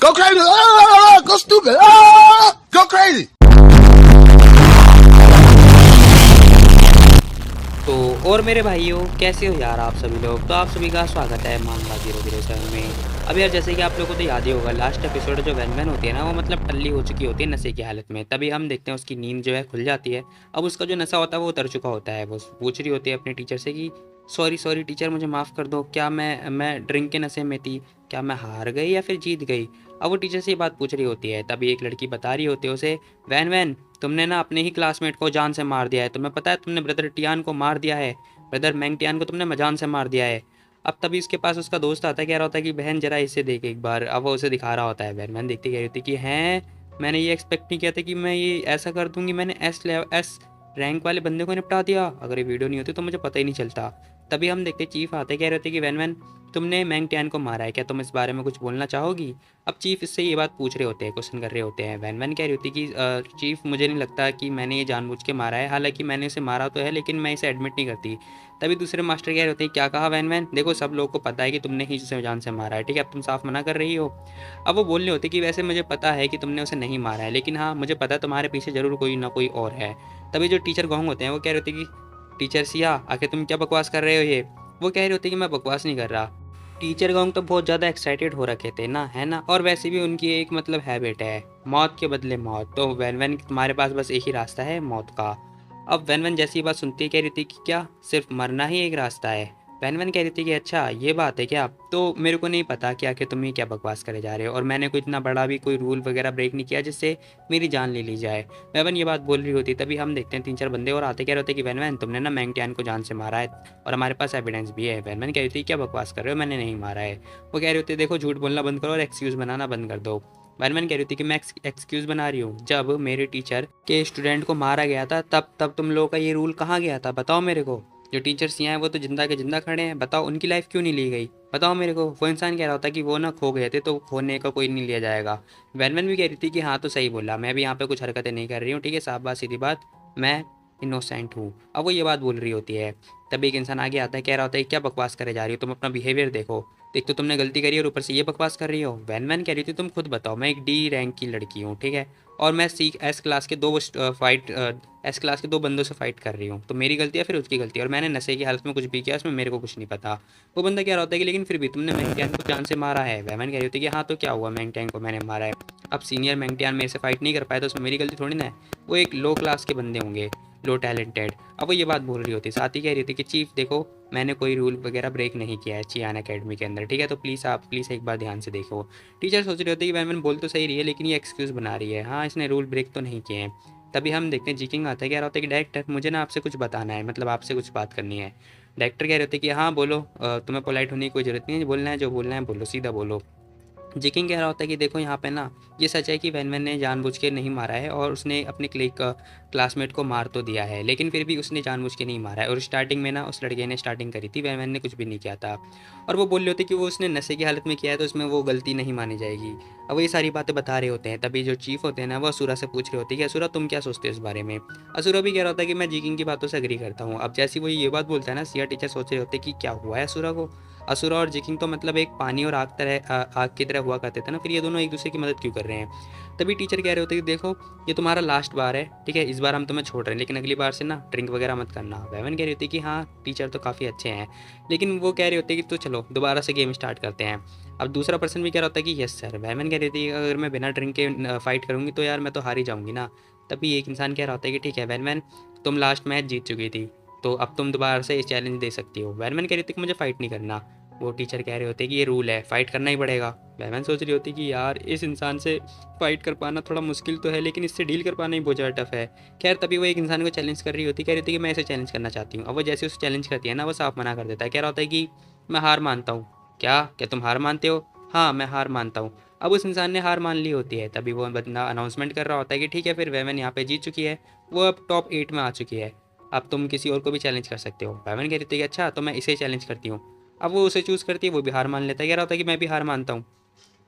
Go crazy! Ah! Go stupid! Ah! Go crazy! तो और मेरे भाइयों, कैसे हो यार आप सभी लोग। तो आप सभी का स्वागत है मामला 007 में। अब यार जैसे कि आप लोगों को तो याद ही होगा, लास्ट एपिसोड जो वैन वैन होती है ना, वो मतलब टल्ली हो चुकी होती है नशे की हालत में। तभी हम देखते हैं उसकी नींद जो है खुल जाती है। अब उसका जो नशा होता है वो उतर चुका होता है। वो पूछ रही होती है अपने टीचर से कि सॉरी सॉरी टीचर, मुझे माफ़ कर दो, क्या मैं ड्रिंक के नशे में थी, क्या मैं हार गई या फिर जीत गई। अब वो टीचर से ये बात पूछ रही होती है। तभी एक लड़की बता रही होती है उसे, वैन वैन तुमने ना अपने ही क्लासमेट को जान से मार दिया है। तुम्हें पता है तुमने ब्रदर टियान को मार दिया है, ब्रदर मैंगटियान को तुमने मजान से मार दिया है। अब तभी उसके पास उसका दोस्त आता है, कह रहा होता है कि बहन जरा इसे देख एक बार। अब वो उसे दिखा रहा होता है। बहन देखती कह रही होती कि हैं, मैंने ये एक्सपेक्ट नहीं किया था कि मैं ये ऐसा कर दूंगी। मैंने एस रैंक वाले बंदे को निपटा दिया। अगर ये वीडियो नहीं होती तो मुझे पता ही नहीं चलता। तभी हम देखते चीफ आते, कह रहे होते कि वैन तुमने मैंगटियान को मारा है, क्या तुम इस बारे में कुछ बोलना चाहोगी। अब चीफ इससे ये बात पूछ रहे होते हैं, क्वेश्चन कर रहे होते हैं। वैन कह रही होती कि चीफ मुझे नहीं लगता कि मैंने ये जानबूझ के मारा है, हालांकि मैंने इसे मारा तो है लेकिन मैं इसे एडमिट नहीं करती। तभी दूसरे मास्टर कह रहे होते हैं, क्या कहा वैन, देखो सब लोगों को पता है कि तुमने ही उसे जान से मारा है, ठीक है, अब तुम साफ मना कर रही हो। अब वो बोल रहे होते कि वैसे मुझे पता है कि तुमने उसे नहीं मारा है, लेकिन हाँ मुझे पता है तुम्हारे पीछे जरूर कोई ना कोई और है। तभी जो टीचर गोंग होते हैं वो कह रहे होते कि टीचर सिया आखिर तुम क्या बकवास कर रहे हो ये। वो कह रहे होते कि मैं बकवास नहीं कर रहा। टीचर गोंग तो बहुत ज़्यादा एक्साइटेड हो रखे थे ना, है ना। और वैसे भी उनकी एक मतलब हैबिट है, मौत के बदले मौत। तो वैन तुम्हारे पास बस एक ही रास्ता है, मौत का। अब वैन जैसी बात सुनती है कह रही थी कि क्या सिर्फ मरना ही एक रास्ता है। वैन कह रही थी कि अच्छा ये बात है क्या, तो मेरे को नहीं पता कि आखिर तुम ये क्या बकवास करे जा रहे हो, और मैंने कोई इतना बड़ा भी कोई रूल वगैरह ब्रेक नहीं किया जिससे मेरी जान ले ली जाए। वैन ये बात बोल रही होती, तभी हम देखते हैं 3-4 बंदे और आते, कह रहे होते कि वैन तुमने ना मैंगटियान को जान से मारा है और हमारे पास एविडेंस भी है। वैन कह रही थी क्या बकवास कर रहे हो, मैंने नहीं मारा है। वो कह रहे होते देखो झूठ बोलना बंद करो और एक्सक्यूज़ बनाना बंद कर दो। वैन कह रही थी कि मैं एक्सक्यूज़ बना रही हूँ, जब मेरे टीचर के स्टूडेंट को मारा गया था तब तुम लोगों का ये रूल कहाँ गया था, बताओ मेरे को। जो टीचर्स यहाँ हैं वो तो जिंदा के जिंदा खड़े हैं, बताओ उनकी लाइफ क्यों नहीं ली गई, बताओ मेरे को। वो इंसान कह रहा होता कि वो ना खो गए थे तो खोने का कोई नहीं लिया जाएगा। वैन भी कह रही थी कि हाँ तो सही बोला, मैं भी यहाँ पे कुछ हरकतें नहीं कर रही हूँ, ठीक है, साफ बात सीधी बात, मैं इनोसेंट हूँ। अब वो ये बात बोल रही होती है। तभी एक इंसान आगे आता है, कह रहा होता है क्या बकवास करे जा रही हो, तुम अपना बिहेवियर देखो, एक तो तुमने गलती करी और ऊपर से ये बकवास कर रही हो। वैन कह रही थी तुम खुद बताओ, मैं एक डी रैंक की लड़की हूँ, ठीक है, और मैं सी एस क्लास के एस क्लास के 2 बंदों से फाइट कर रही हूँ, तो मेरी गलती है फिर उसकी गलती है, और मैंने नशे की हालत में कुछ भी किया उसमें मेरे को कुछ नहीं पता। वो बंदा कह रहा होता है कि लेकिन फिर भी तुमने मैंगटियान को जान से मारा है। वैमन कह रही होती है कि हाँ तो क्या हुआ, मैंगटियान को मैंने मारा है, अब सीनियर मैंगटियान मेरे से फाइट नहीं कर पाए तो उसमें मेरी गलती थोड़ी ना है, वो एक लो क्लास के बंदे होंगे, लो टैलेंटेड। अब वो ये बात बोल रही होती, साथ ही कह रही थी कि चीफ देखो मैंने कोई रूल वगैरह ब्रेक नहीं किया है चियान एकेडमी के अंदर, ठीक है, तो प्लीज़ आप प्लीज़ एक बार ध्यान से देखो। टीचर सोच रहे होते कि वैन बोल तो सही रही है लेकिन ये एक्सक्यूज़ बना रही है, हाँ इसने रूल ब्रेक तो नहीं किए हैं। तभी हम देखते हैं जिकिंग आता है, कह रहा होता है कि डायरेक्टर मुझे ना आपसे कुछ बताना है, मतलब आपसे कुछ बात करनी है। डायरेक्टर कह रहे होते कि हाँ बोलो, तुम्हें पोलाइट होने की कोई ज़रूरत नहीं है, बोलना है जो बोलना है बोलो, सीधा बोलो। जिकिंग कह रहा होता है कि देखो यहाँ पे ना ये सच है कि वैन ने जानबूझ के नहीं मारा है, और उसने अपने क्लासमेट को मार तो दिया है लेकिन फिर भी उसने जानबूझ के नहीं मारा है, और स्टार्टिंग में ना उस लड़के ने स्टार्टिंग करी थी, वैन ने कुछ भी नहीं किया था। और वो बोल रहे होते कि वो उसने नशे की हालत में किया है तो उसमें वो गलती नहीं मानी जाएगी। अब वो ये सारी बातें बता रहे होते हैं। तभी जो चीफ होते हैं ना वो असुरा से पूछ रहे होते हैं कि असुरा तुम क्या सोचते हो इस बारे में। असुरा भी कह रहा होता है कि मैं जिकिंग की बातों से एग्री करता हूँ। अब जैसे वो ये बात बोलता है ना, सिया टीचर सोच रहे होते कि क्या हुआ है असुरा को। असुरा और जिकिंग तो मतलब एक पानी और आग की तरह हुआ करते थे ना, फिर ये दोनों एक दूसरे की मदद क्यों कर रहे हैं। तभी टीचर कह रहे होते कि देखो ये तुम्हारा लास्ट बार है, ठीक है, इस बार हम तुम्हें छोड़ रहे हैं लेकिन अगली बार से ना ड्रिंक वगैरह मत करना। वैवन कह रही होती कि हाँ टीचर तो काफ़ी अच्छे हैं, लेकिन वो कह रहे होते कि तो चलो दोबारा से गेम स्टार्ट करते हैं। अब दूसरा पर्सन भी कह रहा होता है कि यस सर। वैवन कह रही थी अगर मैं बिना ड्रिंक के फाइट करूँगी तो यार मैं तो हार ही जाऊँगी ना। तभी एक इंसान कह रहा होता है कि ठीक है वैन तुम लास्ट मैच जीत चुकी थी तो अब तुम दोबारा से इस चैलेंज दे सकती हो। वैन कह रही थी कि मुझे फाइट नहीं करना। वो टीचर कह रहे होते कि ये रूल है, फाइट करना ही पड़ेगा। वैवन सोच रही होती कि यार इस इंसान से फाइट कर पाना थोड़ा मुश्किल तो है लेकिन इससे डील कर पाना ही बहुत ज़्यादा टफ है। खैर तभी वो एक इंसान को चैलेंज कर रही होती, कह रही होती कि मैं इसे चैलेंज करना चाहती हूँ। अब वो जैसे उसे चैलेंज करती है ना वो साफ मना कर देता है, कह रहा होता है कि मैं हार मानता हूँ। क्या क्या तुम हार मानते हो? हाँ मैं हार मानता हूँ। अब उस इंसान ने हार मान ली होती है। तभी वो बंदा अनाउंसमेंट कर रहा होता है कि ठीक है फिर वैवन यहाँ पे जीत चुकी है, वो अब टॉप 8 में आ चुकी है, अब तुम किसी और को भी चैलेंज कर सकते हो। वैवन कह रही थी कि अच्छा तो मैं इसे चैलेंज करती हूँ। अब वो उसे चूज़ करती है, वो भी हार मान लेता है, कह रहा होता है कि मैं भी हार मानता हूँ।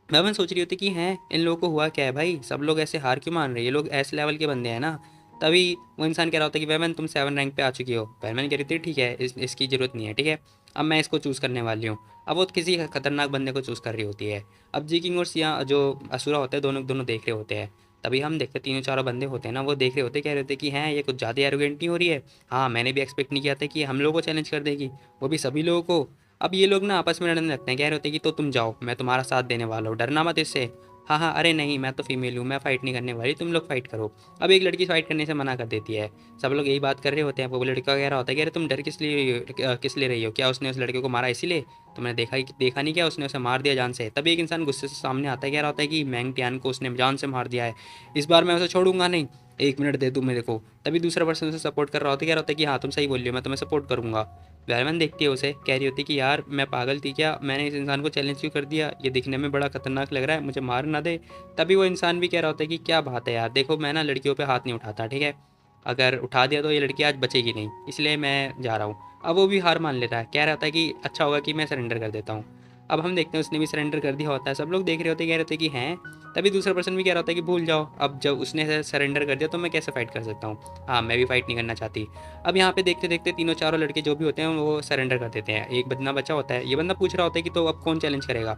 मैं सोच रही होती कि हैं इन लोगों को हुआ क्या है भाई, सब लोग ऐसे हार क्यों मान रहे हैं, ये लोग ऐसे लेवल के बंदे हैं ना। तभी वो इंसान कह रहा होता है कि वैमन तुम 7 रैंक पे आ चुकी हो। वैमन कह रही थी ठीक है इसकी ज़रूरत नहीं है, ठीक है, अब मैं इसको चूज़ करने वाली हूँ। अब वो किसी खतरनाक बंदे को चूज़ कर रही होती है। अब जी किंग और सिया जो असुरा होते हैं दोनों दोनों देख रहे होते हैं। तभी हम देखते तीनों चारों बंदे होते हैं ना, वो देख रहे होते, कह रहे होते कि हैं ये कुछ ज़्यादा एरोगेंट नहीं हो रही है। हाँ, मैंने भी एक्सपेक्ट नहीं किया था कि हम लोगों को चैलेंज कर देगी, वो भी सभी लोगों को। अब ये लोग ना आपस में लड़ने लगते हैं, कह रहे होते कि तो तुम जाओ, मैं तुम्हारा साथ देने वाला हूँ, डरना मत इससे। हाँ हाँ, अरे नहीं, मैं तो फीमेल हूँ, मैं फ़ाइट नहीं करने वाली, तुम लोग फ़ाइट करो। अब एक लड़की फ़ाइट करने से मना कर देती है। सब लोग यही बात कर रहे होते हैं। वो लड़का कह रहा होता है कि अरे तुम डर किस लिए रही हो, क्या उसने उस लड़के को मारा इसीलिए? तुमने देखा नहीं क्या, उसने उसे मार दिया जान से। तभी एक इंसान गुस्से से सामने आता है, कह रहा होता है कि मैंग टियान को उसने जान से मार दिया है, इस बार मैं उसे छोड़ूंगा नहीं, 1 मिनट दे दूँ मेरे को। तभी दूसरा पर्सन उसे सपोर्ट कर रहा होता है, कह रहा होता है कि हाँ तुम सही बोल रही हो, मैं तुम्हें सपोर्ट करूंगा। वैरवन देखती है उसे, कह रही होती कि यार मैं पागल थी क्या, मैंने इस इंसान को चैलेंज क्यों कर दिया, ये दिखने में बड़ा खतरनाक लग रहा है, मुझे मार ना दे। तभी वो इंसान भी कह रहा होता है कि क्या बात है यार, देखो मैं ना लड़कियों पे हाथ नहीं उठाता, ठीक है, अगर उठा दिया तो ये लड़की आज बचेगी नहीं, इसलिए मैं जा रहा हूँ। अब वो भी हार मान लेता है, कह रहा होता है कि अच्छा होगा कि मैं सरेंडर कर देता हूँ। अब हम देखते हैं उसने भी सरेंडर कर दिया होता है, सब लोग देख रहे होते हैं, कह रहे होते हैं कि हैं। तभी दूसरा पर्सन भी कह रहा होता है कि भूल जाओ, अब जब उसने सरेंडर कर दिया तो मैं कैसे फाइट कर सकता हूँ, हाँ मैं भी फाइट नहीं करना चाहती। अब यहाँ पे देखते देखते तीनों चारों लड़के जो भी होते हैं वो सरेंडर कर देते हैं। एक बंदा बचा होता है, ये बंदा पूछ रहा होता है कि तो अब कौन चैलेंज करेगा।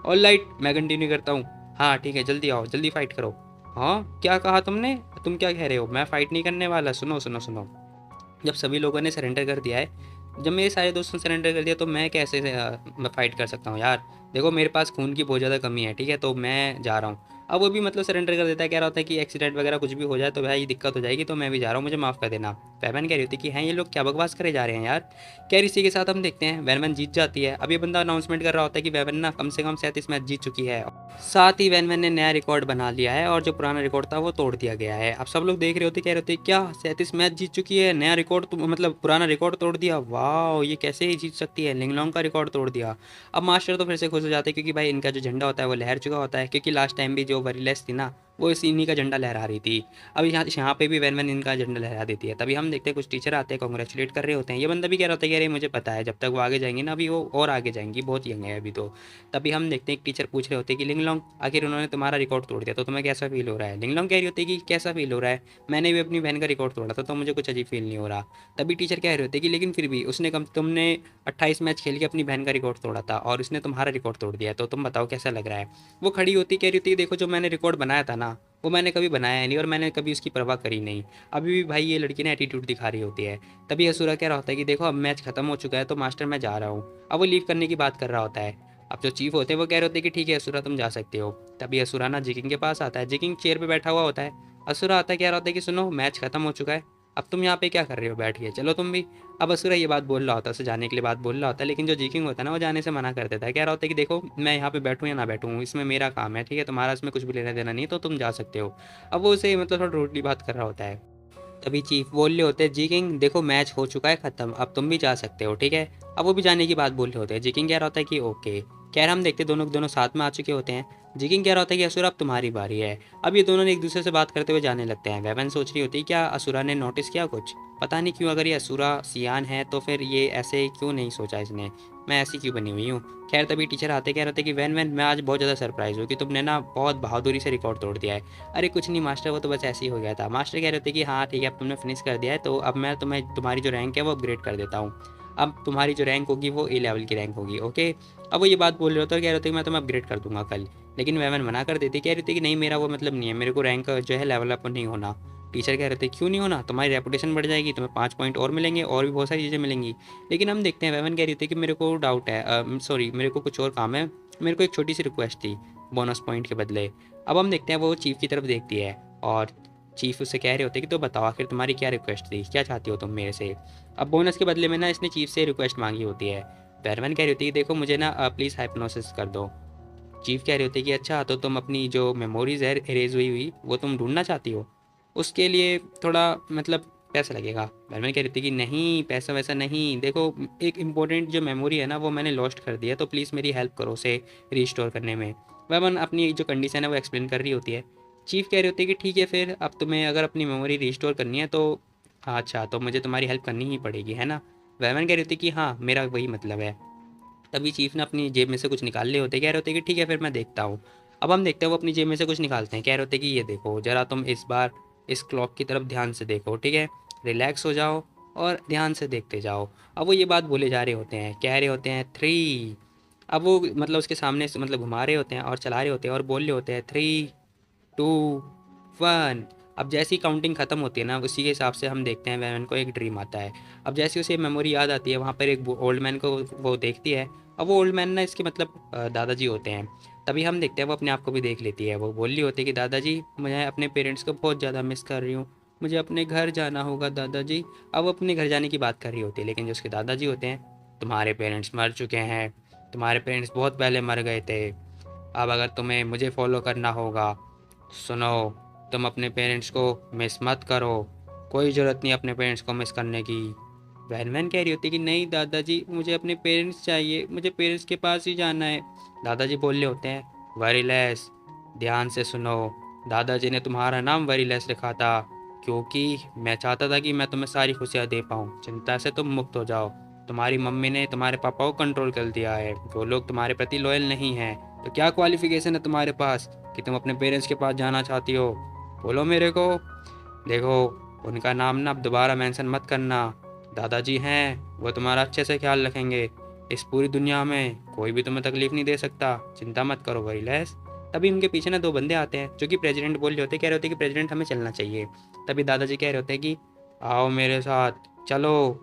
ऑल राइट, मैं कंटिन्यू करता हूँ। हाँ ठीक है, जल्दी आओ, जल्दी फाइट करो। हाँ क्या कहा तुमने, तुम क्या कह रहे हो, मैं फाइट नहीं करने वाला, सुनो सुनो सुनो। जब सभी लोगों ने सरेंडर कर दिया है, जब मेरे सारे दोस्तों ने सरेंडर कर दिया तो मैं कैसे मैं फ़ाइट कर सकता हूँ यार। देखो मेरे पास खून की बहुत ज़्यादा कमी है, ठीक है, तो मैं जा रहा हूँ। अब वो भी मतलब सरेंडर कर देता है, कह रहा होता है कि एक्सीडेंट वगैरह कुछ भी हो जाए तो भाई दिक्कत हो जाएगी, तो मैं भी जा रहा हूँ, मुझे माफ़ कर देना। वैमन कह रही होती कि हैं ये लोग क्या बकवास करे जा रहे हैं यार। खैर इसी के साथ हम देखते हैं वैनमैन जीत जाती है। अब ये बंदा अनाउंसमेंट कर रहा होता है कि वैमन ना कम से कम 37 मैच जीत चुकी है। साथ ही वैनमैन ने नया रिकॉर्ड बना लिया है और जो पुराना रिकॉर्ड था वो तोड़ दिया गया है। अब सब लोग देख रहे होते, कह रहे होते क्या 37 मैच जीत चुकी है, नया रिकॉर्ड तो मतलब पुराना रिकॉर्ड तोड़ दिया, वाह ये कैसे ही जीत सकती है, लिंगलोंग का रिकॉर्ड तोड़ दिया। अब मास्टर तो फिर से खुश हो जाते हैं क्योंकि भाई इनका जो झंडा होता है वो लहर चुका होता है, क्योंकि लास्ट टाइम भी जो वरीलेस थी ना वो इसी इन्हीं का झंडा लहरा रही थी। अब यहाँ पे भी वैनमैन इनका झंडा लहरा देती है। तभी हम देखते हैं कुछ टीचर आते हैं, कॉन्ग्रेचुलेट कर रहे होते हैं। ये बंदा भी कह रहा होता है कि अरे मुझे पता है जब तक वो आगे जाएंगे ना अभी वो और आगे जाएंगी, बहुत यंग है अभी तो। तभी हम देखते हैं एक टीचर पूछ रहे होते हैं कि लिंगलोंग आखिर उन्होंने तुम्हारा रिकॉर्ड तोड़ दिया तो तुम्हें कैसा फील हो रहा है। लिंगलोंग कह रही होती है कि कैसा फील हो रहा है, मैंने भी अपनी बहन का रिकॉर्ड तोड़ा था तो मुझे कुछ अजीब फील नहीं हो रहा। तभी टीचर कह रहे होते कि लेकिन फिर भी उसने कम तुमने 28 मैच खेल के अपनी बहन का रिकॉर्ड तोड़ा था और उसने तुम्हारा रिकॉर्ड तोड़ दिया है, तो तुम बताओ कैसा लग रहा है। वो खड़ी होती कह रही होती देखो जो मैंने रिकॉर्ड बनाया था ना वो मैंने कभी बनाया नहीं और मैंने कभी उसकी परवाह करी नहीं। अभी भी भाई ये लड़की ना एटीट्यूड दिखा रही होती है। तभी असुरा कह रहा होता है कि देखो अब मैच खत्म हो चुका है तो मास्टर मैं जा रहा हूँ। अब वो लीव करने की बात कर रहा होता है। अब जो चीफ होते हैं वो कह रहे होते हैं कि ठीक है असुरा तुम जा सकते हो। तभी असुरा ना जिकिंग के पास आता है, जिकिंग चेयर पे बैठा हुआ होता है। असुरा आता है, कह रहा होता है कि सुनो मैच खत्म हो चुका है, अब तुम यहाँ पे क्या कर रहे हो बैठ के, चलो तुम भी। अब असुरा ये बात बोल रहा होता है, उसे जाने के लिए बात बोल रहा होता है, लेकिन जो जिकिंग होता है ना वो जाने से मना कर देता है, कह रहा होता है कि देखो मैं यहाँ पे बैठूँ या ना बैठूँ इसमें मेरा काम है, ठीक है, तुम्हारा इसमें कुछ भी लेना देना नहीं, तो तुम जा सकते हो। अब वो उसे मतलब थोड़ा रूडली बात कर रहा होता है। तभी चीफ बोल रहे होते हैं जी किंग देखो मैच हो चुका है खत्म, अब तुम भी जा सकते हो, ठीक है। अब वो भी जाने की बात बोल रहे होते हैं। जी किंग कह रहा होता है कि ओके। खैर हम देखते दोनों दोनों साथ में आ चुके होते हैं। जी किंग कह रहा होता है कि असुरा अब तुम्हारी बारी है। अब ये दोनों ने एक दूसरे से बात करते हुए जाने लगते हैं। वेवन सोच रही होती है क्या असुरा ने नोटिस किया कुछ, पता नहीं क्यों, अगर ये असुरा सियान है तो फिर ये ऐसे क्यों नहीं सोचा इसने, मैं ऐसी क्यों बनी हुई हूँ। खैर तभी टीचर आते कह रहे थे कि वैन वैन मैं आज बहुत ज़्यादा सरप्राइज हूँ कि तुमने ना बहुत बहादुरी से रिकॉर्ड तोड़ दिया है। अरे कुछ नहीं मास्टर वो तो बस ऐसे ही हो गया था। मास्टर कह रहे थे कि हाँ ठीक है अब तुमने फिनिश कर दिया है तो अब मैं तुम्हें तुम्हारी जो रैंक है वो अपग्रेड कर देता हूँ। अब तुम्हारी जो रैंक होगी वो ए लेवल की रैंक होगी, ओके। अब वो ये बात बोल रहे होते और कह रहे थे कि मैं तुम्हें अपग्रेड कर दूंगा कल। लेकिन वेवन मना कर देती, कह रही थी कि नहीं मेरा वो मतलब नहीं है, मेरे को रैंक जो है लेवल अप नहीं होना। टीचर कह रहे थे क्यों नहीं होना, तुम्हारी रेपुटेशन बढ़ जाएगी, तुम्हें 5 पॉइंट और मिलेंगे और भी बहुत सारी चीज़ें मिलेंगी। लेकिन हम देखते हैं वेवन कह रही थी कि मेरे को डाउट है, सॉरी मेरे को कुछ और काम है, मेरे को एक छोटी सी रिक्वेस्ट थी बोनस पॉइंट के बदले। अब हम देखते हैं वो चीफ की तरफ देखती है और चीफ उससे कह रहे होते कि तो बताओ आखिर तुम्हारी क्या रिक्वेस्ट थी, क्या चाहती हो तुम मेरे से। अब बोनस के बदले में ना इसने चीफ से रिक्वेस्ट मांगी होती है। वेरवन कह रही होती है कि देखो मुझे ना प्लीज़ हाइप्नोसिस कर दो। चीफ कह रहे होते कि अच्छा तो तुम अपनी जो मेमोरीज है इरेज हुई हुई वो तुम ढूंढना चाहती हो, उसके लिए थोड़ा मतलब पैसा लगेगा। वेरवन कह रही थी कि नहीं पैसा वैसा नहीं, देखो एक इम्पोर्टेंट जो मेमोरी है ना वो मैंने लॉस्ट कर दिया, तो प्लीज़ मेरी हेल्प करो उसे रिस्टोर करने में। वेरवन अपनी जो कंडीशन है वो एक्सप्लेन कर रही होती है। चीफ कह रही होती है कि ठीक है फिर अब तुम्हें अगर अपनी मेमोरी रिस्टोर करनी है तो हाँ अच्छा तो मुझे तुम्हारी हेल्प करनी ही पड़ेगी है ना। वेरवन कह रही होती कि हाँ मेरा वही मतलब है। तभी चीफ ने अपनी जेब में से कुछ निकाल लिए होते, कह रहे होते कि ठीक है फिर मैं देखता हूँ। अब हम देखते हैं वो अपनी जेब में से कुछ निकालते हैं, कह रहे होते कि ये देखो ज़रा तुम इस बार इस क्लॉक की तरफ ध्यान से देखो, ठीक है, रिलैक्स हो जाओ और ध्यान से देखते जाओ। अब वो ये बात बोले जा रहे होते हैं, कह रहे होते हैं 3। अब वो मतलब उसके सामने से मतलब घुमा रहे होते हैं और चला रहे होते हैं और बोल रहे होते हैं 3, 2, 1। अब जैसी काउंटिंग ख़त्म होती है ना, उसी के हिसाब से हम देखते हैं वैन को एक ड्रीम आता है। अब जैसे उसे मेमोरी याद आती है, वहाँ पर एक ओल्ड मैन को वो देखती है। अब वो ओल्ड मैन ना इसके मतलब दादाजी होते हैं। तभी हम देखते हैं वो अपने आप को भी देख लेती है। वो बोल रही होती है कि दादाजी, मैं अपने पेरेंट्स को बहुत ज़्यादा मिस कर रही हूँ, मुझे अपने घर जाना होगा दादाजी। अब वो अपने घर जाने की बात कर रही होती है, लेकिन जो उसके दादाजी होते हैं, तुम्हारे पेरेंट्स मर चुके हैं, तुम्हारे पेरेंट्स बहुत पहले मर गए थे। अब अगर तुम्हें मुझे फॉलो करना होगा, सुनो, तुम अपने पेरेंट्स को मिस मत करो, कोई ज़रूरत नहीं अपने पेरेंट्स को मिस करने की। वैन वैन कह रही होती है कि नहीं दादाजी, मुझे अपने पेरेंट्स चाहिए, मुझे पेरेंट्स के पास ही जाना है। दादाजी बोल रहे होते हैं वरीलेस, ध्यान से सुनो, दादाजी ने तुम्हारा नाम वरीलेस रखा था क्योंकि मैं चाहता था कि मैं तुम्हें सारी खुशियाँ दे पाऊँ, चिंता से तुम मुक्त हो जाओ। तुम्हारी मम्मी ने तुम्हारे पापा को कंट्रोल कर दिया है, वो लोग तुम्हारे प्रति लॉयल नहीं हैं। तो क्या क्वालिफिकेशन है तुम्हारे पास कि तुम अपने पेरेंट्स के पास जाना चाहती हो? बोलो मेरे को। देखो, उनका नाम ना अब दोबारा मेंशन मत करना। दादाजी हैं, वो तुम्हारा अच्छे से ख्याल रखेंगे। इस पूरी दुनिया में कोई भी तुम्हें तकलीफ नहीं दे सकता, चिंता मत करो वरीलेस। तभी उनके पीछे ना दो बंदे आते हैं जो कि प्रेसिडेंट बोल रहे होते हैं, कह रहे होते हैं कि प्रेसिडेंट हमें चलना चाहिए। तभी दादाजी कह रहे होते हैं कि आओ मेरे साथ चलो।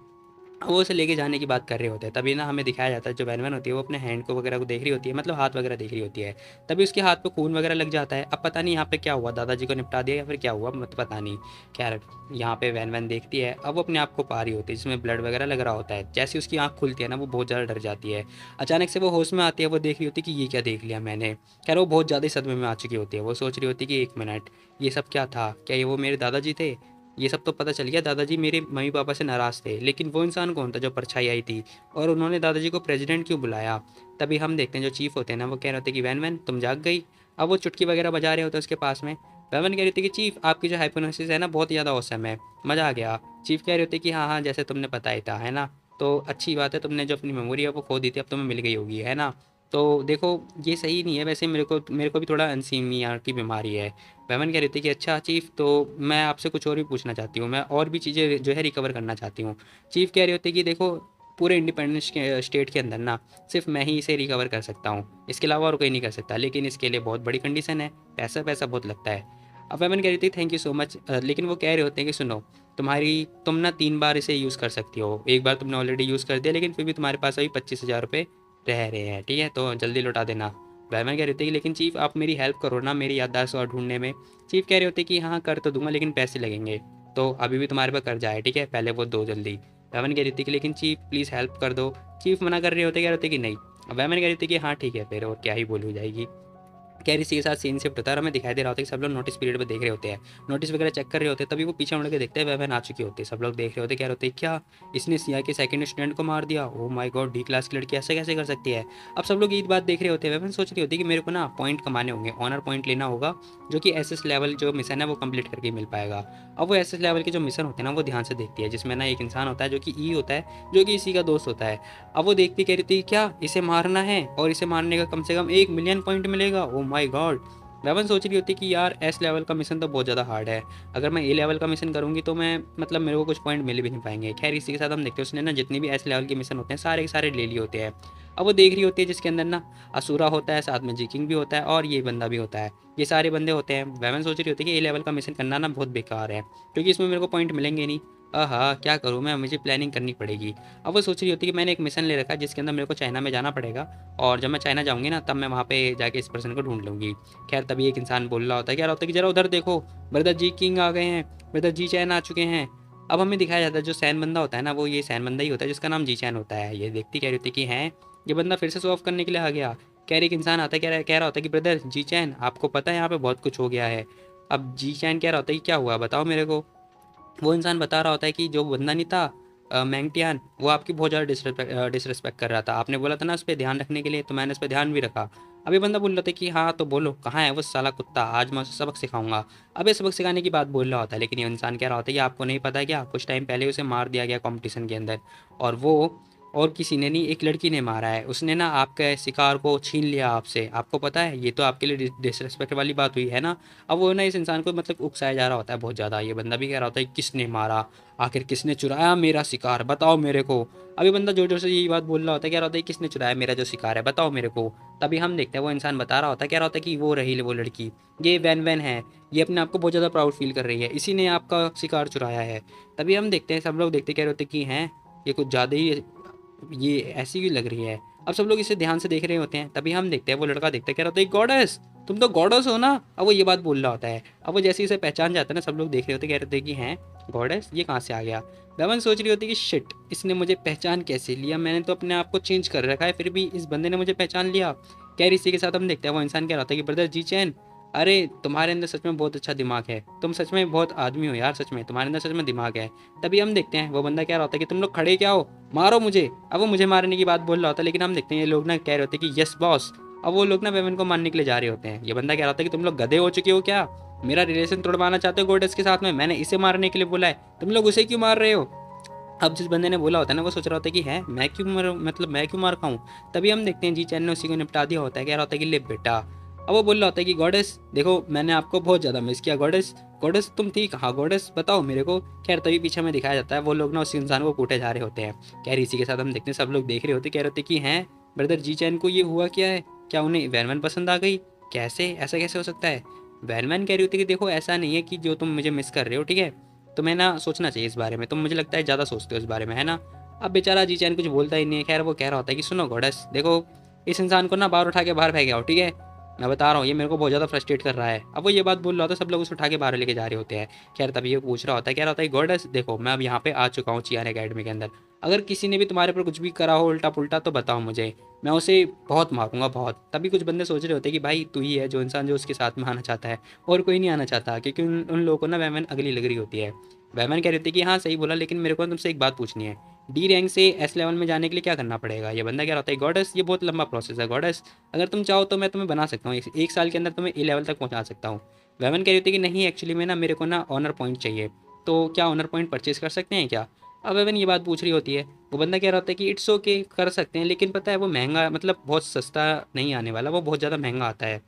वो उसे लेके जाने की बात कर रहे होते हैं। तभी ना हमें दिखाया जाता है जो वैन वैन होती है वो अपने हैंड को वगैरह को देख रही होती है, मतलब हाथ वगैरह देख रही होती है। तभी उसके हाथ पे खून वगैरह लग जाता है। अब पता नहीं यहाँ पे क्या हुआ, दादाजी को निपटा दिया या फिर क्या हुआ, मत पता नहीं। खैर, यहाँ पे वैन वैन देखती है, अब वो अपने आप को पा रही होती है जिसमें ब्लड वगैरह लग रहा होता है। जैसे उसकी आँख खुलती है ना, वो बहुत ज़्यादा डर जाती है। अचानक से वो होश में आती है, वो देख रही होती है कि ये क्या देख लिया मैंने। खैर, वो बहुत ज़्यादा सदमे में आ चुकी होती है। वो सोच रही होती है कि 1 मिनट, ये सब क्या था? क्या ये वो मेरे दादाजी थे? ये सब तो पता चल गया दादाजी मेरे मम्मी पापा से नाराज़ थे, लेकिन वो इंसान कौन था जो परछाई आई थी और उन्होंने दादाजी को प्रेसिडेंट क्यों बुलाया? तभी हम देखते हैं जो चीफ़ होते हैं ना, वो कह रहे होते हैं कि वैन वैन तुम जाग गई। अब वो चुटकी वगैरह बजा रहे होते हैं उसके पास में। वैन वैन कह रही थी कि चीफ़, आपकी जो हाइपोथेसिस है ना बहुत ज़्यादा औसम है, मज़ा आ गया। चीफ़ कह रहे होते कि हाँ हाँ, जैसे तुमने पता ही था, है ना? तो अच्छी बात है, तुमने जो अपनी मेमोरी है वो खो दी थी, अब तुम्हें मिल गई होगी, है ना? तो देखो, ये सही नहीं है वैसे, मेरे को भी थोड़ा अनसीमिया की बीमारी है। वैमन कह रही थी कि अच्छा चीफ़, तो मैं आपसे कुछ और भी पूछना चाहती हूँ, मैं और भी चीज़ें जो है रिकवर करना चाहती हूँ। चीफ़ कह रही होती है कि देखो, पूरे इंडिपेंडेंस के स्टेट के अंदर ना सिर्फ मैं ही इसे रिकवर कर सकता हूँ, इसके अलावा और कोई नहीं कर सकता, लेकिन इसके लिए बहुत बड़ी कंडीशन है, पैसा पैसा बहुत लगता है। अब वैमन कह रही थी थैंक यू सो मच, लेकिन वो कह रहे होते हैं कि सुनो, तुम ना 3 बार इसे यूज़ कर सकती हो। एक बार तुमने ऑलरेडी यूज़ कर दिया, लेकिन फिर भी तुम्हारे पास अभी 25,000 रुपये रह रहे हैं, ठीक है? तो जल्दी लौटा देना। वैमन कह रहे थे कि लेकिन चीफ़, आप मेरी हेल्प करो ना मेरी याददाश्त और ढूंढने में। चीफ़ कह रहे होते कि हाँ कर तो दूंगा, लेकिन पैसे लगेंगे। तो अभी भी तुम्हारे पास कर्जा है, ठीक है, पहले वो दो जल्दी। वैमन कह रही थी कि लेकिन चीफ़ प्लीज़ हेल्प कर दो। चीफ़ मना कर रहे होते, कह रहे होते कि नहीं। वैमन कह रही थी कि हाँ ठीक है, फिर और क्या ही बोल हो जाएगी। खैर, इसी के साथ सीन शिफ्ट होता है और हमें दिखाई दे रहा होता है कि सब लोग नोटिस पीरियड पे देख रहे होते हैं, नोटिस वगैरह चेक कर रहे होते हैं। तभी वो पीछे मुड़ के देखते हैं, वह आ चुकी होती है। सब लोग देख रहे होते हैं, कह रहे होते हैं क्या इसने सीआई के सेकंड स्टूडेंट को मार दिया? Oh my God, D class की लड़की ऐसे कैसे कर सकती है? अब सब लोग ये बात देख रहे होते हैं। वह सोच रही होती है कि मेरे को ना पॉइंट कमाने होंगे, ऑनर पॉइंट लेना होगा, जो कि एसएस लेवल जो मिशन है वो कंप्लीट करके मिल पाएगा। अब वो एसएस लेवल के जो मिशन होते हैं ना, वो ध्यान से देखती है, जिसमें ना एक इंसान होता है जो कि ई होता है, जो कि इसी का दोस्त होता है। अब वो देखती कह रही थी क्या इसे मारना है, और इसे मारने का कम से कम 1 मिलियन पॉइंट मिलेगा? ओ माई गॉड। वेवन सोच रही होती कि यार एस लेवल का मिशन तो बहुत ज़्यादा हार्ड है, अगर मैं ए लेवल का मिशन करूँगी तो मैं मतलब मेरे को कुछ पॉइंट मिल भी नहीं पाएंगे। खैर, इसी के साथ हम देखते हैं उसने ना जितनी भी एस लेवल के मिशन होते हैं सारे के सारे ले लिए होते हैं। अब वो देख रही होती है जिसके अंदर ना असुरा होता है, साथ में जीकिंग भी होता है और ये बंदा भी होता है, ये सारे बंदे होते हैं। वेवन सोच रही होती है कि ए लेवल का मिशन करना ना बहुत बेकार है, क्योंकि इसमें मेरे को पॉइंट मिलेंगे नहीं। हाँ, क्या करूँ मैं, मुझे प्लानिंग करनी पड़ेगी। अब वो सोच रही होती है कि मैंने एक मिशन ले रखा है जिसके अंदर मेरे को चाइना में जाना पड़ेगा, और जब मैं चाइना जाऊँगी ना तब मैं वहाँ पे जाके इस पर्सन को ढूंढ लूँगी। खैर, तभी एक इंसान बोल रहा होता है, क्या होता है कि जरा उधर देखो, ब्रदर जी किंग आ गए हैं, ब्रदर जी चैन आ चुके हैं। अब हमें दिखाया जाता है जो सैन बंदा होता है ना, वो ये सैन बंदा ही होता है जिसका नाम जी चैन होता है। ये देखती कह रही होती कि हैं, ये बंदा फिर से शो ऑफ करने के लिए आ गया। कह रही एक इंसान आता है, कह रहा होता है कि ब्रदर जी चैन, आपको पता है यहाँ पे बहुत कुछ हो गया है। अब जी चैन कह रहा होता है कि क्या हुआ बताओ मेरे को। वो इंसान बता रहा होता है कि जो बंदा नहीं था मैंगटियान, वो आपकी बहुत ज़्यादा डिसरिस्पेक्ट कर रहा था, आपने बोला था ना उस पर ध्यान रखने के लिए, तो मैंने उस पर ध्यान भी रखा। अभी बंदा बोल रहा था कि हाँ तो बोलो कहाँ है वो साला कुत्ता, आज मैं उसे सबक सिखाऊंगा। अब ये सबक सिखाने की बात बोल रहा होता है, लेकिन ये इंसान कह रहा होता है कि आपको नहीं पता क्या, कुछ टाइम पहले उसे मार दिया गया कंपटीशन के अंदर, और वो और किसी ने नहीं, एक लड़की ने मारा है, उसने ना आपके शिकार को छीन लिया आपसे, आपको पता है, ये तो आपके लिए डिसरिस्पेक्ट वाली बात हुई है ना। अब वो ना इस इंसान को मतलब उकसाया जा रहा होता है बहुत ज़्यादा, ये बंदा भी कह रहा होता है किसने मारा, आखिर किसने चुराया मेरा शिकार, बताओ मेरे को। अभी बंदा जोर जोर से यही बात बोल रहा होता है, कह रहा होता है किसने चुराया मेरा जो शिकार है, बताओ मेरे को। तभी हम देखते हैं वो इंसान बता रहा होता है, कह रहा होता है कि वो रही वो लड़की, ये वैन वैन है, ये अपने आप को बहुत ज़्यादा प्राउड फील कर रही है, इसी ने आपका शिकार चुराया है। तभी हम देखते हैं, सब लोग देखते कह रहे होते कि हैं ये कुछ ज़्यादा ही, ये ऐसी ही लग रही है। अब सब लोग इसे ध्यान से देख रहे होते हैं, तभी हम देखते हैं वो लड़का देखते कह रहा होता है गॉडेस, तुम तो गॉडेस हो ना। अब वो ये बात बोल रहा होता है। अब वो जैसे ही इसे पहचान जाता है ना, सब लोग देख रहे होते कह रहे होते कि हैं गॉडेस, ये कहाँ से आ गया। बेवन सोच रही होती कि शिट, इसने मुझे पहचान कैसे लिया, मैंने तो अपने आप को चेंज कर रखा है, फिर भी इस बंदे ने मुझे पहचान लिया। खैर इसी के साथ हम देखते हैं वो इंसान कह रहा था कि ब्रदर जी चैन, अरे तुम्हारे अंदर सच में बहुत अच्छा दिमाग है, तुम सच में बहुत आदमी हो यार, सच में तुम्हारे अंदर सच में दिमाग है। तभी हम देखते हैं वो बंदा कह रहा होता है कि तुम लोग खड़े क्या हो, मारो मुझे। अब वो मुझे मारने की बात बोल रहा होता है, लेकिन हम देखते हैं ये लोग ना कह रहे होते हैं कि यस बॉस। अब वो लोग ना वेवन को मारने के लिए जा रहे होते हैं। ये बंदा कह रहा होता है कि तुम लोग गधे हो चुके हो क्या, मेरा रिलेशन तोड़वाना चाहते हो गोडेस के साथ में, मैंने इसे मारने के लिए बोला है, तुम लोग उसे क्यों मार रहे हो। अब जिस बंदे ने बोला होता है ना, वो सोच रहा होता है कि है मैं क्यों मतलब मैं क्यों मार खाऊं। तभी हम देखते हैं जी चैन ने उसी को निपटा दिया होता है, कह रहा होता है कि ले बेटा। अब वो बोल रहा होता है कि गॉडेस देखो मैंने आपको बहुत ज़्यादा मिस किया, गॉडेस गॉडेस तुम थी कहाँ, गॉडेस बताओ मेरे को। खैर तभी पीछे में दिखाया जाता है वो लोग ना उस इंसान को कूटे जा रहे होते हैं। खैर इसी के साथ हम देखते हैं सब लोग देख रहे होते, कह रहे होते कि हैं ब्रदर जी चैन को ये हुआ क्या है, क्या उन्हें वैनमैन पसंद आ गई, कैसे ऐसा कैसे हो सकता है। वैनमैन कह रही होती कि देखो ऐसा नहीं है कि जो तुम मुझे मिस कर रहे हो, ठीक है, तुम्हें ना सोचना चाहिए इस बारे में, तुम मुझे लगता है ज़्यादा सोचते हो इस बारे में, है ना। अब बेचारा जी चैन कुछ बोलता ही नहीं है। खैर वो कह रहा होता है कि सुनो गॉडेस देखो, इस इंसान को ना बाहर उठा के बाहर फेंक आओ, ठीक है, मैं बता रहा हूँ ये मेरे को बहुत ज़्यादा फ्रस्ट्रेट कर रहा है। अब वो ये बात बोल रहा होता है, सब लोग उसे उठा के बाहर लेके जा रहे होते हैं। खैर तभी ये पूछ रहा होता है, कह रहा होता है गॉडेस देखो मैं अब यहाँ पे आ चुका हूँ चियान अकेडमी के अंदर, अगर किसी ने भी तुम्हारे ऊपर कुछ भी करा हो उल्टा पुल्टा तो बताओ मुझे, मैं उसे बहुत मारूंगा बहुत। तभी कुछ बंदे सोच रहे होते हैं कि भाई तू ही है जो इंसान जो उसके साथ में आना चाहता है, और कोई नहीं आना चाहता, क्योंकि उन लोगों को ना वैमन अगली लग रही होती है। वैमन कह रही थी कि हाँ सही बोला, लेकिन मेरे को तुमसे एक बात पूछनी है, डी रैंक से एस लेवल में जाने के लिए क्या करना पड़ेगा। ये बंदा कह रहा है गॉडेस ये बहुत लंबा प्रोसेस है गॉडेस, अगर तुम चाहो तो मैं तुम्हें बना सकता हूँ, एक साल के अंदर तुम्हें ए लेवल तक पहुँचा सकता हूँ। वैमन कह रही थी कि नहीं एक्चुअली में ना मेरे को ना ऑनर पॉइंट चाहिए, तो क्या ऑनर पॉइंट परचेज कर सकते हैं क्या। अब वेवन ये बात पूछ रही होती है, वो बंदा कह रहा होता है कि इट्स ओके कर सकते हैं, लेकिन पता है वो महंगा, मतलब बहुत सस्ता नहीं आने वाला, वो बहुत ज़्यादा महंगा आता है।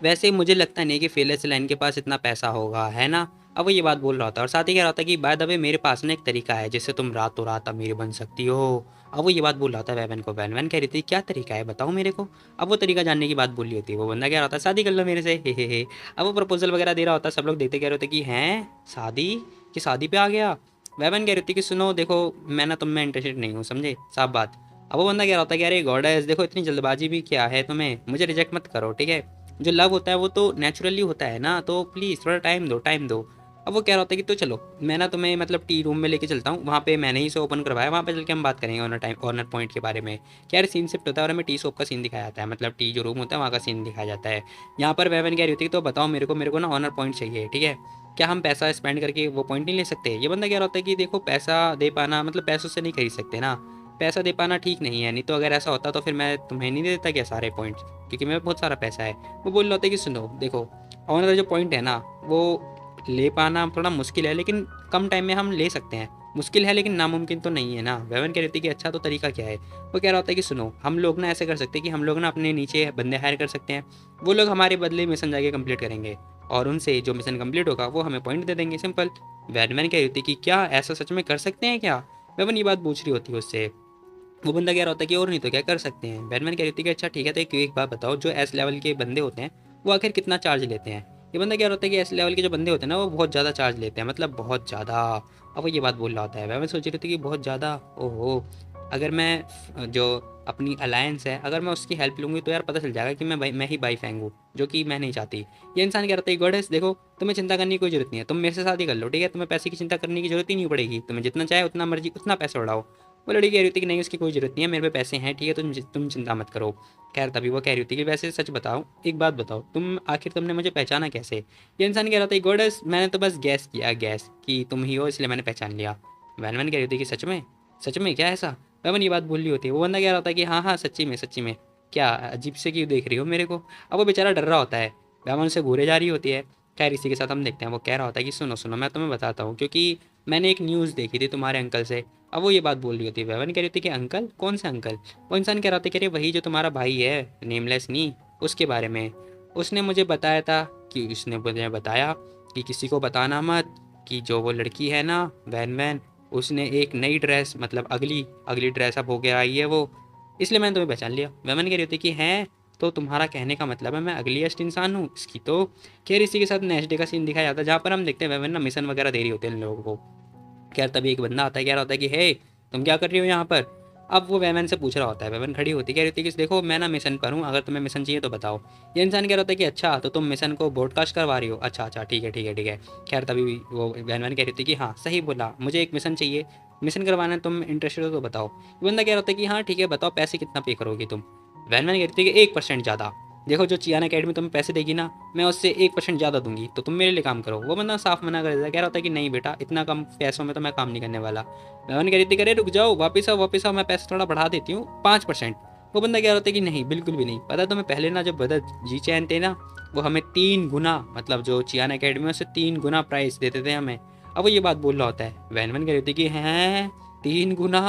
वैसे मुझे लगता नहीं कि फेलियर लाइन के पास इतना पैसा होगा, है ना। अब वो ये बात बोल रहा होता है, और साथ ही कह रहा होता है कि बाय द वे मेरे पास ना एक तरीका है जिससे तुम रातों रात अमीर बन सकती हो। अब वो ये बात बोल रहा था वैवन को, वैन वैन कह रही थी क्या तरीका है बताओ मेरे को। अब वो तरीका जानने की बात बोली होती है, वो बंदा कह रहा होता है शादी कर लो मेरे से, हे। अब वो प्रपोजल वगैरह दे रहा होता है, सब लोग देखते कह रहे होते कि हैं शादी, कि शादी पे आ गया। वैवन कह रही थी कि सुनो देखो मैं ना तुम में इंटरेस्टेड नहीं हूँ, समझे साफ बात। अब वो बंदा कह रहा होता है कि अरे गॉडेस देखो इतनी जल्दबाजी भी क्या है तुम्हें, मुझे रिजेक्ट मत करो, ठीक है, जो लव होता है वो तो नेचुरली होता है ना, तो प्लीज़ थोड़ा टाइम दो टाइम दो। अब वो कह रहा होता है कि तो चलो मैं ना तुम्हें मतलब टी रूम में लेके चलता हूँ, वहाँ पे मैंने ही इसे ओपन करवाया, वहाँ पे चल के हम बात करेंगे ऑनर पॉइंट के बारे में। क्या यार सीन शिफ्ट होता है और हमें टी शॉप का सीन दिखाया जाता है, मतलब टी जो रूम होता है वहाँ का सीन दिखाया जाता है। यहाँ पर वेवन कह रही होती है तो बताओ मेरे को ना ऑनर पॉइंट चाहिए, ठीक है, क्या हम पैसा स्पेंड करके वो पॉइंट नहीं ले सकते। ये बंदा कह रहा होता है कि देखो पैसा दे पाना मतलब पैसों से नहीं खरीद सकते ना, पैसा दे पाना ठीक नहीं है, नहीं तो अगर ऐसा होता तो फिर मैं तुम्हें नहीं दे देता क्या सारे पॉइंट्स, क्योंकि मेरे बहुत सारा पैसा है। वो बोल रहा होता है कि सुनो देखो ऑनर जो पॉइंट है ना वो ले पाना थोड़ा मुश्किल है, लेकिन कम टाइम में हम ले सकते हैं, मुश्किल है लेकिन नामुमकिन तो नहीं है ना। वेवन कह रही थी कि अच्छा तो तरीका क्या है। वो कह रहा होता है कि सुनो हम लोग ना ऐसे कर सकते हैं कि हम लोग ना अपने नीचे बंदे हायर कर सकते हैं, वो लोग हमारे बदले मिशन जाके कंप्लीट करेंगे, और उनसे जो मिशन कंप्लीट होगा वो हमें पॉइंट दे देंगे, सिंपल। वैन कह रही थी कि क्या ऐसा सच में कर सकते हैं क्या। वेवन ये बात पूछ रही होती है उससे। वो बंदा कह रहा होता है कि और नहीं तो क्या कर सकते हैं। बैटमैन कह रही थी कि अच्छा ठीक है तो एक बात बताओ, जो एस लेवल के बंदे होते हैं वो आखिर कितना चार्ज लेते हैं। ये बंदा कह रहा होता है कि एस लेवल के जो बंदे होते हैं ना वो बहुत ज़्यादा चार्ज लेते हैं, मतलब बहुत ज़्यादा। अब वो ये बात बोल रहा होता है, वह मैं सोच रही थी कि बहुत ज़्यादा, ओहो, अगर मैं जो अपनी अलायंस है अगर मैं उसकी हेल्प लूँगी तो यार पता चल जाएगा कि मैं ही बाई फैंग हूँ, जो कि मैं नहीं चाहती। ये इंसान कह रहा था गॉडेस देखो तुम्हें चिंता करने की कोई जरूरत नहीं है, तुम मेरे से शादी कर लो, ठीक है, तुम्हें पैसे की चिंता करने की जरूरत ही नहीं पड़ेगी, तुम्हें जितना चाहे उतना मर्जी उतना पैसा उड़ाओ। वो लड़की कह रही थी कि नहीं उसकी कोई ज़रूरत नहीं है, मेरे पे पैसे हैं, ठीक है, तुम चिंता मत करो। खैर तभी वो कह रही थी कि वैसे सच बताओ एक बात बताओ तुम आखिर तुमने मुझे पहचाना कैसे। ये इंसान कह रहा था गॉडेस मैंने तो बस गैस किया, गैस कि तुम ही हो इसलिए मैंने पहचान लिया। वैन कह रही थी कि सच में क्या ऐसा। वैन ये बात बोल रही होती है, वो बंदा कह रहा था कि हाँ हाँ सच्ची में क्या अजीब से क्यों देख रही हो मेरे को। अब वो बेचारा डर रहा होता है, वैमन से घूरे जा रही होती है। खैर इसी के साथ हम देखते हैं वो कह रहा होता है कि सुनो सुनो मैं तुम्हें बताता हूँ, क्योंकि मैंने एक न्यूज़ देखी थी तुम्हारे अंकल से। अब वो ये बात बोल रही होती है, वेवन कह रही होती है कि अंकल कौन सा अंकल? वो इंसान कह रहा होता है कि अरे वही जो तुम्हारा भाई है नेमलेस नी, उसके बारे में। उसने मुझे बताया था कि उसने मुझे बताया कि किसी को बताना मत कि जो वो लड़की है ना वैन वैन, उसने एक नई ड्रेस मतलब अगली अगली ड्रेस अब होके आई है वो, इसलिए मैंने तुम्हें पहचान लिया। वेमन कह रही होती कि हैं तो तुम्हारा कहने का मतलब है मैं अगलीस्ट इंसान हूँ इसकी। तो खैर इसी के साथ नेक्स्ट डे का सीन दिखाया जाता है, जहाँ पर हम देखते हैं वेमन ना मिशन वगैरह दे रही होती है इन लोगों को। खैर तभी एक बंदा आता है, कह रहा होता है कि हे तुम क्या कर रही हो यहाँ पर? अब वो वेमन से पूछ रहा होता है, वेमन खड़ी होती है, कह रही होती है कि देखो मैं ना मिशन पर हूँ, अगर तुम्हें मिशन चाहिए तो बताओ। ये इंसान कह रहा होता है कि अच्छा तो तुम मिशन को ब्रॉडकास्ट करवा रही हो, अच्छा अच्छा ठीक है ठीक है ठीक है। खैर तभी वो वेमन कह रही थी कि हाँ सही बोला, मुझे एक मिशन चाहिए, मिशन करवाना है, तुम इंटरेस्टेड हो तो बताओ। ये बंदा कह रहा होता है कि हाँ ठीक है बताओ पैसे कितना पे करोगी तुम? वेमन कह रही थी कि 1% ज़्यादा। देखो जो चियाना अकेडमी तुम्हें पैसे देगी ना, मैं उससे 1% ज़्यादा दूंगी, तो तुम मेरे लिए काम करो। वो बंदा साफ मना कर देता है, कह रहा होता है कि नहीं बेटा इतना कम पैसों में तो मैं काम नहीं करने वाला। मैं कह रही थी करे रुक जाओ वापस आओ मैं पैसे थोड़ा बढ़ा देती हूँ 5%। वो बंदा कह रहा होता है कि नहीं बिल्कुल भी नहीं, पता तुम्हें पहले ना जो ब्रदर जी चैन थे ना, वो हमें 3 गुना मतलब जो चियाना अकेडमी में उससे 3 गुना प्राइस देते थे हमें। अब वो ये बात बोल रहा होता है, वैन वैन कह रही थी कि हैं 3 गुना?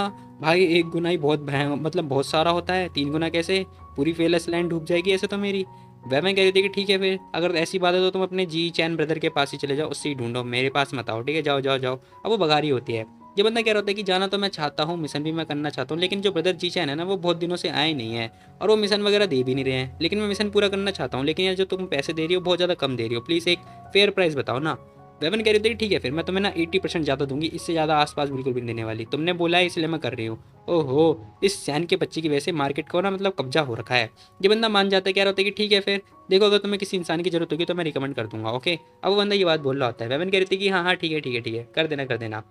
भाई 1 गुना ही बहुत मतलब बहुत सारा होता है, 3 गुना कैसे? पूरी फेलस लैंड डूब जाएगी ऐसे तो मेरी। वह मैं कह रही थी कि ठीक है फिर अगर ऐसी बात है तो तुम अपने जी चैन ब्रदर के पास ही चले जाओ, उससे ही ढूंढो, मेरे पास मत आओ, ठीक है? जाओ जाओ जाओ। अब वो बघारी होती है। ये बंदा कह रहा होता है कि जाना तो मैं चाहता हूँ, मिशन भी मैं करना चाहता हूँ, लेकिन जो ब्रदर जी चैन है ना वो बहुत दिनों से आए नहीं है और वो मिशन वगैरह दे भी नहीं रहे हैं, लेकिन मैं मिशन पूरा करना चाहता हूँ, लेकिन यार जो तुम पैसे दे रही हो बहुत ज़्यादा कम दे रही हो, प्लीज़ एक फेयर प्राइस बताओ ना। वेवन कह रही थी ठीक है फिर मैं तुम्हें ना 80% ज़्यादा दूंगी, इससे ज़्यादा आसपास बिल्कुल भी नहीं देने वाली, तुमने बोला है इसलिए मैं कर रही हूँ। ओहो, इस सैन के बच्चे की वजह से मार्केट को ना मतलब कब्जा हो रखा है। ये बंदा मान जाता है, कह रहा होता है कि ठीक है फिर देखो अगर तुम्हें किसी इंसान की जरूरत होगी तो मैं रिकमेंड कर दूंगा, ओके? अब वो बंदा ये बात बोल रहा होता है, वेवन कह रही थी कि हाँ हाँ ठीक है ठीक है ठीक है कर देना कर देना।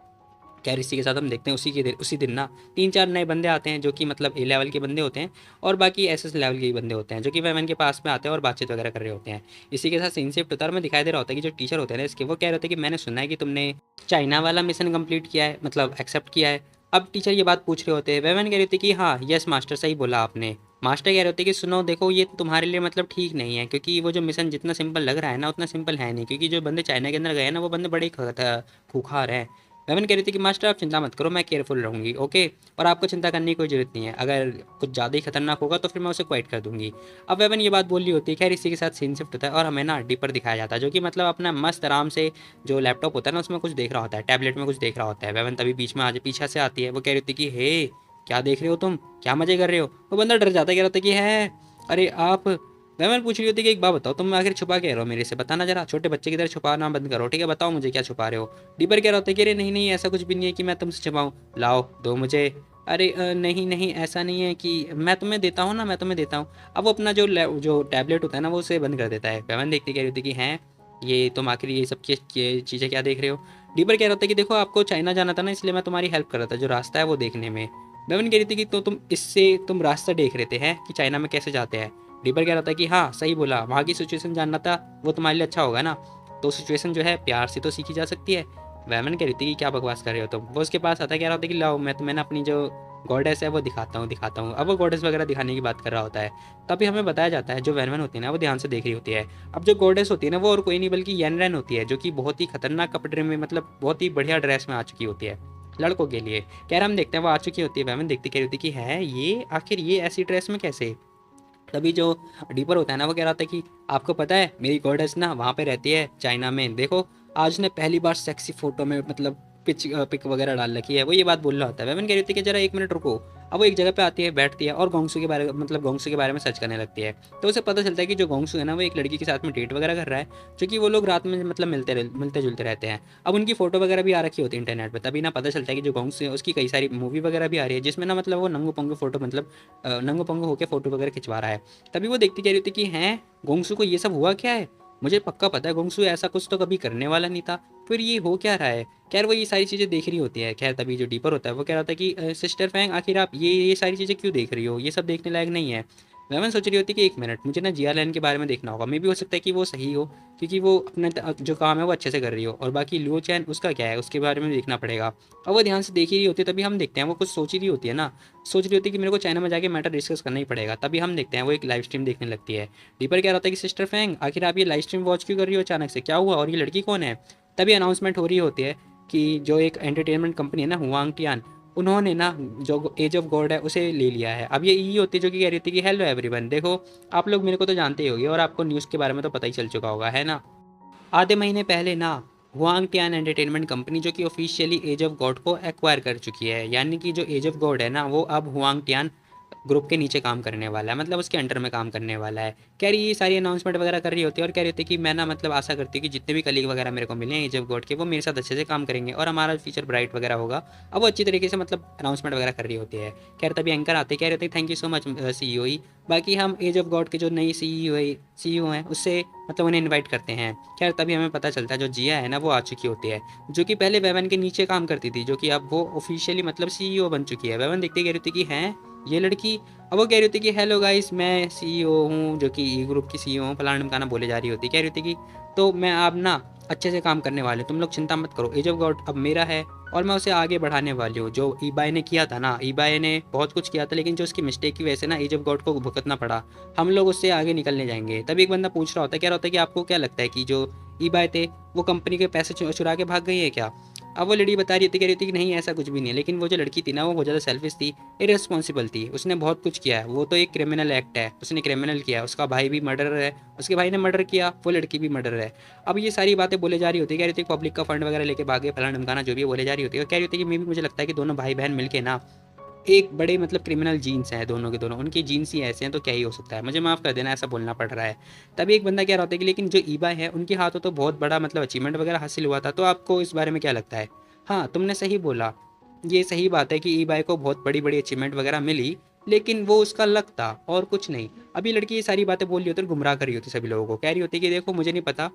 खैर इसी के साथ हम देखते हैं उसी दिन ना 3-4 नए बंदे आते हैं जो कि मतलब ए लेवल के बंदे होते हैं और बाकी एस लेवल के ही बंदे होते हैं जो कि वेमन के पास में आते हैं और बातचीत वगैरह कर रहे होते हैं। इसी के साथ सीन शिफ्ट होता है और में दिखाई दे रहा होता है कि जो टीचर होते हैं ना इसके, वो कह रहे होते हैं कि मैंने सुना है कि तुमने चाइना वाला मिशन कंप्लीट किया है, मतलब एक्सेप्ट किया है। अब टीचर ये बात पूछ रहे होते हैं, वेमन कह रही थी कि हाँ यस मास्टर सही बोला आपने। मास्टर कह रहे होते कि सुनो देखो ये तुम्हारे लिए मतलब ठीक नहीं है, क्योंकि वो जो मिशन जितना सिंपल लग रहा है ना उतना सिंपल है नहीं, क्योंकि जो बंदे चाइना के अंदर गए हैं ना वो बंदे बड़े खूंखार हैं। वेवन कह रही थी कि मास्टर आप चिंता मत करो, मैं केयरफुल रहूँगी, ओके? और आपको चिंता करने की कोई ज़रूरत नहीं है, अगर कुछ ज़्यादा ही खतरनाक होगा तो फिर मैं उसे क्वाइट कर दूंगी। अब वेवन ये बात बोल रही होती है। खैर इसी के साथ सीन शिफ्ट होता है और हमें ना डीपर दिखाया जाता है जो कि मतलब अपना मस्त आराम से जो लैपटॉप होता है ना उसमें कुछ देख रहा होता है, टैबलेट में कुछ देख रहा होता है। वेवन तभी बीच में आज पीछे से आती है, वो कह रही होती कि हे क्या देख रहे हो तुम, क्या मजे कर रहे हो? वो बंदा डर जाता है, कह रहा था कि है अरे आप। मैं पूछ रही होती कि एक बात बताओ तुम आखिर छुपा क्या रहे हो मेरे से, बताना जरा, छोटे बच्चे की तरह छुपाना बंद करो, ठीक है? बताओ मुझे क्या छुपा रहे हो? डीपर कह रहा होता है कि अरे नहीं नहीं ऐसा कुछ भी नहीं है कि मैं तुमसे छुपाऊँ, लाओ दो मुझे। अरे नहीं नहीं ऐसा नहीं है कि मैं तुम्हें देता हूँ ना, मैं तुम्हें देता हूँ। अब वो अपना जो टैबलेट होता है ना वो उसे बंद कर देता है। पेवन देखती कह रही होती कि हैं ये तुम आखिर ये सब चीज़ें क्या देख रहे हो? डीपर कह रहा था कि देखो आपको चाइना जाना था ना इसलिए मैं तुम्हारी हेल्प कर रहा था, जो रास्ता है वो देखने में। बेवन कह रही थी कि तो तुम रास्ता देख रहे थे हैं कि चाइना में कैसे जाते हैं? डीपर कह रहा था कि हाँ सही बोला, वहाँ की सिचुएशन जानना था, वो तुम्हारे लिए अच्छा होगा ना। तो सिचुएशन जो है प्यार से तो सीखी जा सकती है। वैमन कह रही थी कि क्या बकवास कर रहे हो तुम? वो उसके पास आता है, कह रहा होता है कि लाओ मैं तुम्हें ना अपनी जो गॉडेस है वो दिखाता हूँ। अब वो गॉडेस वगैरह दिखाने की बात कर रहा होता है। तभी हमें बताया जाता है जो वैनवन होती है ना वो ध्यान से देख रही होती है। अब जो गॉडेस होती है ना वो और कोई नहीं बल्कि येनरेन होती है, जो कि बहुत ही खतरनाक कपड़े में मतलब बहुत ही बढ़िया ड्रेस में आ चुकी होती है लड़कों के लिए। कह रहा हम देखते हैं वो आ चुकी होती है, वैमन देखती कह रही होती कि है ये आखिर ये ऐसी ड्रेस में कैसे? तभी जो डीपर होता है ना वो कह रहा था कि आपको पता है मेरी गॉडेस ना वहाँ पे रहती है चाइना में, देखो आज ने पहली बार सेक्सी फोटो में मतलब पिक वगैरह डाल रखी है। वो ये बात बोल रहा होता है। वेवन कह रही थी कि जरा 1 मिनट रुको। अब वो एक जगह पे आती है, बैठती है और गोंगसू के बारे में सर्च करने लगती है। तो उसे पता चलता है कि जो गोंगसू है ना वो एक लड़की के साथ में डेट वगैरह कर रहा है, जो कि वो लोग रात में मतलब मिलते जुलते रहते हैं। अब उनकी फोटो वगैरह भी आ रखी होती है इंटरनेट पर। तभी ना पता चलता है कि जो गोंगसू है उसकी कई सारी मूवी वगैरह भी आ रही है जिसमें ना मतलब वो नंगू पंगू फोटो मतलब नंगू पंगू होकर फोटो वगैरह खिंचवा रहा है। तभी वो देखती कह रही थी कि हैं गोंगसू को ये सब हुआ क्या है? मुझे पक्का पता है गोंगसू ऐसा कुछ तो कभी करने वाला नहीं था, फिर ये हो क्या रहा है? खैर वो ये सारी चीज़ें देख रही होती है। खैर तभी जो डीपर होता है वो कह रहा था कि सिस्टर फैंग आखिर आप ये सारी चीज़ें क्यों देख रही हो, ये सब देखने लायक नहीं है। वेमन सोच रही होती कि 1 मिनट मुझे ना जिया लैन के बारे में देखना होगा, मे भी हो सकता है कि वो सही हो क्योंकि वो अपने जो काम है वो अच्छे से कर रही हो, और बाकी लियो चैन उसका क्या है उसके बारे में देखना पड़ेगा। और वो ध्यान से देख ही रही होती है। तभी हम देखते हैं वो कुछ सोच ही रही होती है ना, सोच रही होती है कि मेरे को चाइना में जाके मैटर डिस्कस करना ही पड़ेगा। तभी हम देखते हैं वो एक लाइव स्ट्रीम देखने लगती है। डीपर कह रहा था कि सिस्टर फैंग आखिर आप ये लाइव स्ट्रीम वॉच क्यों कर रही हो, अचानक से क्या हुआ और ये लड़की कौन है? तभी अनाउंसमेंट हो रही होती है कि जो एक एंटरटेनमेंट कंपनी है ना हुआंग टियान, उन्होंने ना जो एज ऑफ गॉड है उसे ले लिया है। अब ये ई होती है जो कि कह रही थी कि हेलो एवरीवन, देखो आप लोग मेरे को तो जानते ही होंगे और आपको न्यूज़ के बारे में तो पता ही चल चुका होगा, है ना। आधे महीने पहले ना हुआंग टियान एंटरटेनमेंट कंपनी जो कि ऑफिशियली एज ऑफ गॉड को एक्वायर कर चुकी है, यानी कि जो एज ऑफ गॉड है ना वो अब हुआंग टियान ग्रुप के नीचे काम करने वाला है, मतलब उसके अंडर में काम करने वाला है। कह रही ये सारी अनाउंसमेंट वगैरह कर रही होती है और कह रही होती है कि मैं ना मतलब आशा करती हूँ कि जितने भी कलीग वगैरह मेरे को मिले हैं एज ऑफ गॉड के, वो मेरे साथ अच्छे से काम करेंगे और हमारा फ्यूचर ब्राइट वगैरह होगा। अब वो अच्छी तरीके से मतलब अनाउंसमेंट वगैरह कर रही होती है। खैर तभी एंकर आते कह रहे थे thank you so much CEO ही। बाकी हम एज ऑफ गॉड के जो नई CEO हैं उससे मतलब उन्हें इनवाइट करते हैं। खैर तभी हमें पता चलता है जो जिया है ना वो आ चुकी होती है, जो कि पहले वेवन के नीचे काम करती थी, जो कि अब वो ऑफिशियली मतलब CEO बन चुकी है। वेवन देखते कह रही थी कि हैं ये लड़की। अब वो कह रही थी कि हेलो गाइस मैं CEO हूँ, जो कि ई ग्रुप की CEO हूँ, फलाना ढिमकाना बोले जा रही होती। कह रही थी कि तो मैं अब ना अच्छे से काम करने वाले, तुम लोग चिंता मत करो, एज ऑफ गॉड अब मेरा है और मैं उसे आगे बढ़ाने वाली हूँ। जो ईबाई ने किया था ना, ईबाई ने बहुत कुछ किया था लेकिन जो उसकी मिस्टेक की वजह से ना एज ऑफ गॉड को भुगतना पड़ा, हम लोग उससे आगे निकलने जाएंगे। तभी एक बंदा पूछ रहा होता है, कह रहा होता है कि आपको क्या लगता है कि जो ईबाई थे वो कंपनी के पैसे चुरा के भाग गई है क्या। अब वो लड़की बता रही थी, कह रही थी कि नहीं ऐसा कुछ भी नहीं है, लेकिन वो जो लड़की थी ना वो बहुत ज़्यादा सेल्फिश थी, इरेस्पॉन्सिबल थी, उसने बहुत कुछ किया है, वो तो एक क्रिमिनल एक्ट है, उसने क्रिमिनल किया, उसका भाई भी मर्डर है, उसके भाई ने मर्डर किया, वो लड़की भी मर्डर है। अब ये सारी बातें बोले जा रही होती है, कह रही थी पब्लिक का फंड वगैरह लेके भागे, फलाना ढमकाना जो भी बोले जा रही होती है। और कह रही होती है कि मे भी मुझे लगता है कि दोनों भाई बहन मिलके ना एक बड़े मतलब क्रिमिनल जीन्स हैं दोनों के दोनों, उनकी जीन्स ही ऐसे हैं तो क्या ही हो सकता है, मुझे माफ़ कर देना ऐसा बोलना पड़ रहा है। तभी एक बंदा कह रहा होता है कि लेकिन जो ईबा है उनके हाथों तो बहुत बड़ा मतलब अचीवमेंट वगैरह हासिल हुआ था, तो आपको इस बारे में क्या लगता है। हाँ तुमने सही बोला, ये सही बात है कि ईबाई को बहुत बड़ी बड़ी अचीवमेंट वगैरह मिली, लेकिन वो उसका लक था और कुछ नहीं। अभी लड़की ये सारी बातें बोल रही होती है और गुमराह कर रही होती है सभी लोगों को, कह रही होती है कि देखो मुझे नहीं पता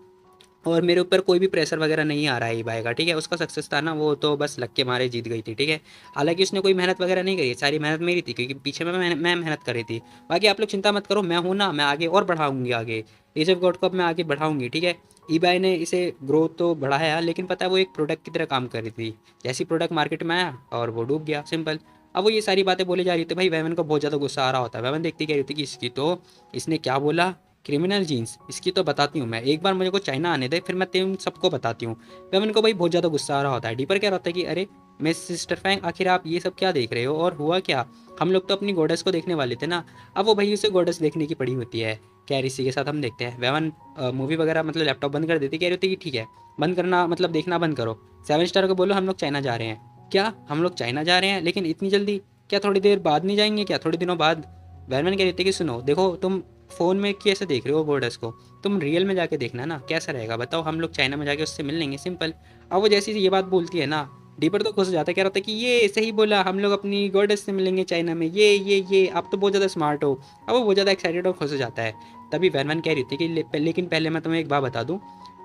और मेरे ऊपर कोई भी प्रेशर वगैरह नहीं आ रहा है ईबाई का, ठीक है। उसका सक्सेस था ना वो तो बस लक के मारे जीत गई थी, ठीक है। हालांकि उसने कोई मेहनत वगैरह नहीं करी, सारी मेहनत मेरी थी क्योंकि पीछे में मैं मेहनत कर रही थी। बाकी आप लोग चिंता मत करो, मैं हूँ ना, मैं आगे और बढ़ाऊंगी, आगे एज ऑफ गॉड को अब मैं आगे बढ़ाऊंगी, ठीक है। ईबाई ने इसे ग्रोथ तो बढ़ाया लेकिन पता है वो एक प्रोडक्ट की तरह काम कर रही थी, जैसी प्रोडक्ट मार्केट में आया और वो डूब गया, सिंपल। अब वो ये सारी बातें बोली जा रही थी, भाई वेवन को बहुत ज़्यादा गुस्सा आ रहा होता है। वेवन देखती कह रही थी कि इसकी तो, इसने क्या बोला, क्रिमिनल जीन्स, इसकी तो बताती हूँ मैं, एक बार मुझे को चाइना आने दे फिर मैं तुम सबको बताती हूँ। वेवन को भाई बहुत ज़्यादा गुस्सा आ रहा होता है। डीपर क्या रहता है कि अरे मिस सिस्टर फैंग आखिर आप ये सब क्या देख रहे हो और हुआ क्या, हम लोग तो अपनी गोडेस को देखने वाले थे ना। अब वो भाई उसे गोडेस देखने की पड़ी होती है। खैर इसी के साथ हम देखते हैं वेवन मूवी वगैरह मतलब लैपटॉप बंद कर देती, कह रही होती कि ठीक है बंद करना मतलब देखना बंद करो, 7 स्टार को बोलो हम लोग चाइना जा रहे हैं। क्या हम लोग चाइना जा रहे हैं, लेकिन इतनी जल्दी, क्या थोड़ी देर बाद नहीं जाएंगे क्या, थोड़े दिनों बाद। वेनमैन कह रही थी कि सुनो देखो तुम फ़ोन में कैसे देख रहे हो बॉर्डर्स को, तुम रियल में जाके देखना ना कैसा रहेगा, बताओ हम लोग चाइना में जाके उससे मिल लेंगे, सिंपल। अब वो जैसे ये बात बोलती है ना, डीपर तो खुश हो जाता है, कह रहा था कि ये सही बोला, हम लोग अपनी गॉडेस से मिलेंगे चाइना में, ये आप तो बहुत ज़्यादा स्मार्ट हो। अब वो बहुत ज़्यादा एक्साइटेड और खुश हो जाता है। तभी वैन कह रही थी कि लेकिन पहले मैं तुम्हें एक बात बता दूँ,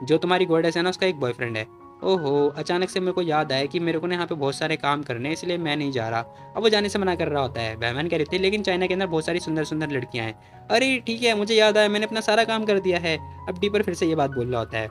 जो तुम्हारी गॉडेस है ना उसका एक बॉयफ्रेंड है। ओहो, अचानक से मेरे को याद आया कि मेरे को ना यहाँ पे बहुत सारे काम करने हैं इसलिए मैं नहीं जा रहा। अब वो जाने से मना कर रहा होता है। वैमन कह रही थी लेकिन चाइना के अंदर बहुत सारी सुंदर सुंदर लड़कियाँ हैं। अरे ठीक है मुझे याद आया, मैंने अपना सारा काम कर दिया है। अब डीपर फिर से ये बात बोल रहा होता है।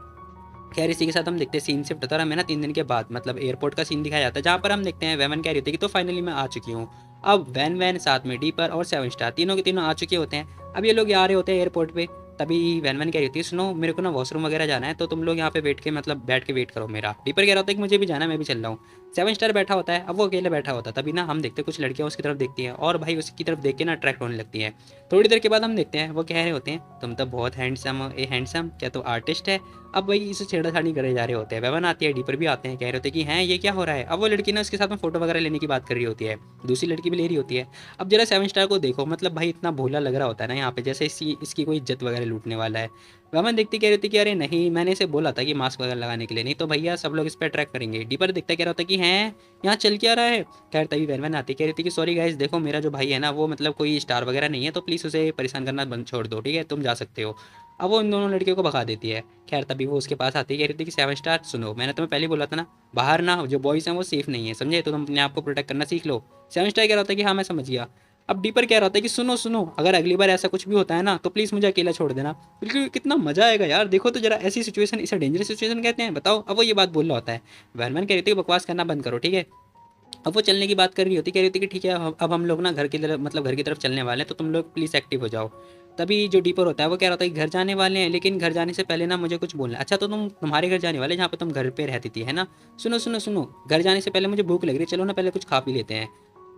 खैर इसी के साथ हम देखते हैं सीन शिफ्ट होता है, हमें ना 3 दिन के बाद मतलब एयरपोर्ट का सीन दिखाया जाता है, जहाँ पर हम देखते हैं वैमन कह रही थी कि तो फाइनली मैं आ चुकी हूँ। अब वैन वैन साथ में डीपर और 7 स्टार तीनों के तीनों आ चुके होते हैं। अब ये लोग आ रहे होते हैं एयरपोर्ट पे। तभी वैन वैन कह रही थी सुनो मेरे को ना वॉशरूम वगैरह जाना है, तो तुम लोग यहाँ पे बैठ के मतलब बैठ के वेट करो मेरा। डीपर कह रहा होता है कि मुझे भी जाना है, मैं भी चल रहा हूँ। 7 स्टार बैठा होता है, अब वो अकेले बैठा होता है। तभी ना हम देखते हैं कुछ लड़कियाँ उसकी तरफ देखती हैं और भाई उसकी तरफ देख के ना अट्रैक्ट होने लगती हैं। थोड़ी देर के बाद हम देखते हैं वो कह रहे होते हैं तुम तो बहुत हैंडसम हो, ए हैंडसम क्या तो आर्टिस्ट है। अब भाई इसे छेड़ाछाड़ी करे जा रहे होते हैं। वेवन आती है, डीपर भी आते हैं, कह रहे होते हैं कि हैं ये क्या हो रहा है। अब वो लड़की ना उसके साथ में फोटो वगैरह लेने की बात कर रही होती है, दूसरी लड़की भी ले रही होती है। अब जरा 7 स्टार को देखो, मतलब भाई इतना भोला लग रहा होता है ना यहाँ पे, जैसे इसकी कोई इज्जत वगैरह लूटने वाला है। वेवन देखती कह रही थी कि अरे नहीं मैंने इसे बोला था कि मास्क वगैरह लगाने के लिए, नहीं तो भैया सब लोग इस पर अट्रैक्ट करेंगे। डीपर दिखता कह रहा होता है कि हैं यहाँ चल क्या रहा है। खैर तभी वैन आती कह रही थी कि सॉरी गाइस देखो मेरा जो भाई है ना वो मतलब कोई स्टार वगैरह नहीं है, तो प्लीज़ उसे परेशान करना बंद छोड़ दो, ठीक है तुम जा सकते हो। अब वो इन दोनों लड़कियों को भगा देती है। खैर तभी वो उसके पास आती है, कह रही थी कि 7 स्टार सुनो मैंने तुम्हें पहले बोला था ना बाहर ना जो बॉयज़ हैं वो सेफ़ नहीं है, समझे, तो तुम अपने आप को प्रोटेक्ट करना सीख लो। 7 स्टार कह रहा होता है कि हाँ मैं समझ गया। अब डीपर कह रहा होता है कि सुनो सुनो अगर अगली बार ऐसा कुछ भी होता है ना तो प्लीज़ मुझे अकेला छोड़ देना। बिल्कुल कितना मजा आएगा यार, देखो तो जरा ऐसी सिचुएशन, इसे डेंजरस सिचुएशन कहते हैं, बताओ। अब वो ये बात बोल रहा होता है। वैनमैन कह रही थी कि बकवास करना बंद करो, ठीक है। अब वो चलने की बात कर रही होती, कह रही होती कि ठीक है अब हम लोग ना घर की तरफ मतलब घर की तरफ चलने वाले हैं, तो तुम लोग प्लीज़ एक्टिव हो जाओ। तभी जो डीपर होता है वो कह रहा होता है कि घर जाने वाले हैं, लेकिन घर जाने से पहले ना मुझे कुछ बोलना है। अच्छा तो तुम्हारे घर जाने वाले जहाँ पे तुम घर पे रहती थी, है ना? सुनो सुनो सुनो, घर जाने से पहले मुझे भूख लग रही है, चलो ना पहले कुछ खा पी लेते हैं।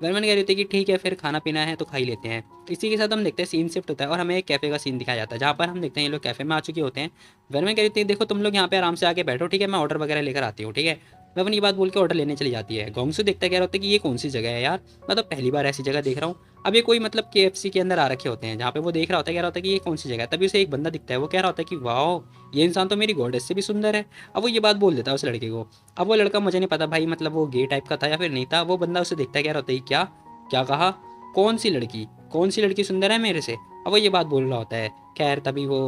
वरमान कह रही थी कि ठीक है फिर खाना पीना है तो खा ही लेते हैं। इसी के साथ हम देखते हैं सीन शिफ्ट होता है और हमें एक कैफ़े का सीन दिखाया जाता है, जहाँ पर हम देखते हैं ये लोग कैफ़े में आ चुके होते हैं। वरमान कह रही थी देखो तुम लोग यहाँ पे आराम से आके बैठो, ठीक है मैं ऑर्डर वगैरह लेकर आती हूँ, ठीक है। वरमान ये बात बोल के ऑर्डर लेने चली जाती है। गोंगसू देखता है, कह रहा होता है कि ये कौन सी जगह है यार, मैं तो पहली बार ऐसी जगह देख रहा हूँ। अब ये कोई मतलब KFC के अंदर आ रखे होते हैं, जहाँ पे वो देख रहा होता है, कह रहा होता है कि ये कौन सी जगह है। तभी उसे एक बंदा दिखता है, वो कह रहा होता है कि वाह ये इंसान तो मेरी गॉडेस से भी सुंदर है। अब वो ये बात बोल देता है उस लड़के को। अब वो लड़का, मुझे नहीं पता भाई मतलब वो गे टाइप का था या फिर नहीं था, वो बंदा उसे देखता है, कह रहा होता है क्या क्या कहा, कौन सी लड़की सुंदर है मेरे से। अब वो ये बात बोल रहा होता है। खैर तभी वो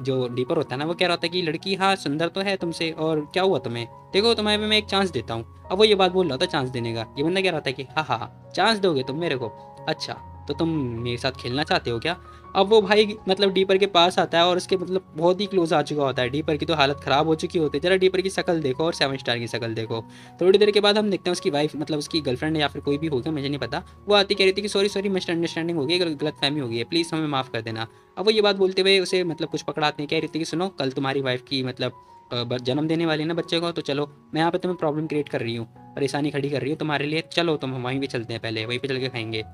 जो डीपर होता है ना वो कह रहा होता है कि लड़की हाँ सुंदर तो है तुमसे, और क्या हुआ तुम्हें, देखो तुम्हें भी मैं एक चांस देता हूँ। अब वो ये बात बोल रहा था चांस देने का, ये बंदा कह रहा था कि हाँ हाँ हाँ चांस दोगे तुम मेरे को, अच्छा तो तुम मेरे साथ खेलना चाहते हो क्या। अब वो भाई मतलब डीपर के पास आता है और उसके मतलब बहुत ही क्लोज आ चुका होता है। डीपर की तो हालत ख़राब हो चुकी होती है, जरा डीपर की शक्ल देखो और 7 स्टार की शक्ल देखो। थोड़ी देर के बाद हम देखते हैं उसकी वाइफ मतलब उसकी गर्लफ्रेंड या फिर कोई भी होगा मुझे नहीं पता, वो आती कह रही थी कि सॉरी सॉरी मिसअंडरस्टैंडिंग हो गई, गलत फहमी हो गई है, प्लीज़ हमें माफ़ कर देना। अब वो ये बात बोलते हुए उसे मतलब कुछ पकड़ाते हैं, कह रही थी कि सुनो कल तुम्हारी वाइफ की मतलब जन्म देने वाली है ना बच्चे को, तो चलो मैं यहाँ पे तुम्हें प्रॉब्लम क्रिएट कर रही हूँ, परेशानी खड़ी कर रही हूँ तुम्हारे लिए, चलो तुम हम वहीं पे चलते हैं, पहले वहीं पे चल के खाएंगे।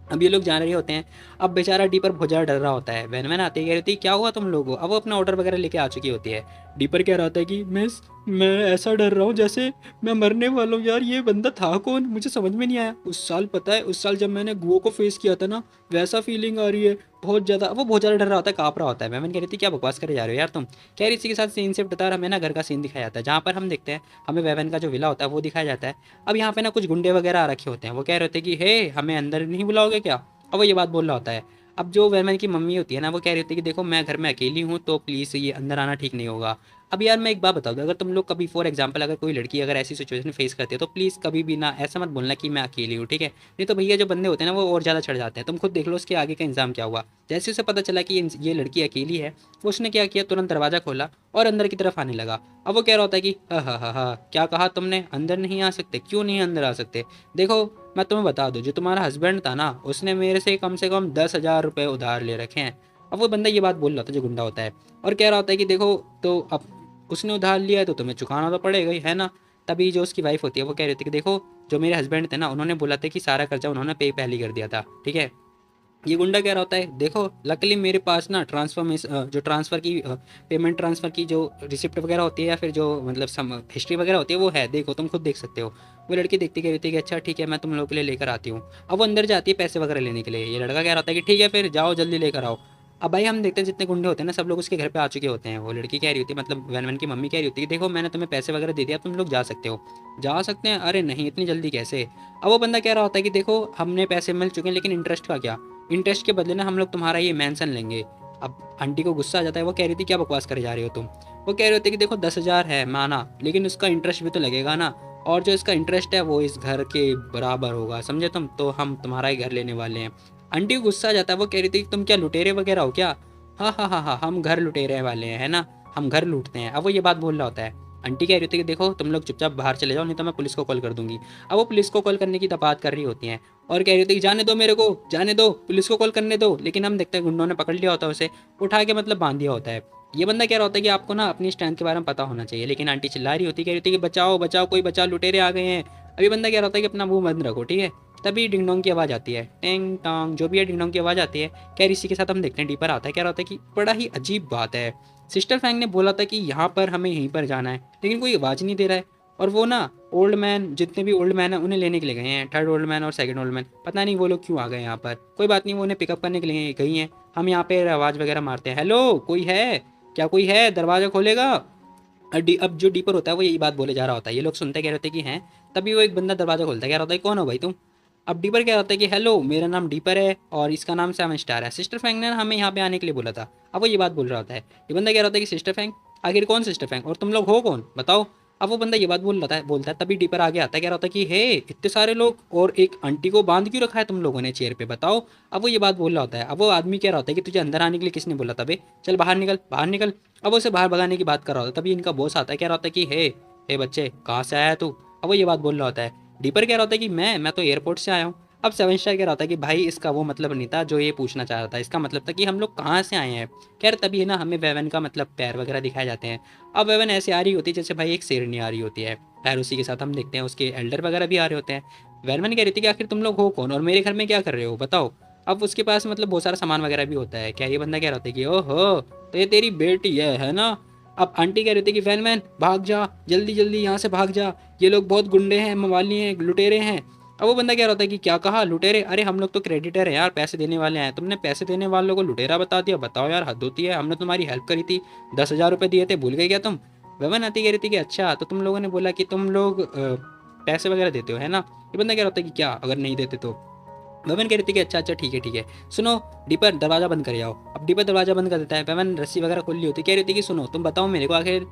अब ये लोग जा रहे होते हैं। अब बेचारा डीपर बहुत ज़्यादा डर रहा होता है। वैन आती है, कह रही थी क्या हुआ तुम लोगों को। अब वो अपना ऑर्डर वगैरह लेके आ चुकी होती है। डीपर कह रहा होता है कि मिस मैं ऐसा डर रहा हूँ जैसे मैं मरने वाला हूँ यार, ये बंदा था कौन मुझे समझ में नहीं आया। उस साल पता है उस साल जब मैंने गुओ को फेस किया था ना, वैसा फीलिंग आ रही है बहुत ज़्यादा। अब वो बहुत ज़्यादा डर रहा होता है, काँप रहा होता है। मैंने कह रही थी क्या बकवास करे जा रहे हो यार तुम। कह रही इसी के साथ सीन शिफ्ट होता है और हमें ना घर का सीन दिखाया जाता है, जहाँ पर हम देखते हैं हमें वेवन का जो विला होता है वो दिखाया जाता है। अब यहाँ पे ना कुछ गुंडे वगैरह आ रखे होते हैं, वो कह रहे होते हैं कि हे हमें अंदर नहीं बुलाओगे क्या। अब वो ये बात बोल रहा होता है। अब जो वेलमैन की मम्मी होती है ना वो कह रही होती है कि देखो मैं घर में अकेली हूँ तो प्लीज़ ये अंदर आना ठीक नहीं होगा। अब यार मैं एक बात बता दूँ, अगर तुम लोग कभी फॉर एग्जांपल अगर कोई लड़की अगर ऐसी सिचुएशन फेस करती है तो प्लीज़ कभी भी ना ऐसा मत बोलना कि मैं अकेली हूँ, ठीक है। नहीं तो भैया जो बंदे होते हैं ना वो और ज़्यादा चढ़ जाते हैं। तुम खुद देख लो उसके आगे का इंजाम क्या हुआ। जैसे उसे पता चला कि ये लड़की अकेली है, वो उसने क्या किया, तुरंत दरवाज़ा खोला और अंदर की तरफ आने लगा। अब वो कह रहा होता है कि हाँ क्या कहा तुमने, अंदर नहीं आ सकते, क्यों नहीं अंदर आ सकते। देखो मैं तुम्हें बता दूं, जो तुम्हारा हस्बैंड था ना उसने मेरे से कम 10,000 रुपये उधार ले रखे हैं। अब वो बंदा ये बात बोल रहा था जो गुंडा होता है, और कह रहा होता है कि देखो तो अब उसने उधार लिया है तो तुम्हें चुकाना तो पड़ेगा ही, है ना। तभी जो उसकी वाइफ होती है वो कह रही थी कि देखो जो मेरे हस्बैंड थे ना उन्होंने बोला था कि सारा कर्जा उन्होंने पे पहले ही कर दिया था, ठीक है। ये गुंडा कह रहा होता है देखो लकली मेरे पास ना ट्रांसफर में जो ट्रांसफ़र की पेमेंट ट्रांसफ़र की जो रिसिप्ट वगैरह होती है या फिर जो मतलब सम हिस्ट्री वगैरह होती है वो है, देखो तुम खुद देख सकते हो। वो लड़की देखती कह रही थी कि अच्छा ठीक है मैं तुम लोगों के लिए लेकर आती हूँ। अब वो अंदर जाती है पैसे वगैरह लेने के लिए, ये लड़का कह रहा होता है कि ठीक है फिर जाओ जल्दी लेकर आओ। अब भाई हम देखते हैं जितने गुंडे होते हैं ना सब लोग उसके घर पे आ चुके होते हैं। वो लड़की कह रही होती है मतलब वैन वैन की मम्मी कह रही होती है कि देखो मैंने तुम्हें पैसे वगैरह दे दिया, तुम लोग जा सकते हो। जा सकते हैं, अरे नहीं इतनी जल्दी कैसे। अब वो बंदा कह रहा होता है कि देखो हमने पैसे मिल चुके हैं लेकिन इंटरेस्ट का क्या, इंटरेस्ट के बदले ना हम लोग तुम्हारा ये मैंसन लेंगे। अब आंटी को गुस्सा आ जाता है, वो कह रही थी क्या बकवास करे जा रहे हो तुम। वो कह रहे होते कि देखो 10,000 है माना, लेकिन उसका इंटरेस्ट भी तो लगेगा ना, और जो इसका इंटरेस्ट है वो इस घर के बराबर होगा, समझे तुम, तो हम तुम्हारा ही घर लेने वाले हैं। आंटी को गुस्सा आ जाता है, वो कह रही थी कि तुम क्या लुटेरे वगैरह हो क्या। हाँ हाँ हाँ हाँ हम घर लुटेरे वाले हैं, है ना, हम घर लूटते हैं। अब वो ये बात बोल रहा होता है। आंटी कह रही थी कि देखो तुम लोग चुपचाप बाहर चले जाओ नहीं तो मैं पुलिस को कॉल कर दूंगी। अब वो पुलिस को कॉल करने की बात कर रही होती हैं और कह रही थी कि जाने दो मेरे को, जाने दो, पुलिस को कॉल करने दो। लेकिन हम देखते हैं गुंडों ने पकड़ लिया होता है उसे, उठा के मतलब बांध दिया होता है। ये बंदा कह रहा होता है कि आपको ना अपनी स्ट्रेंथ के बारे में पता होना चाहिए, लेकिन आंटी चिल्ला रही होती, कह रही थी कि बचाओ बचाओ कोई बचाओ लुटेरे आ गए हैं। अभी बंदा कह रहा होता है कि अपना मुंह बंद रखो, ठीक है। तभी डिंग डोंग की आवाज़ आती है, टेंग टोंग जो भी है डिंग डोंग की आवाज़ आती है। खैर इसी के साथ हम देखते हैं डीपर आता है, कह रहा होता है कि बड़ा ही अजीब बात है, सिस्टर फैंग ने बोला था कि यहाँ पर हमें यहीं पर जाना है लेकिन कोई आवाज़ नहीं दे रहा है। और वो ना ओल्ड मैन, जितने भी ओल्ड मैन हैं उन्हें लेने के लिए गए हैं, थर्ड ओल्ड मैन और सेकंड ओल्ड मैन, पता नहीं वो लोग क्यों आ गए यहाँ पर। कोई बात नहीं वो उन्हें पिकअप करने के लिए गई हैं। हम यहाँ पे आवाज़ वगैरह मारते हैं, हेलो कोई है क्या, कोई है दरवाज़ा खोलेगा। अब जो डीपर होता है वो यही बात बोले जा रहा होता है, ये लोग सुनते कह रहे होते हैं कि हैं। तभी वो एक बंदा दरवाज़ा खोलता है, कह रहा होता है कौन हो भाई तुम। अब डीपर क्या होता है कि हेलो मेरा नाम डीपर है और इसका नाम 7 स्टार है, सिस्टर फैंग ने हमें यहाँ पे आने के लिए बोला था। अब वो ये बात बोल रहा होता है। ये बंदा कह रहा होता है कि सिस्टर फैंग, आखिर कौन सिस्टर फैंग और तुम लोग हो कौन बताओ। अब वो बंदा ये बात बोलता है तभी डीपर आगे आता है, कह रहा होता है कि हे इतने सारे लोग और एक आंटी को बांध क्यों रखा है तुम लोगों ने चेयर पे बताओ। अब वो ये बात बोल रहा होता है। अब वो आदमी कह रहा होता है कि तुझे अंदर आने के लिए किसने बोला था बे, चल बाहर निकल बाहर निकल। अब उसे बाहर भगाने की बात कर रहा होता है। तभी इनका बॉस आता है, कह रहा होता है कि हे हे बच्चे कहाँ से आया है तू। अब वो ये बात बोल रहा होता है। डीपर कह रहा होता है कि मैं तो एयरपोर्ट से आया हूँ। अब 7 स्टार कह रहा होता है कि भाई इसका वो मतलब नहीं था जो ये पूछना चाह रहा था, इसका मतलब था कि हम लोग कहाँ से आए हैं। खैर तभी है ना हमें वेवन का मतलब पैर वगैरह दिखाए जाते हैं। अब वेवन ऐसे आ रही होती है जैसे भाई एक शेरनी आ रही होती है। खैर उसी के साथ हम देखते हैं उसके एल्डर वगैरह भी आ रहे होते हैं। वेवन कह रही थी कि आखिर तुम लोग हो कौन और मेरे घर में क्या कर रहे हो बताओ। अब उसके पास मतलब बहुत सारा सामान वगैरह भी होता है। क्या ये बंदा कह रहा होता है कि ओहो तो ये तेरी बेटी है ना। अब आंटी कह रही थी कि वैन भाग जा, जल्दी जल्दी यहाँ से भाग जा, ये लोग बहुत गुंडे हैं, मवाली हैं, लुटेरे हैं। अब वो बंदा कह रहा था कि क्या कहा लुटेरे, अरे हम लोग तो क्रेडिटर हैं यार, पैसे देने वाले हैं, तुमने पैसे देने वालों को लुटेरा बता दिया, बताओ यार हद होती है, हमने तुम्हारी हेल्प करी थी, 10,000 रुपये दिए थे, भूल गए क्या तुम। वेवन आती कह रही थी कि अच्छा तो तुम लोगों ने बोला कि तुम लोग पैसे वगैरह देते हो है ना। ये बंदा कह रहा था कि क्या अगर नहीं देते तो। वेवन कह रही थी कि अच्छा अच्छा ठीक है सुनो डीपर दरवाज़ा बंद कर जाओ। अब डीपर दरवाज़ा बंद कर देता है। वेवन रस्सी वगैरह खोल ली होती, कह रही थी कि सुनो तुम बताओ मेरे को आखिर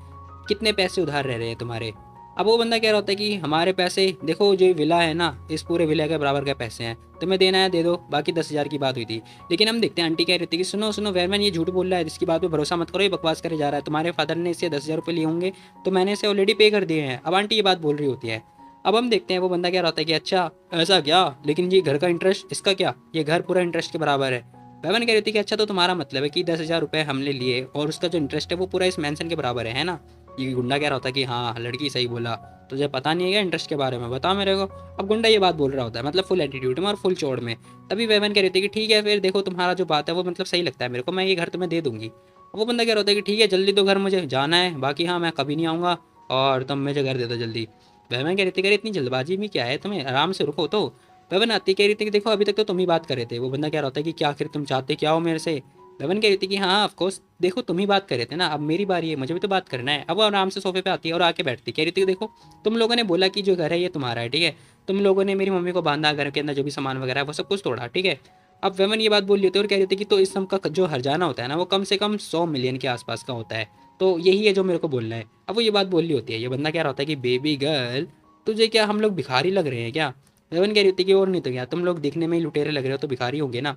कितने पैसे उधार रह रहे हैं तुम्हारे। अब वो बंदा कह रहा होता है कि हमारे पैसे देखो जो विला है ना इस पूरे विला के बराबर के पैसे हैं, तुम्हें देना है दे दो, बाकी 10,000 की बात हुई थी। लेकिन हम देखते हैं आंटी कह रही थी कि सुनो सुनो वेरमैन ये झूठ बोल रहा है, इसकी बात पे भरोसा मत करो, ये बकवास करे जा रहा है, तुम्हारे फादर ने इससे 10,000 रुपये लिए होंगे तो मैंने इसे ऑलरेडी पे कर दिए हैं। अब आंटी ये बात बोल रही होती है। अब हम देखते हैं वो बंदा कह रहा होता है कि अच्छा ऐसा क्या, लेकिन ये घर का इंटरेस्ट इसका क्या, ये घर पूरा इंटरेस्ट के बराबर है। वेवन कह रही थी कि अच्छा तो तुम्हारा मतलब है कि 10,000 रुपये हमने लिए और उसका जो इंटरेस्ट है वो पूरा इस मैंसन के बराबर है ना। ये गुंडा कह रहा होता है कि हाँ लड़की सही बोला, तुझे पता नहीं है क्या इंटरेस्ट के बारे में, बता मेरे को। अब गुंडा ये बात बोल रहा होता है मतलब फुल एटीट्यूड में और फुल चोड़ में। तभी वेवन कह रही थी कि ठीक है फिर देखो तुम्हारा जो बात है वो मतलब सही लगता है मेरे को, मैं ये घर तुम्हें दे दूंगी। अब वो बंदा कह रहा होता है कि ठीक है जल्दी तो घर मुझे जाना है, बाकी हाँ मैं कभी नहीं आऊँगा और तुम मुझे घर दे दो जल्दी। वेवन कह रही थी कह रही इतनी जल्दबाजी में क्या है, तुम्हें आराम से रुको तो। वेवन आती कह रही थी कि देखो अभी तक तो तुम ही बात कर रहे थे। वो बंदा कह रहा होता है कि क्या आखिर तुम चाहते क्या हो मेरे से। वेवन कह रही थी कि हाँ ऑफ कोर्स देखो तुम ही बात कर रहे थे ना, अब मेरी बारी है, मुझे भी तो बात करना है। अब वो आराम से सोफे पे आती है और आके बैठती कह रही थी कि देखो तुम लोगों ने बोला कि जो घर है ये तुम्हारा है ठीक है, तुम लोगों ने मेरी मम्मी को बांधा, घर के अंदर जो भी सामान वगैरह है वो सब कुछ तोड़ा ठीक है। अब वेवन ये बात बोल रही थी और कह रही थी कि तो इस सब का जो हर्जाना होता है ना वो कम से कम 100 मिलियन के आसपास का होता है, तो यही है जो मेरे को बोलना है। अब वो ये बात बोल रही होती है। ये बंदा कह रहा होता है कि बेबी गर्ल तुझे क्या हम लोग भिखारी लग रहे हैं क्या। वेवन कह रही थी कि और नहीं तो क्या, तुम लोग दिखने में ही लुटेरे लग रहे हो तो भिखारी होंगे ना।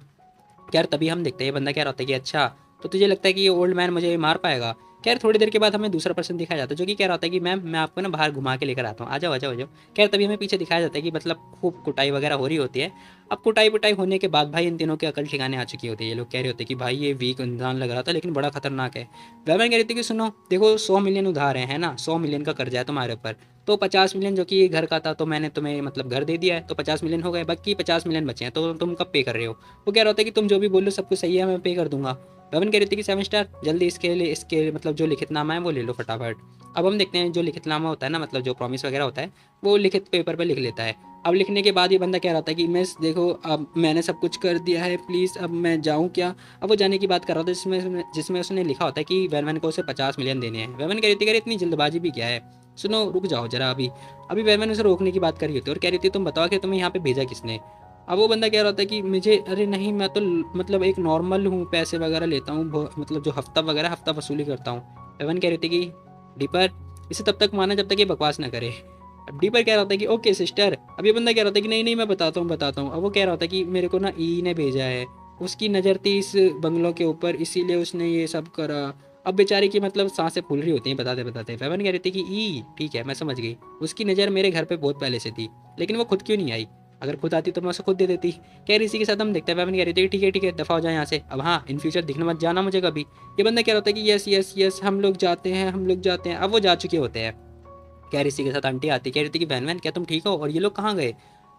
यार तभी हम देखते हैं ये बंदा कह रहा होता है कि अच्छा तो तुझे लगता है कि ये ओल्ड मैन मुझे मार पाएगा। खैर थोड़ी देर के बाद हमें दूसरा पर्सन दिखाया जाता है जो कि कह रहा होता है कि मैम मैं आपको ना बाहर घुमा के लेकर आता हूँ, आ जाओ आ जाओ आ जाओ। खैर तभी हमें पीछे दिखाया जाता है कि मतलब खूब कुटाई वगैरह हो रही होती है। अब कुटाई पुटाई होने के बाद भाई इन तीनों के अकल ठिकाने आ चुकी होती है। ये लोग कह रहे होते हैं कि भाई ये वीक इंसान लग रहा था लेकिन बड़ा खतरनाक है। वेवन कह रही थी कि सुनो देखो 100 मिलियन उधार है ना, 100 मिलियन का कर्जा है तुम्हारे ऊपर, तो 50 मिलियन जो कि घर का था तो मैंने तुम्हें मतलब घर दे दिया है तो 50 मिलियन हो गए, बाकी 50 मिलियन बचे हैं तो तुम कब पे कर रहे हो। वो कह रहा होता है कि तुम जो भी बोलो सब कुछ सही है मैं पे कर दूंगा। वेवन कह रही थी कि 7 स्टार जल्दी इसके मतलब जो लिखितनामा है वो ले लो फटाफट। अब हम देखते हैं जो लिखितनामा होता है ना मतलब जो प्रॉमिस वगैरह होता है वो लिखित पेपर पे लिख लेता है। अब लिखने के बाद ये बंदा कह रहा था कि मिस देखो अब मैंने सब कुछ कर दिया है प्लीज़ अब मैं जाऊँ क्या। अब वो जाने की बात कर रहा था जिसमें उसने लिखा होता है कि वेवन को उसे 50 मिलियन देने हैं। वेवन कह रही थी कह रही इतनी जल्दबाजी भी क्या है, सुनो रुक जाओ जरा अभी। अभी वेवन उसे रोकने की बात कर रही होती है और कह रही थी तुम बताओ कि तुम्हें यहाँ पे भेजा किसने। अब वो बंदा कह रहा था कि मुझे अरे नहीं मैं तो मतलब एक नॉर्मल हूँ, पैसे वगैरह लेता हूँ मतलब जो हफ्ता वगैरह हफ्ता वसूली करता हूँ। एवन कह रही थी कि डीपर इसे तब तक माना जब तक ये बकवास ना करे। अब डीपर कह रहा था कि ओके सिस्टर। अब ये बंदा कह रहा था कि नहीं नहीं मैं बताता हूँ। अब वो कह रहा था कि मेरे को ना ई ने भेजा है, उसकी नज़र थी इस बंगलों के ऊपर इसीलिए उसने ये सब करा। अब बेचारे की मतलब सांसें फूल रही होती हैं बताते बताते। फेवन कह रही थी कि ई ठीक है मैं समझ गई, उसकी नज़र मेरे घर पे बहुत पहले से थी लेकिन वो खुद क्यों नहीं आई, अगर खुद आती तो मैं उसे खुद दे देती। कह रही इसी के साथ हम देखते हैं वेवन कह रही थी ठीक है दफ़ा हो जाए यहाँ से, अब हाँ इन फ्यूचर दिखने मत जाना मुझे कभी। ये बंदा कह रहा होता है कि यस हम लोग जाते हैं हम लोग जाते हैं। अब वो जा चुके होते हैं। कह रही इसी के साथ आंटी आती कह रही थी कि बहन क्या तुम ठीक हो और ये लोग कहाँ गए।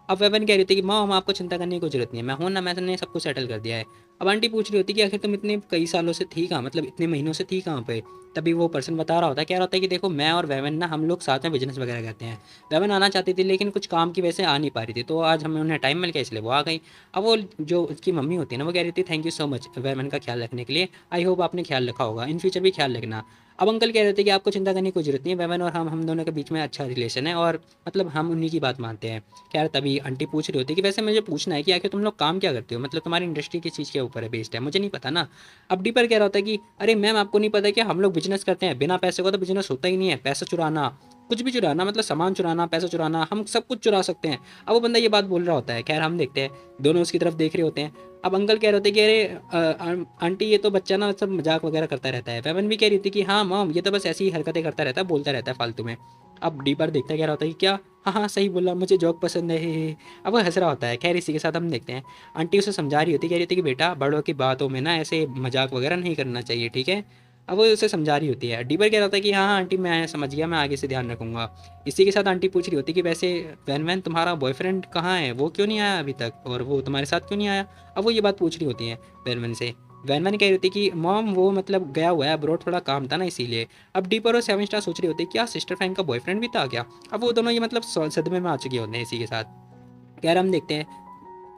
अब वेवन कह रही थी कि माँ आपको चिंता करने की कोई जरूरत नहीं है, मैं हूँ ना, मैंने सब कुछ सेटल कर दिया है। अब आंटी पूछ रही होती कि आखिर तुम इतने कई सालों से थी कहाँ, मतलब इतने महीनों से थी कहाँ पे। तभी वो पर्सन बता रहा होता है, कह रहा होता है कि देखो मैं और वेवन ना हम लोग साथ में बिजनेस वगैरह करते हैं। वेवन आना चाहती थी लेकिन कुछ काम की वजह से आ नहीं पा रही थी, तो आज हमें उन्हें टाइम मिल गया इसलिए वो आ गई। अब वो जो उसकी मम्मी होती है ना वो कह रही थी thank you so much woven का ख्याल रखने के लिए, आई होप आपने ख्याल रखा होगा, इन फ्यूचर भी ख्याल रखना। अब अंकल कह रहे थे कि आपको चिंता करने की कोई जरूरत नहीं है, वेवन और हम दोनों के बीच में अच्छा रिलेशन है और मतलब हम उन्हीं की बात मानते हैं। खैर तभी आंटी पूछ रही होती कि वैसे मुझे पूछना है कि आखिर तुम लोग काम क्या करते हो, मतलब तुम्हारी इंडस्ट्री किस चीज़ के ऊपर है बेस्ड है, मुझे नहीं पता ना। अब डीपर कह रहा होता है कि अरे मैम आपको नहीं पता कि हम लोग बिजनेस करते हैं, बिना पैसे को तो बिजनेस होता ही नहीं है, पैसा चुराना कुछ भी चुराना मतलब सामान चुराना, पैसा चुराना, हम सब कुछ चुरा सकते हैं। अब वो बंदा ये बात बोल रहा होता है। खैर हम देखते हैं, दोनों उसकी तरफ देख रहे होते हैं। अब अंकल कह रहे होते हैं कि अरे आंटी ये तो बच्चा ना सब मजाक वगैरह करता रहता है। वेवन भी कह रही थी कि हाँ मॉम ये तो बस ऐसी ही हरकतें करता रहता है, बोलता रहता है फालतू में। अब डीपर देखता है, कह रहा होता है कि क्या, हाँ हाँ सही बोला, मुझे जोक पसंद है, हे। अब वो हंस रहा होता है। खैर इसी के साथ हम देखते हैं, आंटी उसे समझा रही होती है, कह रही थी कि बेटा बड़ों की बातों में ना ऐसे मजाक वगैरह नहीं करना चाहिए, ठीक है। अब वो उसे समझा रही होती है। डीबर कह रहा होता है कि हाँ हाँ आंटी मैं समझ गया, मैं आगे से ध्यान रखूंगा। इसी के साथ आंटी पूछ रही होती है कि वैसे वैन वैन तुम्हारा बॉयफ्रेंड कहाँ है, वो क्यों नहीं आया अभी तक, और वो तुम्हारे साथ क्यों नहीं आया। अब वो ये बात पूछ रही होती है वैन वैन से। वैन वैन कह रही होती है कि मॉम वो मतलब गया हुआ है अब्रॉड, थोड़ा काम था ना इसीलिए। अब डीपर और सेवन स्टार सोच रही होती है क्या सिस्टर फ्रैंक का बॉयफ्रेंड भी था क्या। अब वो दोनों ये मतलब सदमे में आ चुके होते हैं इसी के साथ। खैर हम देखते हैं,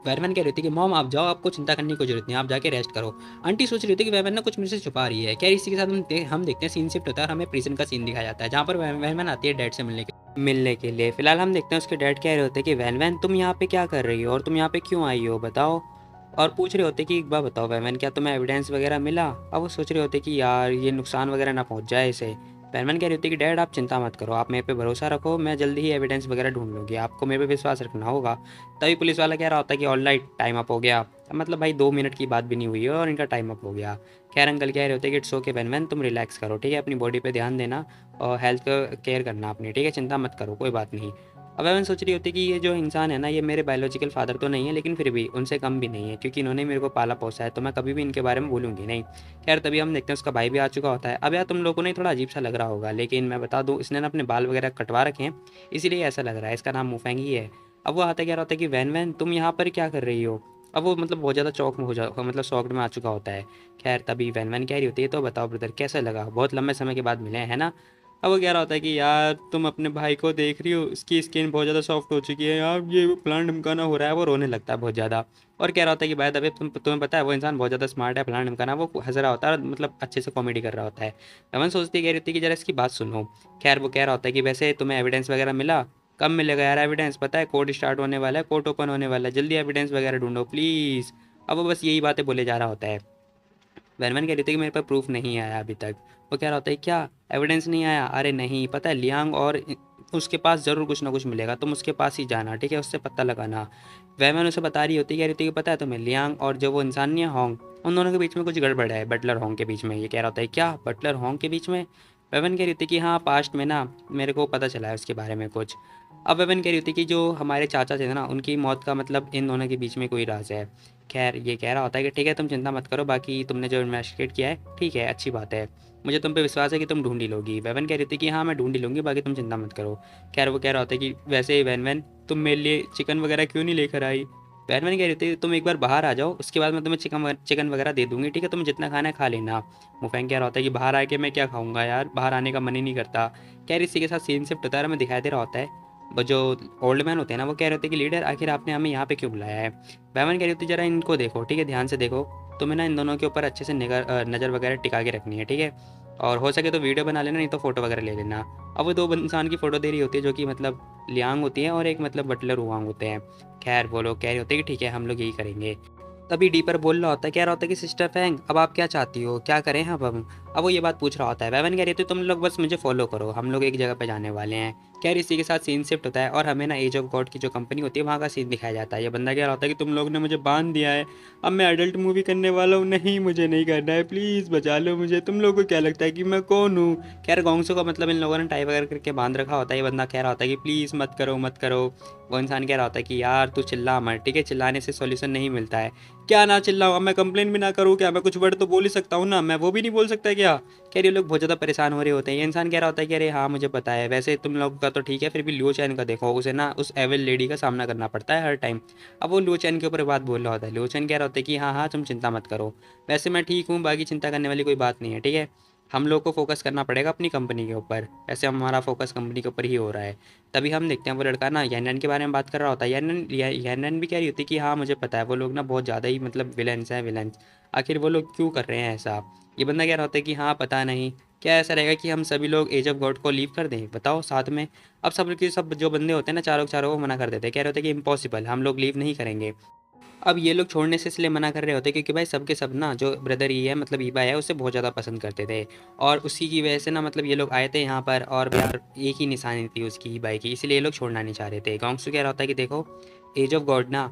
वैरमैन कह रही थी कि मॉम आप जाओ, आपको चिंता करने की कोई जरूरत नहीं, आप जाके रेस्ट करो। आंटी सोच रही थी कि वैरमैन ना कुछ मुझसे छुपा रही है। क्या इसी के साथ हम देखते हैं सीन शिफ्ट होता है और हमें प्रिजन का सीन दिखाया जाता है, जहाँ पर वैरमैन आती है डैड से मिलने के लिए। फिलहाल हम देखते हैं उसके डैड कह रहे होते हैं कि वैन तुम यहाँ पे क्या कर रही हो और तुम यहाँ पे क्यों आई हो बताओ। और पूछ रहे होते कि एक बार बताओ वैन क्या तुम्हें एविडेंस वगैरह मिला। अब वो सोच रहे होते कि यार ये नुकसान वगैरह ना पहुँच जाए इसे। वैन कह रही होती कि डैड आप चिंता मत करो, आप मेरे पे भरोसा रखो, मैं जल्दी ही एविडेंस वगैरह ढूंढ लूँगी, आपको मेरे पे विश्वास रखना होगा। तभी पुलिस वाला कह रहा होता है कि ऑल राइट टाइम अप हो गया। मतलब भाई 2 मिनट की बात भी नहीं हुई है और इनका टाइम अप हो गया। खैर अंकल कह रहे होते हैं कि इट्स ओके वैन तुम रिलैक्स करो, ठीक है, अपनी बॉडी पे ध्यान देना और हेल्थ का केयर करना अपनी, ठीक है, चिंता मत करो, कोई बात नहीं। अब वैन सोच रही होती कि ये जो इंसान है ना, ये मेरे बायोलॉजिकल फादर तो नहीं है लेकिन फिर भी उनसे कम भी नहीं है, क्योंकि इन्होंने मेरे को पाला पोसा है, तो मैं कभी भी इनके बारे में भूलूंगी नहीं। खैर तभी हम देखते हैं उसका भाई भी आ चुका होता है। अब यार तुम लोगों को नहीं थोड़ा अजीब सा लग रहा होगा, लेकिन मैं बता दूँ इसने ना अपने बाल वगैरह कटवा रखे हैं, इसीलिए ऐसा लग रहा है, इसका नाम मुफेंग ही है। अब वो आता क्या होता है कि वैन वैन तुम यहाँ पर क्या कर रही हो। अब वो मतलब बहुत ज़्यादा चौक में हो जा मतलब शॉक्ड में आ चुका होता है। खैर तभी वैन वैन कह रही होती है तो बताओ ब्रदर कैसा लगा, बहुत लंबे समय के बाद मिले हैं ना। अब वो कह रहा होता है कि यार तुम अपने भाई को देख रही हो, उसकी स्किन बहुत ज़्यादा सॉफ्ट हो चुकी है यार, ये प्लान ढमकाना हो रहा है। वो रोने लगता है बहुत ज़्यादा और कह रहा होता है कि भाई अबे तुम्हें पता है वो इंसान बहुत ज़्यादा स्मार्ट है, प्लान ढमकाना। वो हंस रहा होता है और मतलब अच्छे से कॉमेडी कर रहा होता है। रमन सोचती कह रही होती है कि जरा इसकी बात सुनो। खैर वो कह रहा होता है कि वैसे तुम्हें एविडेंस वगैरह मिला, कब मिलेगा यार एविडेंस, पता है कोर्ट स्टार्ट होने वाला है, कोर्ट ओपन होने वाला है, जल्दी एविडेंस वगैरह ढूंढो प्लीज़। अब वो बस यही बातें बोले जा रहा होता है। वैन कह रही थी कि मेरे पास प्रूफ नहीं आया अभी तक। वो कह रहा होता है क्या एविडेंस नहीं आया, अरे नहीं पता है लियांग और उसके पास ज़रूर कुछ ना कुछ मिलेगा, तुम उसके पास ही जाना, ठीक है, उससे पता लगाना। वैमन उसे बता रही होती, कह रही थी कि पता है तुम्हें लियांग और जो वो इंसान नहीं है होंग, उन दोनों के बीच में कुछ गड़बड़ है, बटलर होंग के बीच में। ये कह रहा होता है क्या बटलर होंग के बीच में। वेवन कह रही थी कि हाँ पास्ट में ना मेरे को पता चला है उसके बारे में कुछ। अब वेवन कह रही थी कि जो हमारे चाचा थे ना उनकी मौत का मतलब इन दोनों के बीच में कोई राज है। खैर ये कह रहा होता है कि ठीक है तुम चिंता मत करो, बाकी तुमने जो इन्वेस्टिगेट किया है ठीक है, अच्छी बात है, मुझे तुम पे विश्वास है कि तुम ढूंढ ही लोगी। वेवन कह रही थी कि हाँ मैं ढूंढ ही लूँगी, बाकी तुम चिंता मत करो। खैर वो कह रहा होता है कि वैसे वैन वैन तुम मेरे लिए चिकन वगैरह क्यों नहीं लेकर आई। वैन वैन कह रही थी तुम एक बार बाहर आ जाओ, उसके बाद मैं तुम्हें चिकन वगैरह दे दूंगी, ठीक है, तुम्हें जितना खाना है खा लेना। मुफैंग कह रहा होता है कि बाहर आके मैं क्या खाऊंगा यार, बाहर आने का मन ही नहीं करता। खैर इसी के साथ सीन शिफ्ट होता है, हमें दिखाई दे रहा होता है वो जो ओल्ड मैन होते हैं ना, वो कह रहे होते हैं कि लीडर आखिर आपने हमें यहाँ पे क्यों बुलाया है। वैमन कह रही होती जरा इनको देखो, ठीक है, ध्यान से देखो, तुम्हें ना इन दोनों के ऊपर अच्छे से नज़र वगैरह टिका के रखनी है, ठीक है, और हो सके तो वीडियो बना लेना, नहीं तो फोटो वगैरह ले लेना। अब वो दो इंसान की फ़ोटो दे रही होती है जो कि मतलब लियांग होती है और एक मतलब बटलर हुआंग होते हैं। खैर वो लोग कह रहे होते हैं कि ठीक है हम लोग यही करेंगे। तभी डीपर बोल रहा होता है, कह रहा होता है कि सिस्टर फैंग अब आप क्या चाहती हो, क्या करें अब हम। अब वो ये बात पूछ रहा होता है। वैवन कह रही थी तुम लोग बस मुझे फॉलो करो, हम लोग एक जगह पे जाने वाले हैं। खैर इसी के साथ सीन शिफ्ट होता है और हमें ना एज ऑफ गॉड की जो कंपनी होती है वहाँ का सीन दिखाया जाता है। ये बंदा कह रहा होता है कि तुम लोग ने मुझे बांध दिया है, अब मैं एडल्ट मूवी करने वाला हूँ, नहीं मुझे नहीं करना है, प्लीज़ बचा लो मुझे, तुम लोगों को क्या लगता है कि मैं कौन हूँ। खैर गोंगसो का मतलब इन लोगों ने टाई वगैरह करके बांध रखा होता है। ये बंदा कह रहा होता है कि प्लीज़ मत करो मत करो। वो इंसान कह रहा होता है कि यार तू चिल्ला मत, ठीक है, चिल्लाने से सॉल्यूशन नहीं मिलता है। क्या ना चिल्लाऊँ, अब मैं कंप्लेन भी ना करूँ क्या, मैं कुछ वर्ड तो बोल ही सकता हूँ ना, मैं वो भी नहीं बोल सकता क्या। कह रही लोग बहुत ज़्यादा परेशान हो रहे होते हैं। ये इंसान कह रहा होता है कि अरे हाँ मुझे पता है, वैसे तुम लोग का तो ठीक है, फिर भी लियो चैन का देखो, उसे ना उस एविल लेडी का सामना करना पड़ता है हर टाइम। अब वो लियो चैन के ऊपर बात बोल रहा होता है। लियो चैन कह रहा होता है कि हाँ हाँ तुम चिंता मत करो, वैसे मैं ठीक हूँ, बाकी चिंता करने वाली कोई बात नहीं है, ठीक है, हम लोग को फोकस करना पड़ेगा अपनी कंपनी के ऊपर, वैसे हमारा फोकस कंपनी के ऊपर ही हो रहा है। तभी हम देखते हैं वो लड़का ना यानन के बारे में बात कर रहा होता है। यानन भी कह रही होती है कि हाँ मुझे पता है वो लोग ना बहुत ज़्यादा ही मतलब विलेंस हैं विलेंस, आखिर वो लोग क्यों कर रहे हैं ऐसा। ये बंदा कह रहा होता है कि हाँ पता नहीं, क्या ऐसा रहेगा कि हम सभी लोग एज ऑफ गॉड को लीव कर दें, बताओ साथ में। अब सब के सब जो बंदे होते हैं ना चारों के चारों वो मना कर देते हैं, कह रहे होते हैं कि इम्पॉसिबल, हम लोग लीव नहीं करेंगे। अब ये लोग छोड़ने से इसलिए मना कर रहे होते क्योंकि भाई सबके सब ना जो ब्रदर ई है मतलब ईबा है उसे बहुत ज़्यादा पसंद करते थे, और उसी की वजह से ना मतलब ये लोग आए थे यहाँ पर, और यार एक ही निशानी थी उसकी ईबाई की, इसलिए ये लोग छोड़ना नहीं चाह रहे थे। गोंगसू कह रहा होता है कि देखो एज ऑफ गॉड ना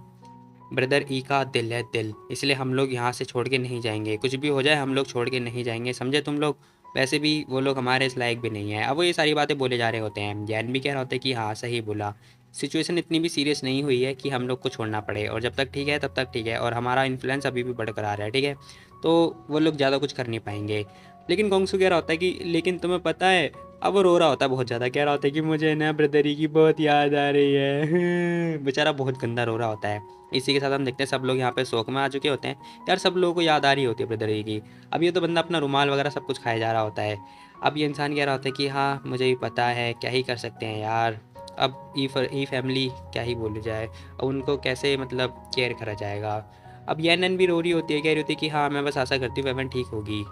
ब्रदर ई का दिल है दिल, इसलिए हम लोग यहाँ से छोड़ के नहीं जाएंगे, कुछ भी हो जाए हम लोग छोड़ के नहीं जाएंगे, समझे तुम लोग। वैसे भी वो लोग हमारे इस लायक भी नहीं है। अब वो ये सारी बातें बोले जा रहे होते हैं। जैन भी कह रहा होता है कि हाँ सही बोला, सिचुएशन इतनी भी सीरियस नहीं हुई है कि हम लोग को छोड़ना पड़े, और जब तक ठीक है तब तक ठीक है, और हमारा इन्फ्लुएंस अभी भी बरकरार है, ठीक है। तो वो लोग ज़्यादा कुछ कर नहीं पाएंगे। लेकिन गोंगसू कह रहा होता है कि लेकिन तुम्हें पता है, अब वो रो रहा होता है बहुत ज़्यादा, कह रहा होता है कि मुझे ना ब्रदरी की बहुत याद आ रही है। बेचारा बहुत गंदा रो रहा होता है। इसी के साथ हम देखते हैं सब लोग यहाँ पे शोक में आ चुके होते हैं। यार सब लोगों को याद आ रही होती है ब्रदरी की। अब ये तो बंदा अपना रुमाल वगैरह सब कुछ खाया जा रहा होता है। अब ये इंसान कह रहा होता है कि हाँ मुझे भी पता है, क्या ही कर सकते हैं यार। अब ई फैमिली क्या ही बोली जाए, अब उनको कैसे मतलब केयर करा जाएगा। अब येनन भी रो रही होती है, कह रही होती है कि हाँ मैं बस आशा करती हूँ वेवन ठीक होगी।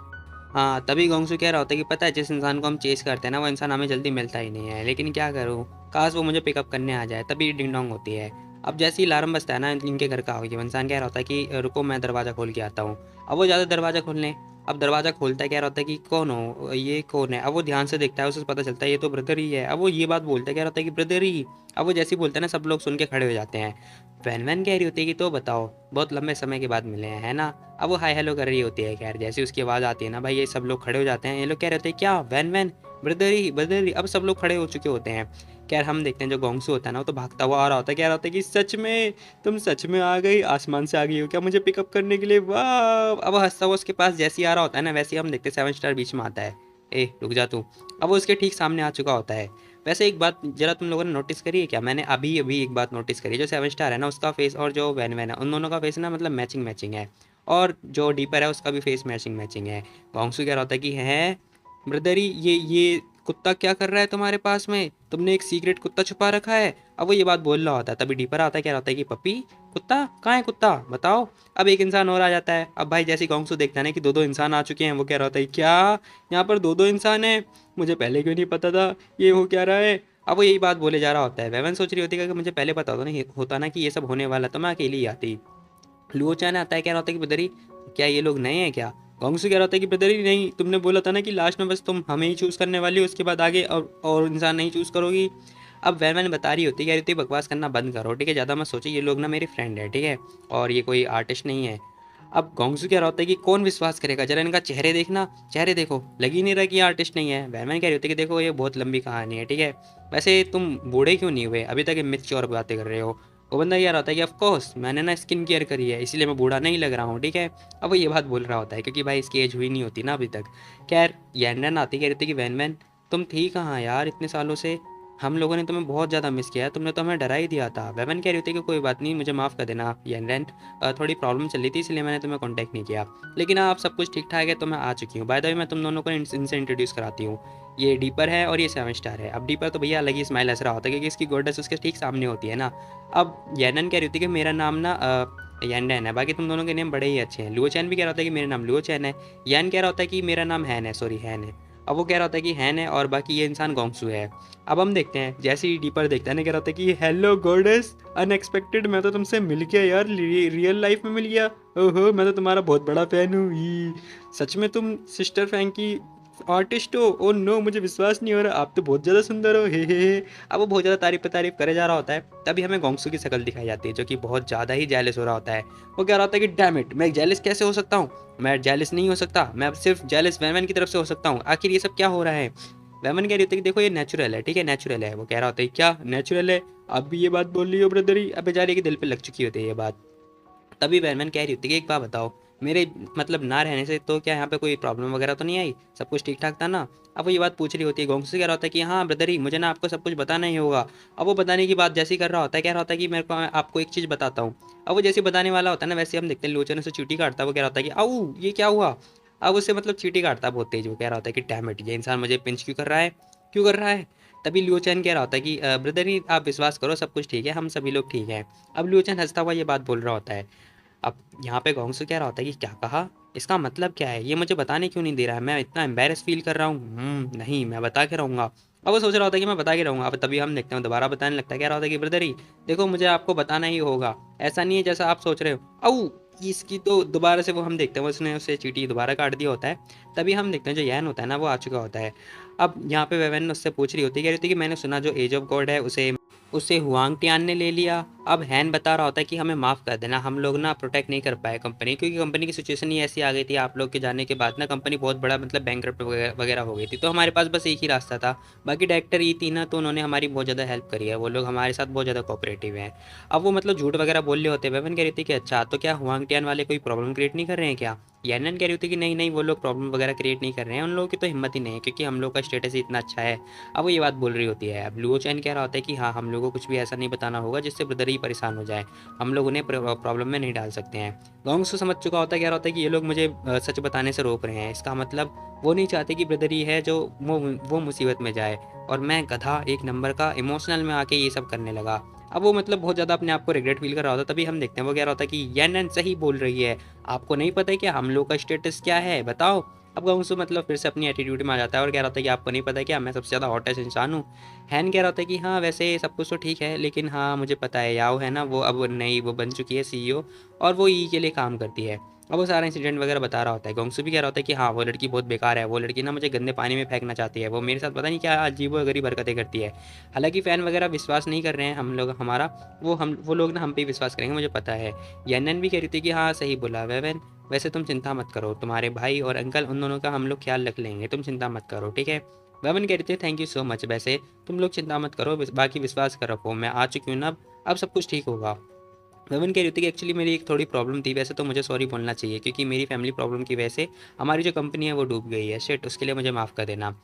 हाँ, तभी गोंगसू कह रहा होता है कि पता है जिस इंसान को हम चेस करते हैं ना वो इंसान हमें जल्दी मिलता ही नहीं है, लेकिन क्या करूँ, काश वो मुझे पिकअप करने आ जाए। तभी डिंग डोंग होती है। अब जैसे ही अलार्म बजता है ना इनके घर का, हो इंसान कह रहा होता है कि रुको मैं दरवाज़ा खोल के आता हूँ। अब वो ज़्यादा दरवाज़ा खोलने, अब दरवाज़ा खोलता है, कह रहा होता है कि कौन हो, ये कौन है। अब वो ध्यान से देखता है, उसे पता चलता है ये तो ब्रदर ही है। अब वो ये बात बोलता है, कह रहा होता है कि ब्रदर ही। अब वो जैसे ही बोलता है ना सब लोग सुन के खड़े हो जाते हैं। वैन वैन कह रही होती है कि तो बताओ, बहुत लंबे समय के बाद मिले हैं, है ना। अब वो हाय हेलो कर रही होती है। खैर जैसे उसकी आवाज़ आती है ना भाई, ये सब लोग खड़े हो जाते हैं। ये लोग कह रहे होते हैं क्या वैन वैन ब्रदरी ब्रदरी। अब सब लोग खड़े हो चुके होते हैं। खैर हम देखते हैं जो गोंगसू होता है ना वो तो भागता हुआ आ रहा होता है, कह रहा होता है कि सच में तुम सच में आ गई, आसमान से आ गई हो क्या मुझे पिकअप करने के लिए, वाह। अब हंसता हुआ उसके पास जैसे ही आ रहा होता है ना वैसे ही हम देखते हैं 7 स्टार बीच में आता है। ए रुक जा तू। अब वो उसके ठीक सामने आ चुका होता है। वैसे एक बात जरा तुम लोगों ने नोटिस करी है क्या, मैंने अभी अभी एक बात नोटिस करी है, जो 7 स्टार है ना उसका फेस और जो वैन वैन है उन दोनों का फेस ना मतलब मैचिंग मैचिंग है, और जो डीपर है उसका भी फेस मैचिंग मैचिंग है। गोंगसू कह रहा होता है कि है ब्रदरी, ये कुत्ता क्या कर रहा है तुम्हारे पास में, तुमने एक सीक्रेट कुत्ता छुपा रखा है। अब वो ये बात बोल रहा होता है, तभी डीपर आता है, कह रहा होता है कि पपी कुत्ता कहाँ है, कुत्ता बताओ। अब एक इंसान और आ जाता है। अब भाई जैसे गोंगसू देखता है ना कि दो दो इंसान आ चुके हैं, वो कह रहा होता है क्या यहाँ पर दो दो इंसान हैं, मुझे पहले क्यों नहीं पता था, ये हो क्या रहा है। अब वो यही बात बोले जा रहा होता है। वेवन सोच रही होती है कि मुझे पहले पता होता ना कि ये सब होने वाला तो मैं अकेली ही आती। लुओ चान आता है, कह रहा होता है कि ब्रदरी क्या ये लोग नए हैं क्या। गोंगसू कह रहा होता है कि ब्रदरी नहीं, तुमने बोला था ना कि लास्ट में बस तुम हमें ही चूज़ करने वाली हो, उसके बाद आगे और इंसान नहीं चूज़ करोगी। अब वैन मैंने बता रही होती है, कह रही थी बकवास करना बंद करो, ठीक है, ज़्यादा मत सोचो, ये लोग ना मेरे फ्रेंड है, ठीक है, और ये कोई आर्टिस्ट नहीं है। अब गोंगसू कह रहा होता है कि कौन विश्वास करेगा, जरा इनका चेहरे देखना, चेहरे देखो, लग ही नहीं रहा कि ये आर्टिस्ट नहीं है। वैन कह रही होती है कि देखो ये बहुत लंबी कहानी है, ठीक है, वैसे तुम बूढ़े क्यों नहीं हुए अभी तक, ये मिच्योर बातें कर रहे हो। वो बंदा यार होता है कि ऑफ कोर्स मैंने ना स्किन केयर करी है इसलिए मैं बूढ़ा नहीं लग रहा हूँ, ठीक है। अब वो ये बात बोल रहा होता है क्योंकि भाई इसकी एज हुई नहीं होती ना अभी तक। खैर यैंडन आती कह रही थी कि वैन वैन तुम थी कहाँ यार इतने सालों से, हम लोगों ने तुम्हें बहुत ज़्यादा मिस किया है, तुमने तो हमें डरा ही दिया था। वेवन कह रही थी कि कोई बात नहीं, मुझे माफ़ कर देना यैंडन, थोड़ी प्रॉब्लम चल रही थी इसलिए मैंने तुम्हें कॉन्टैक्ट नहीं किया, लेकिन अब सब कुछ ठीक ठाक है तो मैं आ चुकी हूँ। बाय द वे मैं तुम दोनों को इनसे इंट्रोड्यूस कराती हूँ, ये डीपर है और ये 7 स्टार है। अब डीपर तो भैया अलग ही स्माइल हंस रहा होता है क्योंकि इसकी गोडस उसके ठीक सामने होती है ना। अब यैनन कह रही थी कि मेरा नाम ना यैंडन है, बाकी तुम दोनों के नेम बड़े ही अच्छे हैं। लुओ चैन भी कह रहा होता है कि मेरा नाम लुओ चैन है। यैन कह रहा होता है कि मेरा नाम हैन है, सॉरी हैन है। अब वो कह रहा होता है कि हैन है और बाकी ये इंसान गोंगसू है। अब हम देखते हैं जैसे ही डीपर देखता है ना, कह रहा होता है कि हेलो गॉडेस, अनएक्सपेक्टेड, मैं तो तुमसे मिल गया यार, रियल लाइफ में मिल गया। ओहो मैं तो तुम्हारा बहुत बड़ा फ़ैन हूँ, सच में तुम सिस्टर फैंग की आर्टिस्ट हो, ओ नो मुझे विश्वास नहीं हो रहा, आप तो बहुत ज़्यादा सुंदर हो, हे। अब वो बहुत ज़्यादा तारीफ पे तारीफ करे जा रहा होता है। तभी हमें गोंगसू की शक्ल दिखाई जाती है जो कि बहुत ज़्यादा ही जेलस हो रहा होता है। वो कह रहा होता है कि डैम इट, मैं जेलस कैसे हो सकता हूँ, मैं जेलस नहीं हो सकता, मैं अब सिर्फ जेलस वैन की तरफ से हो सकता हूँ, आखिर ये सब क्या हो रहा है। वैमन कह रही होती है कि देखो ये नेचुरल है, ठीक है नेचुरल है। वो कह रहा होता है क्या नेचुरल है, अब भी ये बात बोल रही हो ब्रदरी। अब बेचारे के दिल पे लग चुकी होती है ये बात। तभी बैरमैन कह रही होती है कि एक बात बताओ, मेरे मतलब ना रहने से तो क्या यहाँ पे कोई प्रॉब्लम वगैरह तो नहीं आई, सब कुछ ठीक ठाक था ना। अब वो ये बात पूछ रही होती है। गोंगसू कह रहा होता है कि हाँ ब्रदर ही मुझे ना आपको सब कुछ बताना ही होगा। अब वो बताने की बात जैसे ही कर रहा होता है, कह रहा होता है कि मेरे को आपको एक चीज़ बताता हूँ। अब वो जैसे बताने वाला होता है ना वैसे हम देखते हैं लोचन उसे चीटी काटता है। वो कह रहा होता है कि आऊ ये क्या हुआ। अब उससे मतलब चीटी काटता है बहुत तेज। वो कह रहा होता है कि डैम इट, ये इंसान मुझे पिंच क्यों कर रहा है, क्यों कर रहा है। तभी लियोचैन कह रहा होता है कि ब्रदर ही आप विश्वास करो सब कुछ ठीक है, हम सभी लोग ठीक हैं। अब लियोचैन हंसता हुआ ये बात बोल रहा होता है। अब यहाँ पे गोंगसू कह रहा होता है कि क्या कहा, इसका मतलब क्या है, ये मुझे बताने क्यों नहीं दे रहा है, मैं इतना एम्बेरस फील कर रहा हूँ। नहीं मैं बता के रहूँगा। अब वो सोच रहा होता है कि मैं बता के रहूँगा। अब तभी हम देखते हैं दोबारा बताने लगता है, कह रहा होता है कि ब्रदर ही देखो, मुझे आपको बताना ही होगा, ऐसा नहीं है जैसा आप सोच रहे हो। अऊ इसकी तो दोबारा से वो हम देखते हैं, वो उसने उसे चींटी दोबारा काट दिया होता है। तभी हम देखते हैं जो यैन होता है ना वो आ चुका होता है। अब यहाँ पे वेवेन उससे पूछ रही होती है, कह रही होती है कि मैंने सुना जो एज ऑफ गॉड है उसे उसे हुआंग टियान ने ले लिया। अब हैन बता रहा होता है कि हमें माफ़ कर देना, हम लोग ना प्रोटेक्ट नहीं कर पाए कंपनी, क्योंकि कंपनी की सिचुएशन ही ऐसी आ गई थी आप लोग के जाने के बाद ना, कंपनी बहुत बड़ा मतलब बैंकरप्ट वगैरह वगैरह हो गई थी, तो हमारे पास बस एक ही रास्ता था। बाकी डायरेक्टर ये थी ना, तो उन्होंने हमारी बहुत ज़्यादा हेल्प करी है, वो लोग हमारे साथ बहुत ज़्यादा कोऑपरेटिव हैं। अब वो मतलब झूठ वगैरह बोल रहे होते हैं। वेवन कह रही थी कि अच्छा तो क्या हुआंग टियान वाले कोई प्रॉब्लम क्रिएट नहीं कर रहे हैं क्या? यानन कह रही होती कि नहीं नहीं, वो लोग प्रॉब्लम वगैरह क्रिएट नहीं कर रहे हैं, उन लोगों की तो हिम्मत ही नहीं है, क्योंकि हम लोग का स्टेटस ही इतना अच्छा है। अब वो ये बात बोल रही होती है। अब लुओ चैन कह रहा होता है कि हाँ, हम लोगों को कुछ भी ऐसा नहीं बताना होगा जिससे ब्रदर ही परेशान हो जाए, हम लोग उन्हें प्रॉब्लम में नहीं डाल सकते हैं। गोंग्सू समझ चुका होता है, कह रहा होता है कि ये लोग मुझे सच बताने से रोक रहे हैं, इसका मतलब वो नहीं चाहते कि ब्रदर ही है जो वो मुसीबत में जाए, और मैं गधा एक नंबर का इमोशनल में आके ये सब करने लगा। अब वो मतलब बहुत ज़्यादा अपने आप को रिग्रेट फील कर रहा होता है। तभी हम देखते हैं वो कह रहा होता है कि यानन सही बोल रही है, आपको नहीं पता है कि हम लोग का स्टेटस क्या है, बताओ। अब गोंगसू मतलब फिर से अपनी एटीट्यूड में आ जाता है और कह रहा होता है कि आपको नहीं पता है क्या, मैं सबसे ज़्यादा हॉटेस्ट इंसान हूँ। हैन कह रहा होता है कि हाँ वैसे सब कुछ तो ठीक है, लेकिन हाँ मुझे पता है याओ है ना, वो अब नई वो बन चुकी है सीईओ, और वो ई के लिए काम करती है। अब वो सारा इंसिडेंट वगैरह बता रहा होता है। गोंगसू भी कह रहा होता है कि हाँ वो लड़की बहुत बेकार है, वो लड़की ना मुझे गंदे पानी में फेंकना चाहती है, वो मेरे साथ पता नहीं क्या अजीबो-गरीब हरकतें करती है। हालांकि फ़ैन वगैरह विश्वास नहीं कर रहे हैं हम लोग हमारा, वो लोग ना हम पे विश्वास करेंगे, मुझे पता है। यानन भी कह रही थी कि हाँ सही बोला वेवन, वैसे तुम चिंता मत करो, तुम्हारे भाई और अंकल उन दोनों का हम लोग ख्याल रख लेंगे, तुम चिंता मत करो, ठीक है। वेवन कह रही थी थैंक यू सो मच, वैसे तुम लोग चिंता मत करो, बाकी विश्वास कर रखो, मैं आ चुकी हूँ ना, अब सब कुछ ठीक होगा। रमन कह रही थी कि एक्चुअली मेरी एक थोड़ी प्रॉब्लम थी, वैसे तो मुझे सॉरी बोलना चाहिए, क्योंकि मेरी फैमिली प्रॉब्लम की वजह से हमारी जो कंपनी है वो डूब गई है, शिट, उसके लिए मुझे माफ़ कर देना।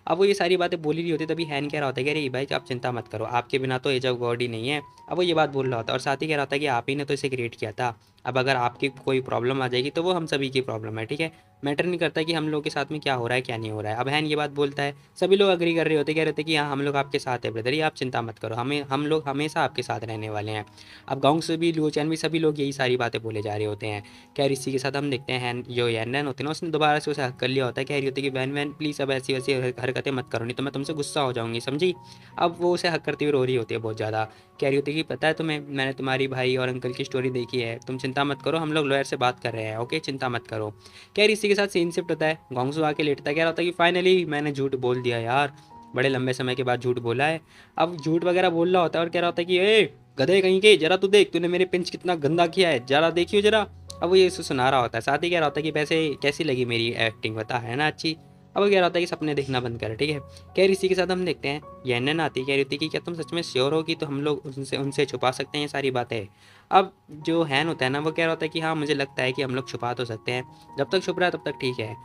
अब वो ये सारी बातें बोल ही रही होती, तभी हैन कह रहा होता है कि अरे भाई आप चिंता मत करो, आपके बिना तो एज ऑफ गॉड ही नहीं है। अब वो ये बात बोल रहा होता है, और साथ ही कह रहा होता है कि आप ही ने तो इसे क्रिएट किया था, अब अगर आपकी कोई प्रॉब्लम आ जाएगी तो वो हम सभी की प्रॉब्लम है, ठीक है। मैटर नहीं करता कि हम लोग के साथ में क्या हो रहा है क्या नहीं हो रहा है। अब हैन ये बात बोलता है, सभी लोग अग्री कर रहे होते, कह रहे थे कि हाँ हम लोग आपके साथ है ब्रदर, ये आप चिंता मत करो, हम लोग हमेशा आपके साथ रहने वाले हैं। अब गाँव से भी लुओ चैन भी सभी लोग यही सारी बातें बोले जा रहे होते हैं। खैर इसी के साथ हम देखते हैं जो यैन होते हैं ना, उसने दोबारा से उसे हक कर लिया होता है, कह रही होती है कि बहन बहन प्लीज़ अब ऐसी वैसी हरकतें मत करो, नहीं तो मैं तुमसे गुस्सा हो जाऊंगी, समझी। अब वो उसे हक करती हुई रो रही होती है बहुत ज़्यादा, कह रही होती है कि पता है तुम्हें, मैंने तुम्हारी भाई और अंकल की स्टोरी देखी है, तुम चिंता मत करो, हम लोग लॉयर से बात कर रहे हैं, ओके चिंता मत करो। खैर इसी के साथ सीन शिफ्ट होता है, गोंगसू आके लेटता है, कह रहा होता है कि फाइनली मैंने झूठ बोल दिया यार, बड़े लंबे समय के बाद झूठ बोला है। अब झूठ वगैरह बोल रहा होता है और कह रहा होता है कि ए गधे कहीं के, जरा तू देख, तूने मेरे पिंच कितना गंदा किया है, जरा देखियो जरा। अब वो ये उसे सुना रहा होता है, साथ ही कह रहा होता है कि वैसे कैसी लगी मेरी एक्टिंग, बता, है ना अच्छी। अब वो कह रहा होता है कि सपने देखना बंद कर, ठीक है। खैर इसी के साथ हम देखते हैं यैनन आती, कह रही थी कि क्या तुम सच में श्योर हो कि तो हम लोग उनसे उनसे छुपा सकते हैं ये सारी बातें। अब जो हैन होता है ना वो कह रहा होता है कि हाँ मुझे लगता है कि हम लोग छुपा तो सकते हैं, जब तक छुप रहा है तब तक ठीक है।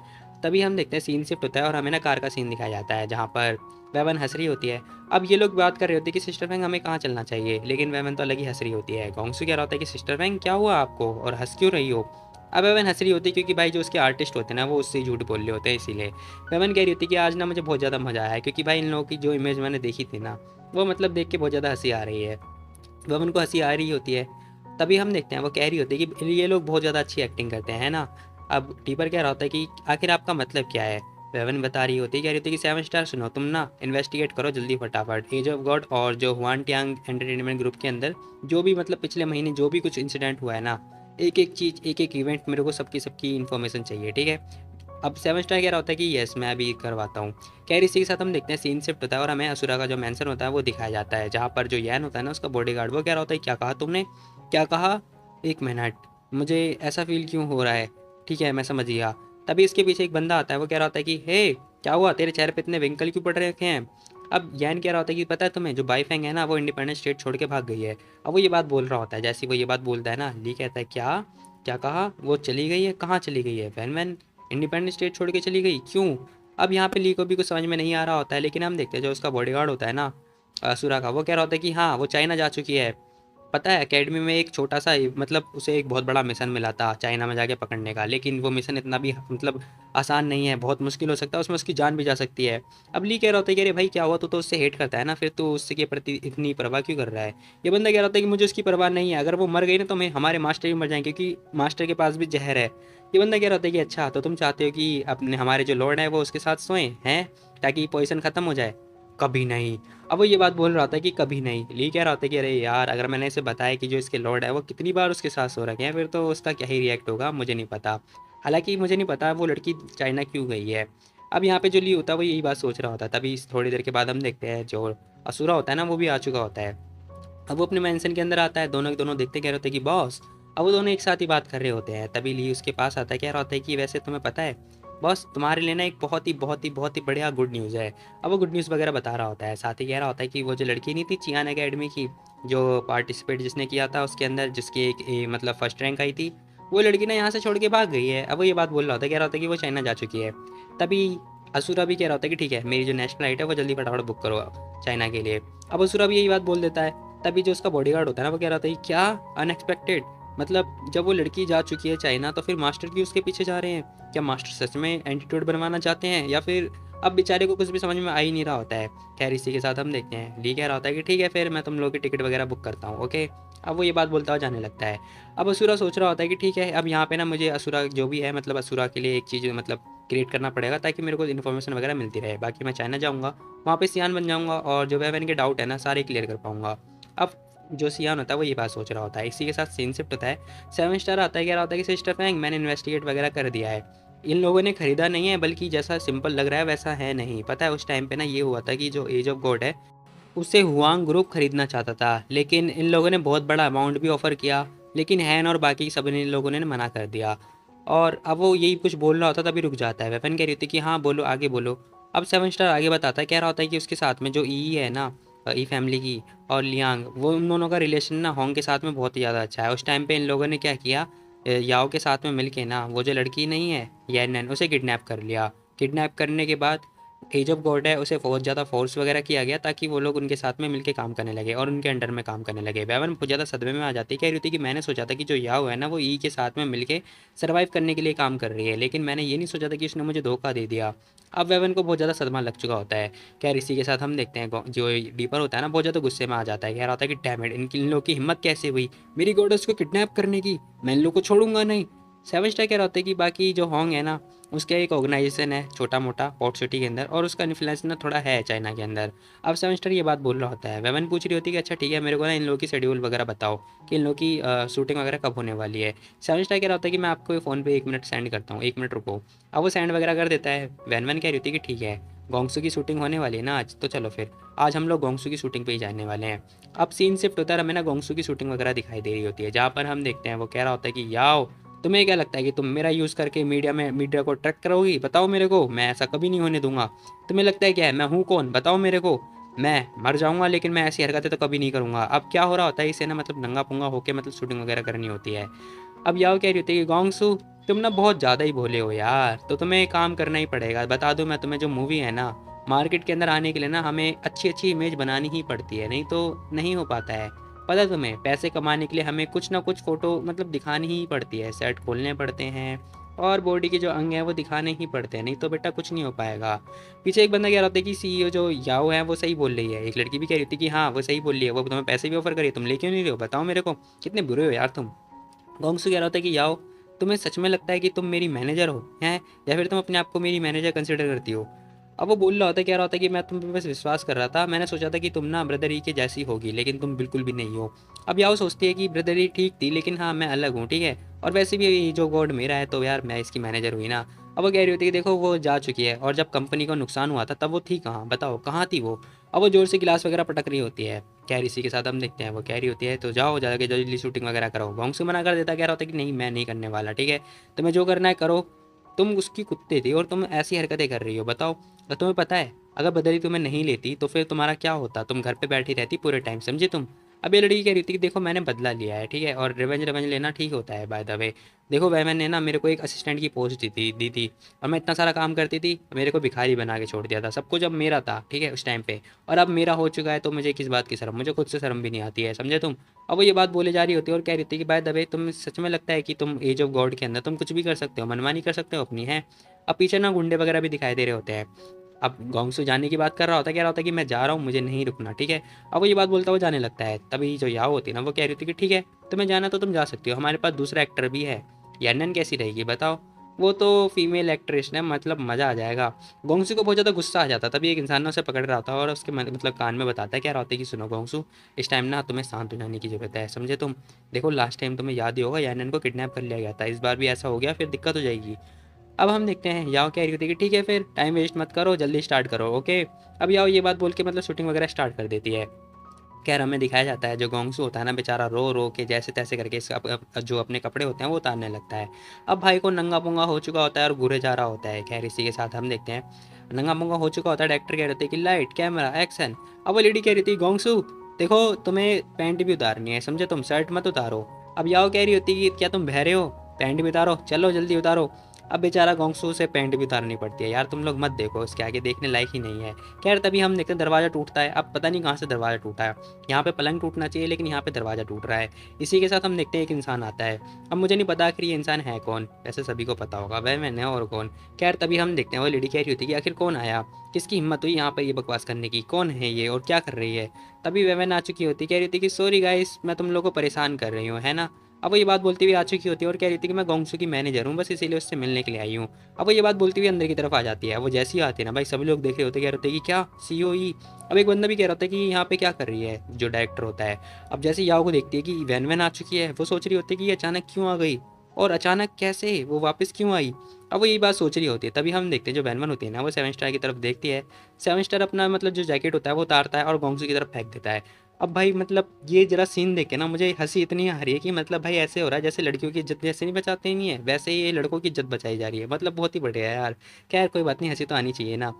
तभी हम देखते हैं सीन शिफ्ट होता है और हमें ना कार का सीन दिखाया जाता है, जहाँ पर वेवन हंस रही होती है। अब ये लोग बात कर रहे होते हैं कि सिस्टर फैंग हमें कहाँ चलना चाहिए, लेकिन वेवन तो अलग ही हंस रही होती है। गोंगसू कह रहा होता है कि सिस्टर फैंग क्या हुआ आपको और हंस क्यों रही हो। अब वेवन हंस रही होती है क्योंकि भाई जो उसके आर्टिस्ट होते हैं ना वो उससे झूठ बोल रहे होते हैं, इसीलिए वेवन कह रही होती है कि आज ना मुझे बहुत ज़्यादा मज़ा आया है, क्योंकि भाई इन लोगों की जो इमेज मैंने देखी थी ना वो मतलब देख के बहुत ज़्यादा हंसी आ रही है, वेवन को हंसी आ रही होती है। तभी हम देखते हैं वो कह रही होती है कि ये लोग बहुत ज़्यादा अच्छी एक्टिंग करते हैं, है ना। अब टीपर कह रहा होता है कि आखिर आपका मतलब क्या है। वेवन बता रही होती है, कह रही होती है कि 7 स्टार सुनो, तुम ना इन्वेस्टिगेट करो जल्दी फटाफट, एज ऑफ गॉड और जो हुआन टियांग एंटरटेनमेंट ग्रुप के अंदर जो भी मतलब पिछले महीने जो भी कुछ इंसिडेंट हुआ है ना, एक एक चीज़ एक एक इवेंट मेरे को सबकी सबकी इन्फॉर्मेशन चाहिए, ठीक है। अब 7 स्टार कह रहा होता है कि यस मैं अभी करवाता हूँ। खैर इसी के साथ हम देखते हैं सीन शिफ्ट होता है और हमें असुरा का जो मैंसन होता है वो दिखाया जाता है, जहाँ पर जो यैन होता है ना उसका बॉडीगार्ड, वो कह रहा होता है क्या कहा तुमने, क्या कहा, एक मिनट, मुझे ऐसा फील क्यों हो रहा है, ठीक है मैं समझ गया। तभी इसके पीछे एक बंदा आता है, वो कह रहा होता है कि हे क्या हुआ, तेरे चेहरे पे इतने विंकल क्यों पड़ रखे हैं। अब यैन कह रहा होता है कि पता है तुम्हें जो बाईफेंग है ना वो इंडिपेंडेंट स्टेट छोड़ के भाग गई है। अब वो ये बात बोल रहा होता है, जैसे वो ये बात बोलता है ना, ली कहता है क्या, क्या कहा, वो चली गई है, कहाँ चली गई है, वैन वैन इंडिपेंडेंट स्टेट छोड़ के चली गई, क्यों। अब यहाँ पे ली को भी कुछ समझ में नहीं आ रहा होता है, लेकिन हम देखते हैं जो उसका बॉडीगार्ड होता है ना असुरा का, वो कह रहा होता है कि हाँ वो चाइना जा चुकी है। पता है एकेडमी में एक छोटा सा मतलब उसे एक बहुत बड़ा मिशन मिला था चाइना में जाके पकड़ने का, लेकिन वो मिशन इतना भी मतलब आसान नहीं है, बहुत मुश्किल हो सकता है, उसमें उसकी जान भी जा सकती है। अब ली कह रहा होता है कि अरे भाई क्या हुआ, तो उससे हेट करता है ना, फिर तो उससे के प्रति इतनी परवाह क्यों कर रहा है। ये बंदा कह रहा होता है कि मुझे उसकी परवाह नहीं है, अगर वो मर गई ना तो मैं हमारे मास्टर भी मर जाएंगे, क्योंकि मास्टर के पास भी जहर है। ये बंदा कह रहा होता है कि अच्छा तो तुम चाहते हो कि अपने हमारे जो लॉर्ड है वो उसके साथ सोएं हैं, ताकि पोजीशन ख़त्म हो जाए। कभी नहीं। अब वो ये बात बोल रहा था कि कभी नहीं। ली कह रहा था कि अरे यार, अगर मैंने इसे बताया कि जो इसके लॉर्ड है वो कितनी बार उसके साथ सो रखे हैं, फिर तो उसका क्या ही रिएक्ट होगा, मुझे नहीं पता। हालांकि मुझे नहीं पता वो लड़की चाइना क्यों गई है। अब यहाँ पे जो ली होता है वो यही बात सोच रहा होता है। तभी थोड़ी देर के बाद हम देखते हैं जो असुरा होता है ना, वो भी आ चुका होता है। अब वो अपने मेंशन के अंदर आता है, दोनों के दोनों देखते कह रहे होते हैं कि बॉस। अब वो दोनों एक साथ ही बात कर रहे होते हैं। तभी ली उसके पास आता है, कह रहा होता है कि वैसे तुम्हें पता है बॉस, तुम्हारे लिए ना एक बहुत ही बढ़िया गुड न्यूज़ है। अब वो गुड न्यूज़ वगैरह बता रहा होता है, साथ ही कह रहा होता है कि वो जो लड़की नहीं थी चियान एकेडमी की, जो पार्टिसिपेट जिसने किया था उसके अंदर, जिसकी एक मतलब फर्स्ट रैंक आई थी, वो लड़की ना यहाँ से छोड़ के भाग गई है। अब वो ये बात बोल रहा होता है, कह रहा होता है कि वो चाइना जा चुकी है। तभी असुरा भी कह रहा होता है कि ठीक है, मेरी जो नेक्स्ट फ्लाइट है वो जल्दी फटाफट बुक करो चाइना के लिए। अब असुरा भी यही बात बोल देता है। तभी जो उसका बॉडीगार्ड होता है ना, वो कह रहा था कि क्या अनएक्सपेक्टेड, मतलब जब वो लड़की जा चुकी है चाइना तो फिर मास्टर क्यों उसके पीछे जा रहे हैं? क्या मास्टर सच में एंटीट्यूड बनवाना चाहते हैं, या फिर अब बेचारे को कुछ भी समझ में आ ही नहीं रहा होता है। खैर इसी के साथ हम देखते हैं, ली कह रहा होता है कि ठीक है फिर मैं तुम लोगों की टिकट वगैरह बुक करता हूँ, ओके। अब वो ये बात बोलता हुआ जाने लगता है। अब असुरा सोच रहा होता है कि ठीक है, अब यहाँ पे ना मुझे असुरा जो भी है, मतलब असुरा के लिए एक चीज़ मतलब क्रिएट करना पड़ेगा ताकि मेरे को इन्फॉर्मेशन वगैरह मिलती रहे। बाकी मैं चाइना जाऊँगा, वहाँ पे सियान बन जाऊँगा और जो वेवन के डाउट है ना सारे क्लियर कर पाऊँगा। अब जो सियान होता है वो ये बात सोच रहा होता है। इसी के साथ सीन शिफ्ट होता है। 7 स्टार आता है, कह रहा होता है कि सिस्टर फैंग मैंने इन्वेस्टिगेट वगैरह कर दिया है, इन लोगों ने खरीदा नहीं है, बल्कि जैसा सिंपल लग रहा है वैसा है नहीं। पता है उस टाइम पे ना ये हुआ था कि जो एज ऑफ गॉड है उसे हुआंग ग्रुप खरीदना चाहता था, लेकिन इन लोगों ने बहुत बड़ा अमाउंट भी ऑफर किया, लेकिन हैन और बाकी सब इन लोगों ने मना कर दिया। और अब वो यही कुछ बोल रहा होता तभी रुक जाता है। वेपन कह रही होती कि हाँ बोलो, आगे बोलो। अब 7 स्टार आगे बताता है, कह रहा होता है कि उसके साथ में जो ई है ना, ई फैमिली की और लियांग, वो उन दोनों का रिलेशन ना होंग के साथ में बहुत ही ज़्यादा अच्छा है। उस टाइम पे इन लोगों ने क्या किया, याओ के साथ में मिलके ना वो जो लड़की नहीं है येनन, उसे किडनैप कर लिया। किडनैप करने के बाद एज ऑफ गॉड है उसे बहुत ज़्यादा फोर्स वगैरह किया गया ताकि वो लोग उनके साथ में मिलके काम करने लगे और उनके अंडर में काम करने लगे। वेवन बहुत ज़्यादा सदमे में आ जाती है, कह रही थी कि मैंने सोचा था कि जो याओ है ना वो ई के साथ में मिलके सर्वाइव करने के लिए काम कर रही है, लेकिन मैंने ये नहीं सोचा था कि उसने मुझे धोखा दे दिया। अब वेवन को बहुत ज़्यादा सदमा लग चुका होता है। खैर इसी के साथ हम देखते हैं जो डीपर होता है ना बहुत ज़्यादा गुस्से में आ जाता है, कह रहा होता है कि डैम इट, इन लोगों की हिम्मत कैसे हुई मेरी गॉडेस को किडनैप करने की, मैं इन लोग को छोड़ूंगा नहीं। 7 स्टार कह रहा होता है कि बाकी जो होंग है ना उसका एक ऑर्गेनाइजेशन है छोटा मोटा पोर्ट सिटी के अंदर, और उसका इन्फ्लुएंस ना थोड़ा है चाइना के अंदर। अब 7 स्टार ये बात बोल रहा होता है। वेवन पूछ रही होती है कि अच्छा ठीक है, मेरे को ना इन लोगों की शेड्यूल वगैरह बताओ कि इन लोगों की शूटिंग वगैरह कब होने वाली है। 7 स्टार कह रहा होता है कि मैं आपको फ़ोन पे 1 मिनट सेंड करता हूँ, 1 मिनट रुको। अब वो सेंड वगैरह कर देता है। वैन कह रही होती है कि ठीक है, गोंगसू की शूटिंग होने वाली है ना आज, तो चलो फिर आज हम लोग गोंगसू की शूटिंग पे ही जाने वाले हैं। अब सीन शिफ्ट होता है, हमें ना गोंगसू की शूटिंग वगैरह दिखाई दे रही होती है, जहाँ पर हम देखते हैं वो कह रहा होता है कि याओ, तुम्हें क्या लगता है कि तुम मेरा यूज़ करके मीडिया को ट्रैक करोगी? बताओ मेरे को, मैं ऐसा कभी नहीं होने दूंगा। तुम्हें लगता है क्या है, मैं हूँ कौन, बताओ मेरे को। मैं मर जाऊंगा लेकिन मैं ऐसी हरकतें तो कभी नहीं करूंगा। अब क्या हो रहा होता है, इसे ना मतलब नंगा पुंगा होके मतलब शूटिंग वगैरह करनी होती है। अब याओ कह रही होती है कि गोंगसू, तुम ना बहुत ज़्यादा ही भोले हो यार, तो तुम्हें एक काम करना ही पड़ेगा। बता दूं मैं तुम्हें, जो मूवी है ना, मार्केट के अंदर आने के लिए ना हमें अच्छी अच्छी इमेज बनानी ही पड़ती है, नहीं तो नहीं हो पाता है। पता है तुम्हें, पैसे कमाने के लिए हमें कुछ ना कुछ फ़ोटो मतलब दिखानी ही पड़ती है, सेट खोलने पड़ते हैं और बॉडी के जो अंग हैं वो दिखाने ही पड़ते हैं, नहीं तो बेटा कुछ नहीं हो पाएगा। पीछे एक बंदा कह रहा होता है कि सीईओ जो याओ है वो सही बोल रही है। एक लड़की भी कह रही थी कि हाँ वो सही बोल रही है, वो तुम्हें पैसे भी ऑफर करिए, तुम ले क्यों नहीं रहे हो, बताओ मेरे को, कितने बुरे हो यार तुम। गोंगसू कह रहा होता है कि याओ, तुम्हें सच में लगता है कि तुम मेरी मैनेजर हो हैं, या फिर तुम अपने आप को मेरी मैनेजर कंसिडर करती हो? अब वो बोल रहा होता है, कह रहा होता है कि मैं तुम पे बस विश्वास कर रहा था, मैंने सोचा था कि तुम ना ब्रदर ई के जैसी होगी, लेकिन तुम बिल्कुल भी नहीं हो। अब याओ सोचती है कि ब्रदर ई ठीक थी, लेकिन हाँ मैं अलग हूँ, ठीक है, और वैसे भी जो गॉड मेरा है तो यार मैं इसकी मैनेजर हुई ना। अब वो कह रही होती है कि देखो वो जा चुकी है, और जब कंपनी को नुकसान हुआ था तब वो थी कहाँ, बताओ कहाँ थी वो। अब वो जोर से गिलास वगैरह पटक रही होती है। खैर इसी के साथ हम देखते हैं, वो कह रही होती है तो जाओ जाके जल्दी शूटिंग वगैरह करो। गोंगसू मना कर देता है, कह रहा होता है कि नहीं मैं नहीं करने वाला, ठीक है, तुम्हें जो करना है करो, तुम उसकी कुत्ते थी और तुम ऐसी हरकतें कर रही हो, बताओ। और तुम्हें पता है अगर बदली तुम्हें नहीं लेती तो फिर तुम्हारा क्या होता, तुम घर पे बैठी रहती पूरे टाइम, समझे तुम। अब ये लड़की कह रही थी कि देखो मैंने बदला लिया है, ठीक है, और रिवेंज रिवेंज लेना ठीक होता है बाय द वे। देखो वैमन ने ना मेरे को एक असिस्टेंट की पोस्ट दी थी और मैं इतना सारा काम करती थी, मेरे को भिखारी बना के छोड़ दिया था, सब कुछ अब मेरा था, ठीक है, उस टाइम पे, और अब मेरा हो चुका है तो मुझे किस बात की शर्म, मुझे खुद से शर्म भी नहीं आती है, समझे तुम। अब वो ये बात बोले जा रही होती है और कह रही थी कि बाय द वे तुम सच में लगता है कि तुम एज ऑफ गॉड के अंदर तुम कुछ भी कर सकते हो, मनमानी कर सकते हो अपनी है। अब पीछे ना गुंडे वगैरह भी दिखाई दे रहे होते हैं। अब गोंगसू जाने की बात कर रहा होता है, कह रहा होता है कि मैं जा रहा हूँ, मुझे नहीं रुकना, ठीक है। अब वो ये बात बोलता हुआ जाने लगता है। तभी जो याओ होती है ना वो कह रही थी कि ठीक है तुम्हें जाना तो तुम जा सकती हो, हमारे पास दूसरा एक्टर भी है, यानन कैसी रहेगी बताओ। वो तो फीमेल एक्ट्रेस ने, मतलब मज़ा आ जाएगा। गोंगसू को बहुत ज़्यादा गुस्सा आ जाता, तभी एक इंसान ने उसे पकड़ रहा होता है और उसके मतलब कान में बताता है, क्या रहा होता है कि सुनो गोंगसू, इस टाइम ना तुम्हें शांत हो जाने की ज़रूरत है, समझे तुम। देखो लास्ट टाइम तुम्हें याद ही होगा, यानन को किडनैप कर लिया गया था, इस बार भी ऐसा हो गया फिर दिक्कत हो जाएगी। अब हम देखते हैं याओ कह रही होती है कि ठीक है फिर टाइम वेस्ट मत करो, जल्दी स्टार्ट करो, ओके। अब याओ ये बात बोल के मतलब शूटिंग वगैरह स्टार्ट कर देती है। खैर हमें दिखाया जाता है जो गोंगसू होता है ना बेचारा, रो रो के जैसे तैसे करके जो अपने कपड़े होते हैं वो उतारने लगता है। अब भाई को नंगा पुंगा हो चुका होता है और घूरे जा रहा होता है। खैर इसी के साथ हम देखते हैं नंगा पुंगा हो चुका होता है, डायरेक्टर कह रहे थे कि लाइट कैमरा एक्शन। अब वो लेडी कह रही थी गोंगसू देखो तुम्हें पैंट भी उतारनी है, समझे तुम, शर्ट मत उतारो। अब याओ कह रही होती कि क्या तुम बहरे हो, पैंट भी उतारो, चलो जल्दी उतारो। अब बेचारा गोंगसू से पैंट भी उतारनी पड़ती है। यार तुम लोग मत देखो, इसके आगे देखने लायक ही नहीं है। खैर तभी हम देखते हैं दरवाज़ा टूटता है। अब पता नहीं कहाँ से दरवाज़ा टूटा है, यहाँ पे पलंग टूटना चाहिए लेकिन यहाँ पे दरवाज़ा टूट रहा है। इसी के साथ हम देखते हैं एक इंसान आता है। अब मुझे नहीं पता आखिर ये इंसान है कौन, वैसे सभी को पता होगा वह मैंने और कौन। खैर तभी हम देखते हैं वो लेडी कह रही होती है कि आखिर कौन आया, किसकी हिम्मत हुई यहाँ पर ये बकवास करने की, कौन है ये और क्या कर रही है। तभी वह आ चुकी होती, कह रही होती कि सॉरी गाइस मैं तुम लोग को परेशान कर रही हूँ, है ना। अब वो ये बात बोलती हुई आ चुकी होती है और कह रही थी कि मैं गोंगसू की मैनेजर हूँ, बस इसीलिए उससे मिलने के लिए आई हूँ। अब वो ये बात बोलती हुई अंदर की तरफ आ जाती है। वो जैसी आती है ना भाई सभी लोग देख रहे होते, कह रहे होते कि क्या सीओई। अब एक बंदा भी कह रहा था कि यहाँ पे क्या कर रही है जो डायरेक्टर होता है। अब जैसे याओ को देखती है कि वैन वैन आ चुकी है, वो सोच रही होती है कि ये अचानक क्यों आ गई और अचानक कैसे वो वापस क्यों आई। अब वो यही बात सोच रही होती है। तभी हम देखते हैं जो वैन वैन होती है ना वो सेवन स्टार की तरफ देखती है। सेवन स्टार अपना मतलब जो जैकेट होता है वो उतारता है और गोंगसू की तरफ फेंक देता है। अब भाई मतलब ये जरा सीन देख के ना मुझे हंसी इतनी आ रही है कि मतलब भाई ऐसे हो रहा है जैसे लड़कियों की इज्जत जैसे नहीं बचाते नहीं है, वैसे ही ये लड़कों की इज्जत बचाई जा रही है, मतलब बहुत ही बढ़िया है यार। खैर कोई बात नहीं, हंसी तो आनी चाहिए ना।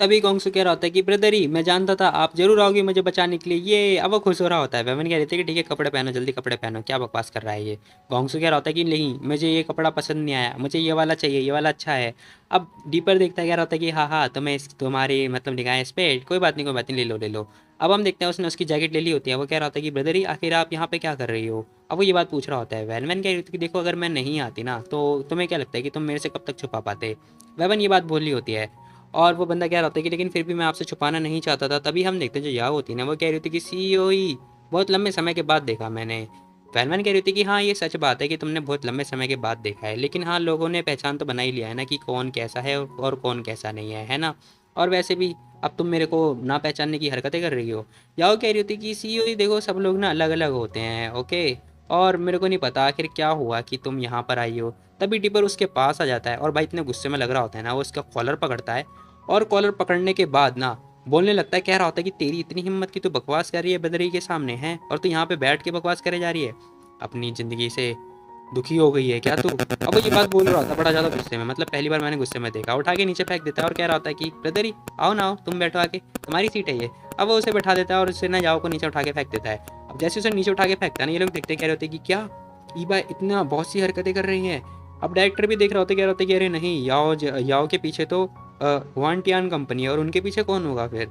तभी गोंगसू कह रहा होता है कि ब्रदरी मैं जानता था आप जरूर आओगे मुझे बचाने के लिए, ये अब वो खुश हो रहा होता है। वेमन कह रही थी कि ठीक है कपड़े पहनो, जल्दी कपड़े पहनो, क्या बकवास कर रहा है ये। गोंगसू कह रहा होता है कि नहीं मुझे ये कपड़ा पसंद नहीं आया, मुझे ये वाला चाहिए, ये वाला अच्छा है। अब डीपर देखता है, कह रहा होता है कि हाँ हाँ तुम्हें तुम्हारी मतलब निगाहें इस पे, कोई बात नहीं कोई बात नहीं, ले लो ले लो। अब हम देखते हैं उसने उसकी जैकेट ले ली होती है। वो कह रहा होता है कि ब्रदरी आखिर आप यहाँ पे क्या कर रही हो। अब वो ये बात पूछ रहा होता है। वैन वैन कह रही थी कि देखो अगर मैं नहीं आती ना तो तुम्हें क्या लगता है कि तुम मेरे से कब तक छुपा पाते। वेवन ये बात बोल रही होती है और वो बंदा कह रहा होता है कि लेकिन फिर भी मैं आपसे छुपाना नहीं चाहता था। तभी हम देखते हैं जो याओ होती है ना वो कह रही थी कि सीओई बहुत लंबे समय के बाद देखा मैंने। वैन कह रही थी कि हाँ ये सच बात है कि तुमने बहुत लंबे समय के बाद देखा है, लेकिन हाँ लोगों ने पहचान तो बना ही लिया है ना कि कौन कैसा है और कौन कैसा नहीं है ना। और वैसे भी अब तुम मेरे को ना पहचानने की हरकतें कर रही हो। याओ कह रही होती कि सीओई देखो सब लोग ना अलग अलग होते हैं, ओके। और मेरे को नहीं पता आखिर क्या हुआ कि तुम यहाँ पर आई हो। तभी टिपर उसके पास आ जाता है और भाई इतने गुस्से में लग रहा होता है ना, वो उसका कॉलर पकड़ता है और कॉलर पकड़ने के बाद ना बोलने लगता है, कह रहा होता है कि तेरी इतनी हिम्मत कि तू बकवास कर रही है बदरी के सामने है और तू यहाँ पे बैठ के बकवास करे जा रही है, अपनी ज़िंदगी से दुखी हो गई है क्या तू। अब वो ये बात बोल रहा था बड़ा ज़्यादा गुस्से में, मतलब पहली बार मैंने गुस्से में देखा। उठा के नीचे फेंक देता है और कह रहा होता है कि ब्रदरी आओ ना आओ तुम बैठो आके, तुम्हारी सीट है ये। अब वो उसे बैठा देता है और उससे ना याओ को नीचे उठा के फेंक देता है। अब जैसे उसे नीचे उठा के फेंकता है ना ये लोग देखते कह रहे होते कि क्या ईबा इतना बहुत सी हरकतें कर रही हैं। अब डायरेक्टर भी देख रहा होता है, कह रहा होता है कि अरे नहीं याओ के पीछे तो वांटियान कंपनी है और उनके पीछे कौन होगा फिर।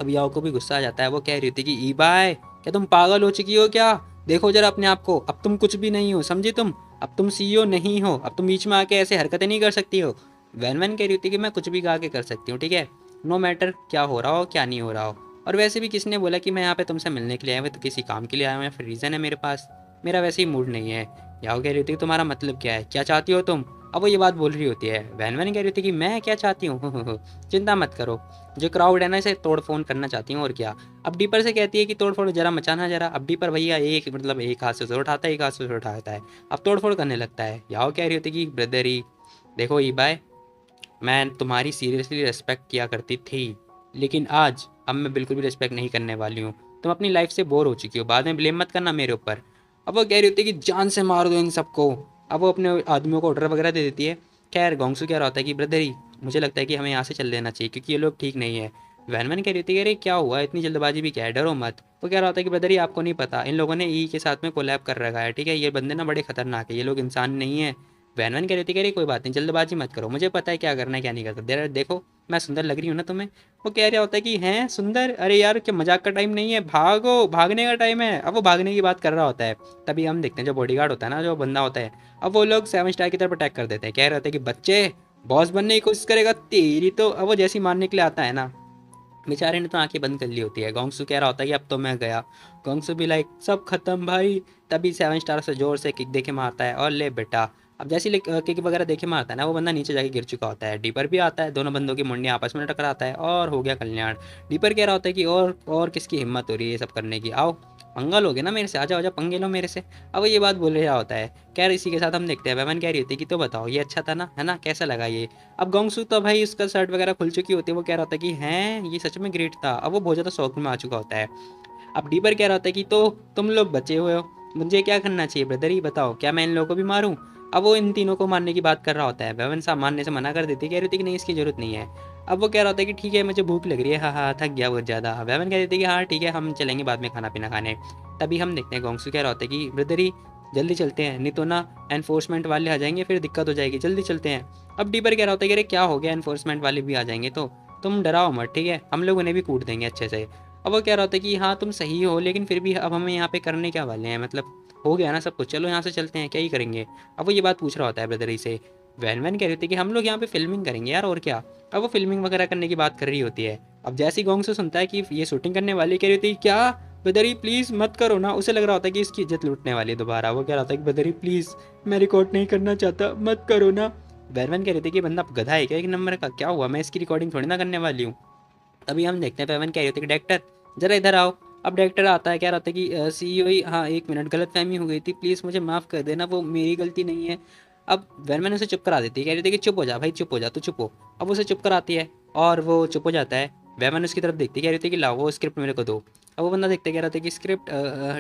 अब याओ को भी गुस्सा आ जाता है। वो कह रही थी कि ईबाई क्या तुम पागल हो चुकी हो क्या, देखो जरा अपने आप को, अब तुम कुछ भी नहीं हो समझी तुम, अब तुम सीईओ नहीं हो, अब तुम बीच में आके ऐसे हरकतें नहीं कर सकती हो। वैन वैन कह रही थी कि मैं कुछ भी गा के कर सकती हूँ, ठीक है, नो मैटर क्या हो रहा हो क्या नहीं हो रहा हो। और वैसे भी किसने बोला कि मैं यहाँ पे तुमसे मिलने के लिए आया हूँ, तो किसी काम के लिए आया हूँ या फिर रीज़न है मेरे पास, मेरा वैसे ही मूड नहीं है। याओ कह रही थी कि तुम्हारा मतलब क्या है, क्या चाहती हो तुम। अब वो ये बात बोल रही होती है। वैन वैन कह रही थी कि मैं क्या चाहती हूँ चिंता मत करो, जो क्राउड है ना इसे तोड़ फोड़ करना चाहती हूँ और क्या। अब डीपर से कहती है कि तोड़ फोड़ जरा मचाना जरा। अब डीपर भैया एक मतलब एक हाथ से उसे उठाता है एक हाथ से उसे उठाता है, अब तोड़ फोड़ करने लगता है। याओ कह रही होती कि ब्रदर ही देखो ई बाय, मैं तुम्हारी सीरियसली रिस्पेक्ट किया करती थी लेकिन आज अब मैं बिल्कुल भी रिस्पेक्ट नहीं करने वाली हूँ। तुम अपनी लाइफ से बोर हो चुकी हो, बाद में ब्लेम मत करना मेरे ऊपर। अब वो कह रही होती है कि जान से मार दो इन सबको। अब वो अपने आदमियों को ऑर्डर वगैरह दे देती है। खैर गोंगसू कह रहा होता है कि ब्रदर ही मुझे लगता है कि हमें यहाँ से चल देना चाहिए क्योंकि ये लोग ठीक नहीं है। वैनमैन कह रही थी अरे क्या हुआ इतनी जल्दबाजी भी क्या है, डरो मत। वो कह रहा होता है कि ब्रदर ही आपको नहीं पता इन लोगों ने ई के साथ में कोलैब कर रखा है, ठीक है, ये बंदे ना बड़े खतरनाक है, ये लोग इंसान नहीं है। वैनवन कह रही थी कह रही कोई बात नहीं जल्दबाजी मत करो, मुझे पता है क्या करना है क्या नहीं करता, देखो मैं सुंदर लग रही हूँ ना तुम्हें। वो कह रहा होता है कि हैं सुंदर, अरे यार क्या मजाक का टाइम नहीं है, भागो भागने का टाइम है। अब वो भागने की बात कर रहा होता है। तभी हम देखते हैं जो बॉडीगार्ड होता है ना जो बंदा होता है, अब वो लोग सेवन स्टार की तरफ अटैक कर देते हैं। कह रहे होते हैं कि बच्चे बॉस बनने की कोशिश करेगा तेरी तो। अब वो जैसी मारने के लिए आता है ना बेचारे ने तो आंखें बंद कर ली होती है। गोंगसू कह रहा होता है कि अब तो मैं गया। गोंगसू भी लाइक सब खत्म भाई। तभी सेवन स्टार से जोर से किक दे के मारता है और ले बेटा अब जैसे किक वगैरह देखे मारता है ना, वो बंदा नीचे जाके गिर चुका होता है। डीपर भी आता है, दोनों बंदों की मुंडी आपस में टकराता है और हो गया कल्याण। डीपर कह रहा होता है कि और किसकी हिम्मत हो रही है ये सब करने की, आओ पंगा लोगे ना मेरे से, आजा आजा पंगे लो मेरे से। अब वो ये बात बोल रहा होता है। खैर इसी के साथ हम देखते हैं वेवन कह रही होती है कि तो बताओ ये अच्छा था ना, है ना, कैसा लगा ये। अब गोंगसू तो भाई उसका शर्ट वगैरह खुल चुकी होती है, वो कह रहा होता है कि हैं ये सच में ग्रेट था। अब वो बहुत ज़्यादा शौक में आ चुका होता है। अब डीपर कह रहा होता है कि तो तुम लोग बचे हुए हो, मुझे क्या करना चाहिए ब्रदर, ही बताओ, क्या मैं इन लोगों को भी मारूं। अब वो इन तीनों को मारने की बात कर रहा होता है। वेवन साहब मारने से मना कर देती, कह रही थी कि नहीं इसकी ज़रूरत नहीं है। अब वो कह रहा होता है कि ठीक है मुझे भूख लग रही है, हाँ हाँ थक गया बहुत ज़्यादा। वेवन कह देती है कि हाँ ठीक है हम चलेंगे बाद में खाना पीना खाने। तभी हम देखते हैं गोंगसू कह रहा होता है कि ब्रदर ही जल्दी चलते हैं, नहीं तो ना एनफोर्समेंट वाले आ जाएंगे, फिर दिक्कत हो जाएगी, जल्दी चलते हैं। अब डीपर कह रहा होता है कि अरे क्या हो गया, एनफोर्समेंट वाले भी आ जाएंगे तो तुम डराओ मत, ठीक है हम लोग उन्हें भी कूट देंगे अच्छे से। अब वो कह रहा होता है कि हाँ तुम सही हो, लेकिन फिर भी अब हमें यहाँ पे करने क्या वाले हैं, मतलब हो गया ना सब कुछ, चलो यहाँ से चलते हैं, क्या ही करेंगे। अब वो ये बात पूछ रहा होता है ब्रदरी से। वैन वैन कह रही होती है कि हम लोग यहाँ पे फिल्मिंग करेंगे यार, और क्या। अब वो फिल्मिंग वगैरह करने की बात कर रही होती है। अब जैसे ही गोंग से सुनता है कि ये शूटिंग करने वाली, कह रही होती है क्या ब्रदरी प्लीज़ मत करो ना। उसे लग रहा होता है कि इसकी इज्जत लूटने वाली है दोबारा। वो कह रहा होता है कि ब्रदरी प्लीज़ मैं रिकॉर्ड नहीं करना चाहता, मत करो ना। वैन कह रही थी कि बंदा गधा है क्या एक नंबर का, क्या हुआ, मैं इसकी रिकॉर्डिंग थोड़ी ना करने वाली हूँ। तभी हम देखते हैं पेवन कह रही होती है कि डायरेक्टर जरा इधर आओ। अब डायरेक्टर आता है, कह रहा होता है कि सीईओ ही, हाँ एक मिनट गलतफहमी हो गई थी, प्लीज़ मुझे माफ़ कर देना, वो मेरी गलती नहीं है। अब वैरमैन उसे चुप करा देती है, कह रही थी कि चुप हो जा भाई, चुप हो जा, तू चुप हो। अब उसे चुप कराती है और वो चुप हो जाता है। वैमन उसकी तरफ देखती है, कह रही थी कि लाओ वो स्क्रिप्ट मेरे को दो। अब वो बंदा देखते कह रहा था कि स्क्रिप्ट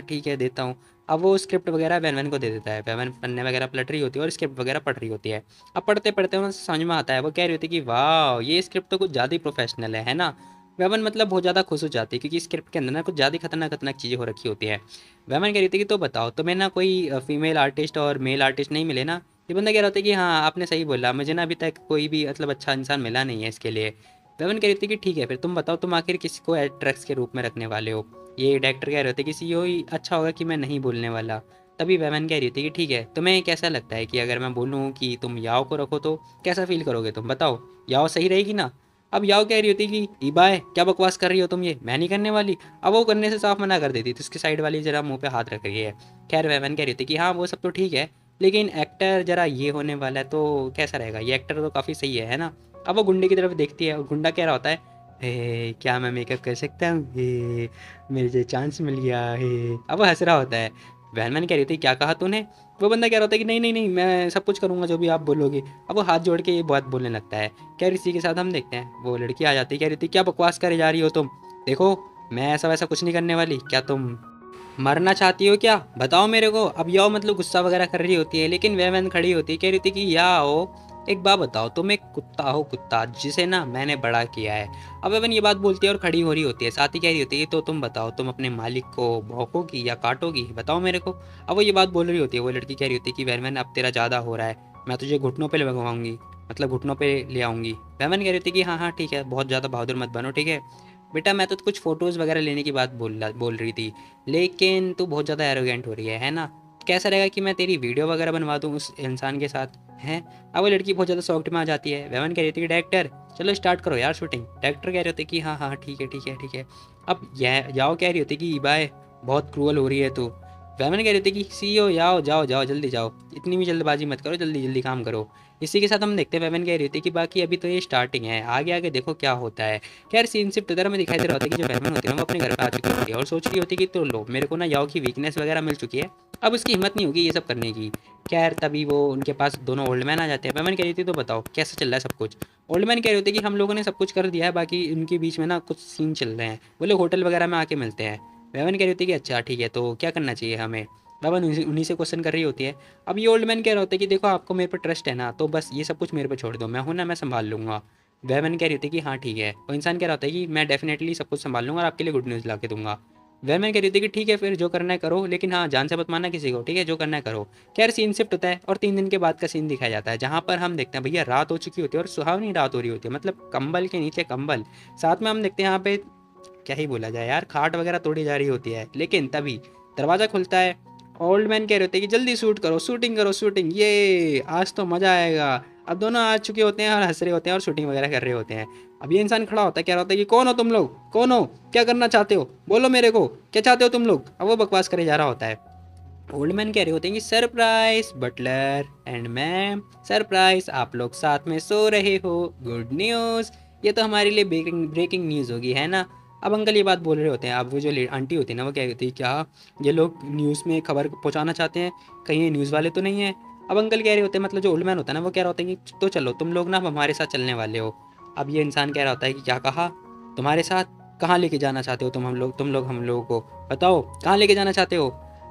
ठीक है देता हूँ। अब वो स्क्रिप्ट वगैरह वैनवैन को दे देता है। वैनवैन पन्ने वगैरह पलट रही होती है और स्क्रिप्ट वगैरह पढ़ रही होती है। अब पढ़ते पढ़ते उन्हें समझ में आता है, वो कह रही होती है कि वाह ये स्क्रिप्ट तो कुछ ज़्यादा ही प्रोफेशनल है ना। वेमन मतलब बहुत ज़्यादा खुश हो जाती है क्योंकि स्क्रिप्ट के अंदर ना कुछ ज़्यादा खतरनाक खतरनाक चीज़ें हो रखी होती है। वेमन कह रही थी कि तो बताओ तुम्हें ना कोई फीमेल आर्टिस्ट और मेल आर्टिस्ट नहीं मिले ना। ये बंदा कह रहा था कि हाँ आपने सही बोला, मुझे ना अभी तक कोई भी मतलब अच्छा इंसान मिला नहीं है इसके लिए। वेमन कह रही थी कि ठीक है फिर तुम बताओ तुम आखिर किसी को एक्ट्रेस के रूप में रखने वाले हो। ये डायरेक्टर कह रहे थे कि सीईओ ही अच्छा होगा कि मैं नहीं बोलने वाला। तभी वेमन कह रही थी कि ठीक है तुम्हें कैसा लगता है कि अगर मैं बोलूँ कि तुम याओ को रखो तो कैसा फील करोगे तुम, बताओ याओ सही रहेगी ना। अब याओ कह रही होती कि ईबाए क्या बकवास कर रही हो तुम, ये मैं नहीं करने वाली। अब वो करने से साफ मना कर देती तो उसकी साइड वाली जरा मुंह पे हाथ रख रही है। खैर वेवन कह रही थी कि हाँ वो सब तो ठीक है, लेकिन एक्टर जरा ये होने वाला है तो कैसा रहेगा, ये एक्टर तो काफ़ी सही है ना। अब वो गुंडे की तरफ देखती है और गुंडा कह रहा होता है हे क्या मैं मेकअप कर सकता हूँ, हे मेरे से चांस मिल गया हे। अब वो हंस रहा होता है। वैनमैन कह रही थी क्या कहा तूने। वो बंदा कह रहा होता है कि नहीं नहीं नहीं मैं सब कुछ करूँगा जो भी आप बोलोगे। अब वो हाथ जोड़ के ये बात बोलने लगता है। खैर इसी के साथ हम देखते हैं वो लड़की आ जाती है, कह रही थी क्या बकवास करे जा रही हो तुम, देखो मैं ऐसा वैसा कुछ नहीं करने वाली, क्या तुम मरना चाहती हो क्या बताओ मेरे को। अब याओ मतलब गुस्सा वगैरह कर रही होती है, लेकिन वैन खड़ी होती है, कह रही थी कि याओ एक बात बताओ तुम एक कुत्ता हो, कुत्ता जिसे ना मैंने बड़ा किया है। अब वैन ये बात बोलती है और खड़ी हो रही होती है, साथ ही कह रही होती है तो तुम बताओ तुम अपने मालिक को भौंकोगी या काटोगी, बताओ मेरे को। अब वो ये बात बोल रही होती है, वो लड़की कह रही होती है कि वैन अब तेरा ज़्यादा हो रहा है, मैं तुझे घुटनों पर लगवाऊंगी, मतलब घुटनों पर ले आऊँगी। वैन कह रही थी कि हाँ हाँ ठीक है बहुत ज़्यादा बहादुर मत बनो, ठीक है बेटा मैं तो कुछ फ़ोटोज़ वगैरह लेने की बात बोल रही थी, लेकिन तू बहुत ज़्यादा एरोगेंट हो रही है ना। कैसा रहेगा कि मैं तेरी वीडियो वगैरह बनवा दूँ उस इंसान के साथ हैं। अब वो लड़की बहुत ज़्यादा शॉक्ड में आ जाती है। वेवन कह रही थी कि डायरेक्टर चलो स्टार्ट करो यार शूटिंग। डायरेक्टर कह रहे होते कि हाँ हाँ ठीक है ठीक है ठीक है। अब याओ कह रही होती कि बाय बहुत क्रूअल हो रही है तू। वेवन कह रही थी कि सीईओ याओ जाओ जाओ जल्दी जाओ, इतनी भी जल्दबाजी मत करो, जल्दी जल्दी काम करो। इसी के साथ हम देखते हैं वेवन कह रही थी कि बाकी अभी तो ये स्टार्टिंग है, आगे आगे देखो क्या होता है। खैर सीन सिर्फ इधर में दिखाई दे रहा होता है कि जो वेवन होती है वो अपने घर पर आ चुकी होती है और सोच रही होती है कि तो लो मेरे को ना याओ की वीकनेस वगैरह मिल चुकी है, अब उसकी हिम्मत नहीं होगी ये सब करने की। खैर तभी वो उनके पास दोनों ओल्ड मैन आ जाते हैं। वेवन कह रही थी तो बताओ कैसा चल रहा है सब कुछ। ओल्ड मैन कह रहे होते कि हम लोगों ने सब कुछ कर दिया है, बाकी उनके बीच में ना कुछ सीन चल रहे हैं, वो लोग होटल वगैरह में आके मिलते हैं। वेवन कह रही होती कि अच्छा ठीक है तो क्या करना चाहिए हमें। वेवन उन्हीं से क्वेश्चन कर रही होती है। अब ये ओल्ड मैन कह रहे होते हैं कि देखो आपको मेरे पर ट्रस्ट है ना, तो बस ये सब कुछ मेरे पे छोड़ दो, मैं हूँ ना मैं संभाल लूँगा। वेवन कह रही होती कि हाँ ठीक है। वो इंसान कह रहा होता है कि मैं डेफिनेटली सब कुछ संभाल लूँगा और आपके लिए गुड न्यूज़ ला के दूंगा। वेवन कह रही थी कि ठीक है फिर जो करना है करो, लेकिन हाँ जान से मत मारना किसी को, ठीक है जो करना है करो। खैर सीन शिफ्ट होता है और 3 दिन के बाद का सीन दिखाया जाता है, जहाँ पर हम देखते हैं भैया रात हो चुकी होती है और सुहावनी रात हो रही होती है, मतलब कंबल के नीचे कंबल। साथ में हम देखते हैं यहाँ पे क्या ही बोला जाए यार, खाट वगैरह तोड़ी जा रही होती है। लेकिन तभी दरवाज़ा खुलता है। ओल्ड मैन कह रहे होते हैं कि जल्दी शूट करो, शूटिंग करो शूटिंग, ये आज तो मज़ा आएगा। अब दोनों आ चुके होते हैं और हंस रहे होते हैं और शूटिंग वगैरह कर रहे होते हैं। अब ये इंसान खड़ा होता है, कह रहा होता है कि कौन हो तुम लोग, कौन हो, क्या करना चाहते हो, बोलो मेरे को क्या चाहते हो तुम लोग। अब वो बकवास करे जा रहा होता है। ओल्ड मैन कह रहे होते हैं कि surprise butler and ma'am, surprise आप लोग साथ में सो रहे हो, गुड न्यूज़। ये तो हमारे लिए ब्रेकिंग ब्रेकिंग न्यूज़ होगी, है ना। अब अंकल ये बात बोल रहे होते हैं। अब वो जो आंटी होती है ना, वो क्या कहती है, क्या ये लोग न्यूज़ में खबर पहुंचाना चाहते हैं, कहीं ये न्यूज़ वाले तो नहीं है। अब अंकल कह रहे होते हैं, मतलब जो ओल्ड मैन होता है ना, वो कह रहा होता है कि तो चलो तुम लोग ना अब हमारे साथ चलने वाले हो। अब ये इंसान कह रहा होता है कि क्या कहा, तुम्हारे साथ, कहाँ लेके जाना चाहते हो तुम लोग हम लोगों को बताओ, कहाँ लेके जाना चाहते हो।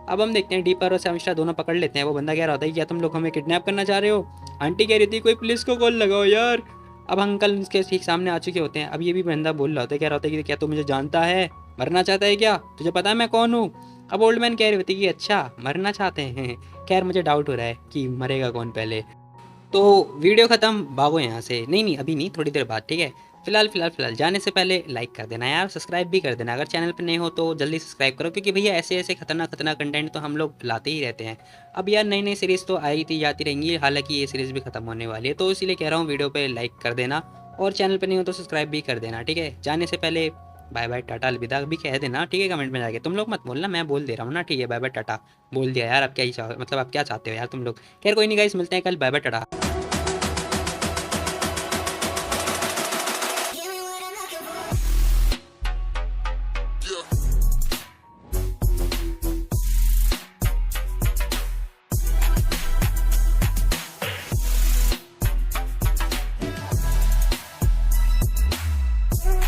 अब हम देखते हैं डीपर और सेमिस्टर दोनों पकड़ लेते हैं। वो बंदा कह रहा होता है, क्या तुम लोग हमें किडनैप करना चाह रहे हो। आंटी कह रही थी, कोई पुलिस को कॉल लगाओ यार। अब अंकल इसके ठीक सामने आ चुके होते हैं। अब ये भी बंदा बोल रहा होता है, कह रहा होता है कि क्या तू मुझे जानता है, मरना चाहता है क्या, तुझे पता है मैं कौन हूँ। अब ओल्ड मैन कह रहे होते कि अच्छा मरना चाहते हैं, खैर मुझे डाउट हो रहा है कि मरेगा कौन पहले। तो वीडियो ख़त्म, भागो यहाँ से। नहीं नहीं अभी नहीं, थोड़ी देर बाद, ठीक है। फिलहाल जाने से पहले लाइक कर देना यार, सब्सक्राइब भी कर देना। अगर चैनल पर नए हो तो जल्दी सब्सक्राइब करो, क्योंकि भैया ऐसे ऐसे खतरनाक खतरनाक कंटेंट तो हम लोग लाते ही रहते हैं। अब यार नई नई सीरीज़ तो आई थी जाती रहेंगी, हालांकि ये सीरीज़ भी खत्म होने वाली है, तो इसीलिए कह रहा हूँ वीडियो पे लाइक कर देना और चैनल पर नहीं हो तो सब्सक्राइब भी कर देना, ठीक है। जाने से पहले बाय बाय टाटा अलविदा भी कह देना, ठीक है, कमेंट में जाके। तुम लोग मत बोलना, मैं बोल दे रहा हूँ ना, ठीक है। बाय बाय टाटा बोल दिया यार, अब क्या ही मतलब आप क्या चाहते हो यार तुम लोग। खैर कोई नहीं गाइस, मिलते हैं कल, बाय बाय टाटा। Yeah.